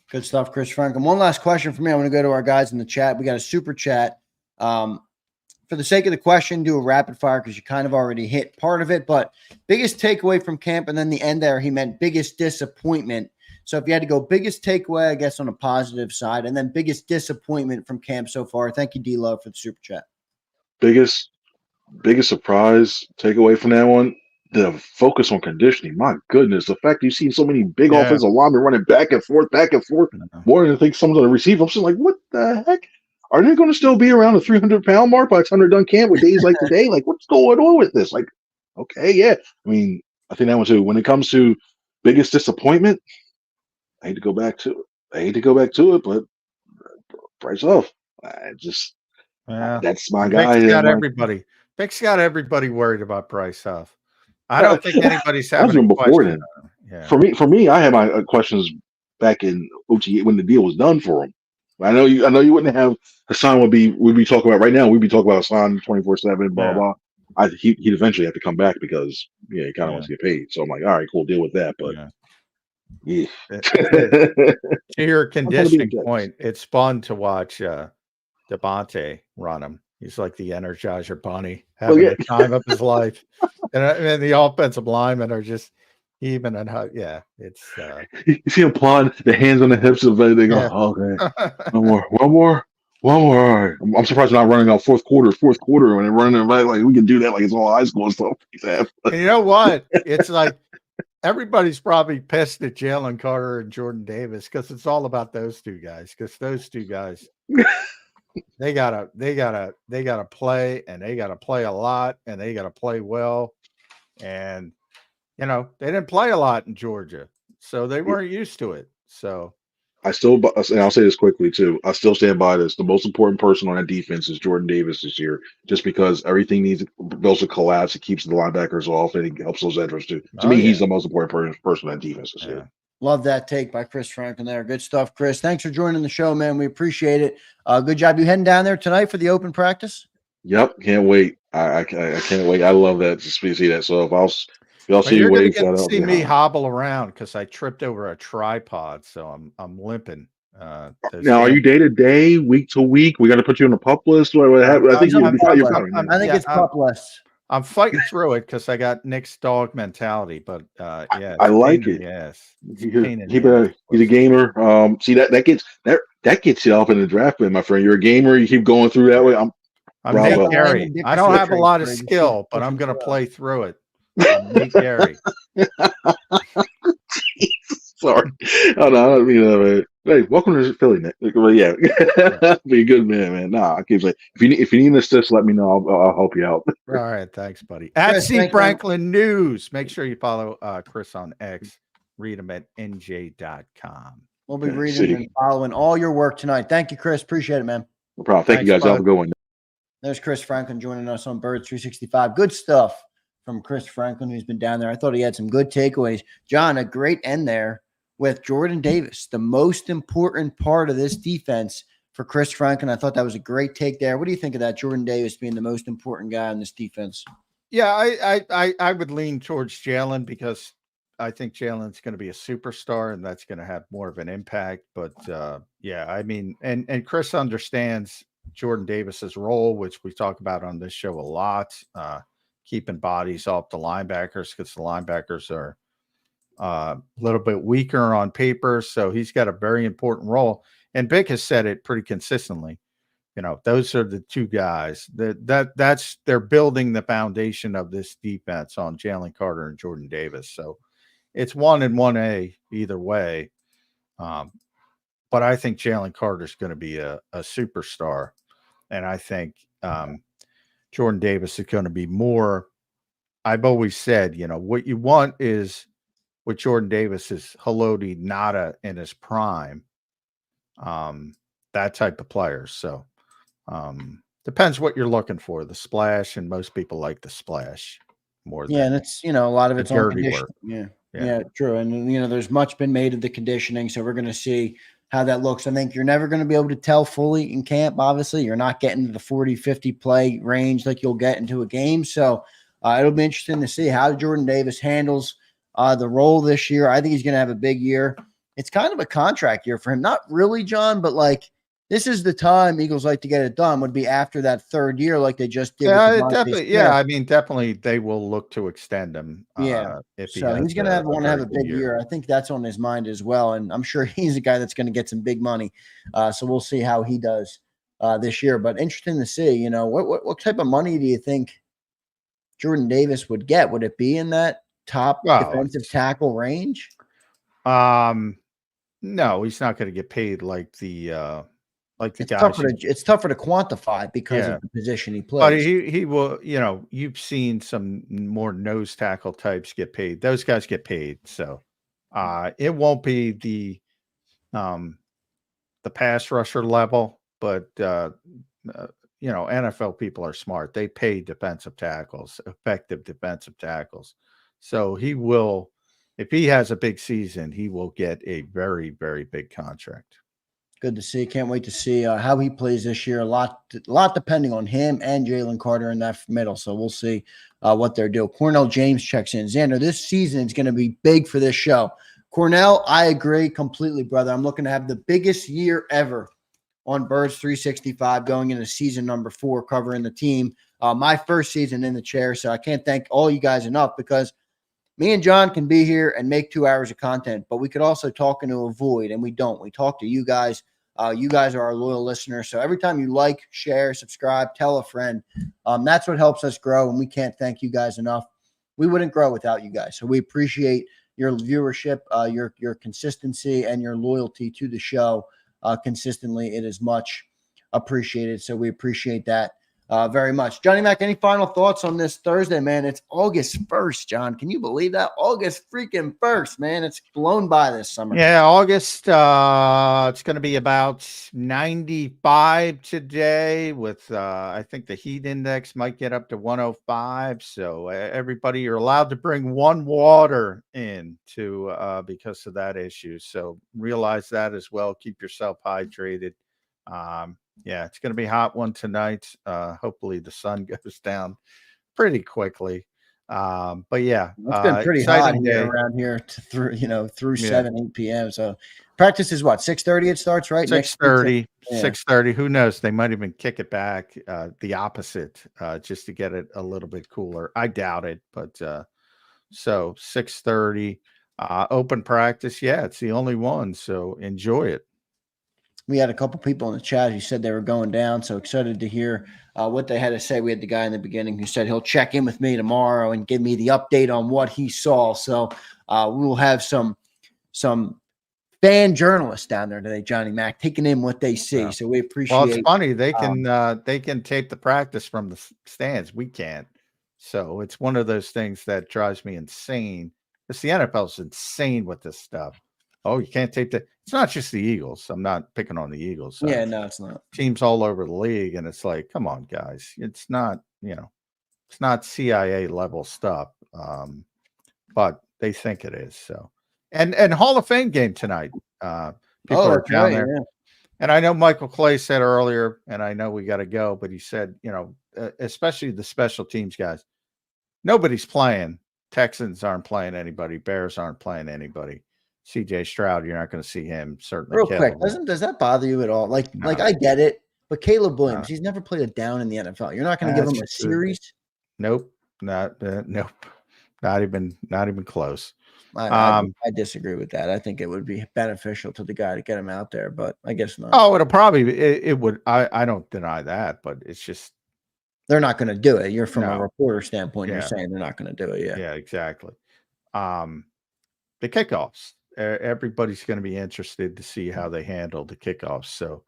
Good stuff, Chris Franklin. One last question for me. I want to go to our guys in the chat. We got a super chat. For the sake of the question, do a rapid fire because you kind of already hit part of it. But biggest takeaway from camp, and then the end there, he meant biggest disappointment. So if you had to go biggest takeaway, I guess on a positive side, and then biggest disappointment from camp so far. Thank you, D-Love, for the super chat. Biggest surprise takeaway from that one, the focus on conditioning. My goodness, the fact you've seen so many big offensive linemen running back and forth, more than I think some of the receivers. I'm just like, what the heck? Are they going to still be around the 300-pound mark by the time they're done camp with days like today? Like, what's going on with this? Like, okay, yeah. I mean, I think that one too. When it comes to biggest disappointment, I hate to go back to I hate to go back to it, but Bryce Huff, Yeah, that's my Vic's guy. got everybody. Vic's got everybody worried about Bryce Huff. I don't think anybody's That was having even a before question. then. Yeah. For me, I had my questions back in OTA when the deal was done for him. I know you wouldn't have Hassan we'd be talking about right now. We'd be talking about Hassan 24/7, blah blah. He'd eventually have to come back because he kind of wants to get paid. So I'm like, all right, cool, deal with that. But yeah. To your conditioning point, it's fun to watch Devontae run him. He's like the Energizer Bunny, having the time of his life, and the offensive linemen are just even and it's. You see him plod the hands on the hips of everything. Yeah. Oh, okay, one more. All right. I'm surprised they're not running out fourth quarter when they're running back. Like we can do that, like it's all high school and stuff like that. And you know what? It's like everybody's probably pissed at Jalen Carter and Jordan Davis because it's all about those two guys. Because those two guys. They gotta play, and they gotta play a lot, and they gotta play well. And they didn't play a lot in Georgia, so they weren't used to it. So and I'll say this quickly too. I still stand by this. The most important person on that defense is Jordan Davis this year, just because everything builds a collapse. It keeps the linebackers off, and it helps those edges too. To me, he's the most important person on that defense this year. Love that take by Chris Franklin there. Good stuff, Chris. Thanks for joining the show, man. We appreciate it. Good job. You heading down there tonight for the open practice? Yep. Can't wait. I can't wait. I love that to see that. So if y'all see you're you going to see me hobble around because I tripped over a tripod, so I'm limping. Now, are you day to day, week to week? We got to put you on the pup list. I think it's pup list. I'm fighting through it because I got Nick's dog mentality, but I like it. Yes, he's a gamer. See that gets you up in the draft, man, my friend. You're a gamer. You keep going through that way. I'm Nate Gary. I don't have a lot of skill, but I'm going to play through it. I'm Nate Gary. Sorry. Oh, no, I don't mean that, man. Hey, welcome to Philly, Nick. Well, yeah, be a good man. Nah, I keep saying, if you need an assist, let me know. I'll help you out. All right, thanks, buddy. At C Franklin News. Make sure you follow Chris on X. Read him at nj.com. We'll be reading and following all your work tonight. Thank you, Chris. Appreciate it, man. No problem. Thank you, guys. Have a good one. There's Chris Franklin joining us on Birds 365. Good stuff from Chris Franklin, who's been down there. I thought he had some good takeaways. John, a great end there with Jordan Davis, the most important part of this defense for Chris Franklin. I thought that was a great take there. What do you think of that, Jordan Davis being the most important guy on this defense? Yeah, I would lean towards Jalen because I think Jalen's going to be a superstar, and that's going to have more of an impact. But I mean, and Chris understands Jordan Davis's role, which we talk about on this show a lot, keeping bodies off the linebackers because the linebackers are a little bit weaker on paper. So he's got a very important role. And Vic has said it pretty consistently. Those are the two guys that's they're building the foundation of this defense on Jalen Carter and Jordan Davis. So it's 1 and 1A either way. But I think Jalen Carter's going to be a superstar. And I think Jordan Davis is going to be more. I've always said, what you want is with Jordan Davis is Haloti Nada in his prime. That type of player. So depends what you're looking for. The splash, and most people like the splash more than and it's a lot of it's on conditioning. Work. Yeah, true. And there's much been made of the conditioning, so we're going to see how that looks. I think you're never going to be able to tell fully in camp. Obviously, you're not getting to the 40-50 play range like you'll get into a game. So it'll be interesting to see how Jordan Davis handles the role this year. I think he's going to have a big year. It's kind of a contract year for him. Not really, John, but this is the time Eagles like to get it done, would be after that third year like they just did. Yeah, definitely. Yeah, I mean, definitely they will look to extend him. If he's going to want to have a big year. I think that's on his mind as well. And I'm sure he's a guy that's going to get some big money. So we'll see how he does this year. But interesting to see, what type of money do you think Jordan Davis would get? Would it be in that top defensive tackle range? No, he's not going to get paid like the it's tougher to quantify because of the position he plays. But he will, you've seen some more nose tackle types get paid. Those guys get paid. So it won't be the pass rusher level, but NFL people are smart. They pay defensive tackles, effective defensive tackles. So he will, if he has a big season, he will get a very, very big contract. Good to see. Can't wait to see how he plays this year. A lot depending on him and Jalen Carter in that middle. So we'll see what they're doing. Cornell James checks in. Zander, this season is going to be big for this show. Cornell, I agree completely, brother. I'm looking to have the biggest year ever on Birds 365 going into season number 4, covering the team. My first season in the chair. So I can't thank all you guys enough, because me and John can be here and make 2 hours of content, but we could also talk into a void, and we don't. We talk to you guys. You guys are our loyal listeners. So every time you like, share, subscribe, tell a friend, that's what helps us grow, and we can't thank you guys enough. We wouldn't grow without you guys. So we appreciate your viewership, your consistency, and your loyalty to the show consistently. It is much appreciated. So we appreciate that very much. Johnny Mac, any final thoughts on this Thursday, man? It's August 1st, John. Can you believe that? August freaking 1st, man. It's blown by this summer. Yeah, August, it's going to be about 95 today with, I think the heat index might get up to 105. So everybody, you're allowed to bring 1 water in because of that issue. So realize that as well. Keep yourself hydrated. Yeah, it's going to be a hot one tonight. Hopefully the sun goes down pretty quickly. But yeah, it's been pretty hot here around here through 7, 8 p.m. So practice is what, 6:30 it starts, right? 6:30, 6:30. Who knows? They might even kick it back the opposite just to get it a little bit cooler. I doubt it, but so 6:30 open practice. Yeah, it's the only one. So enjoy it. We had a couple people in the chat who said they were going down. So excited to hear what they had to say. We had the guy in the beginning who said he'll check in with me tomorrow and give me the update on what he saw. So we will have some fan journalists down there today, Johnny Mac, taking in what they see. Yeah. So we appreciate. Well, it's funny. They can tape the practice from the stands. We can't. So it's one of those things that drives me insane. It's the NFL's insane with this stuff. Oh, you can't tape that. It's not just the Eagles. I'm not picking on the Eagles. Yeah, no, it's not. Teams all over the league, and it's like, come on, guys. It's not, it's not CIA level stuff. But they think it is. So, and Hall of Fame game tonight. People are down there. Yeah. And I know Michael Clay said earlier, and I know we got to go, but he said, especially the special teams guys, nobody's playing. Texans aren't playing anybody. Bears aren't playing anybody. CJ Stroud, you're not going to see him. Certainly, real quick. Does that bother you at all? Like I get it, but Caleb Williams, he's never played a down in the NFL. You're not going to give him a series. Nope, nope, not even close. I disagree with that. I think it would be beneficial to the guy to get him out there, but I guess not. Oh, it'll probably it would. I don't deny that, but it's just they're not going to do it. You're from a reporter standpoint. You're saying they're not going to do it. Yeah, exactly. The kickoffs. Everybody's going to be interested to see how they handle the kickoffs. So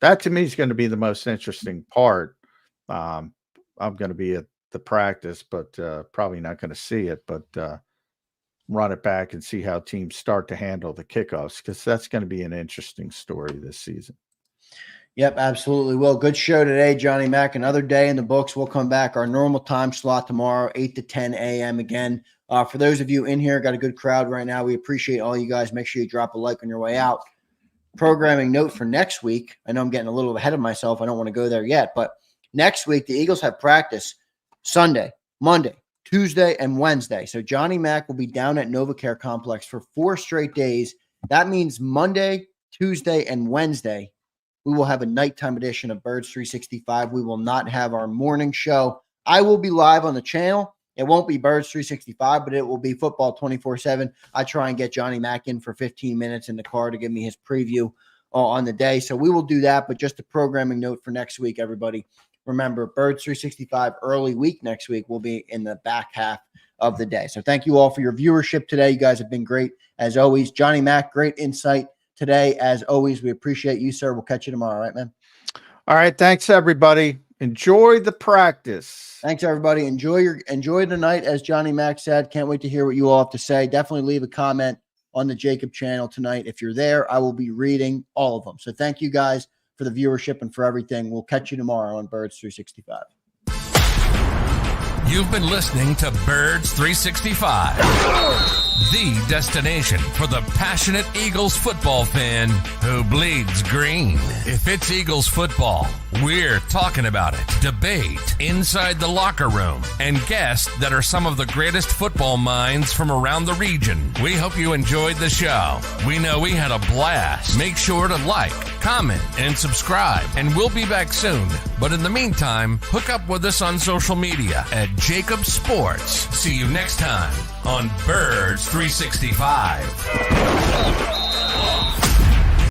that to me is going to be the most interesting part. I'm going to be at the practice, but probably not going to see it, but run it back and see how teams start to handle the kickoffs, because that's going to be an interesting story this season. Yep, absolutely. Well, good show today, Johnny Mac. Another day in the books. We'll come back our normal time slot tomorrow, 8 to 10 a.m. again. For those of you in here, got a good crowd right now. We appreciate all you guys. Make sure you drop a like on your way out. Programming note for next week. I know I'm getting a little ahead of myself. I don't want to go there yet, but next week, the Eagles have practice Sunday, Monday, Tuesday, and Wednesday. So Johnny Mac will be down at NovaCare Complex for 4 straight days. That means Monday, Tuesday, and Wednesday, we will have a nighttime edition of Birds 365. We will not have our morning show. I will be live on the channel. It won't be Birds 365, but it will be football 24/7. I try and get Johnny Mac in for 15 minutes in the car to give me his preview on the day. So we will do that, but just a programming note for next week, everybody. Remember, Birds 365 early week next week will be in the back half of the day. So thank you all for your viewership today. You guys have been great, as always. Johnny Mac, great insight today, as always. We appreciate you, sir. We'll catch you tomorrow. All right, man? All right. Thanks, everybody. Enjoy the practice. Thanks, everybody. Enjoy the night, as Johnny Mac said. Can't wait to hear what you all have to say. Definitely leave a comment on the JAKIB channel tonight. If you're there, I will be reading all of them. So thank you guys for the viewership and for everything. We'll catch you tomorrow on Birds 365. You've been listening to Birds 365, the destination for the passionate Eagles football fan who bleeds green. If it's Eagles football, we're talking about it. Debate inside the locker room and guests that are some of the greatest football minds from around the region. We hope you enjoyed the show. We know we had a blast. Make sure to like, comment, and subscribe, and we'll be back soon. But in the meantime, hook up with us on social media at JAKIB Sports. See you next time on Birds 365.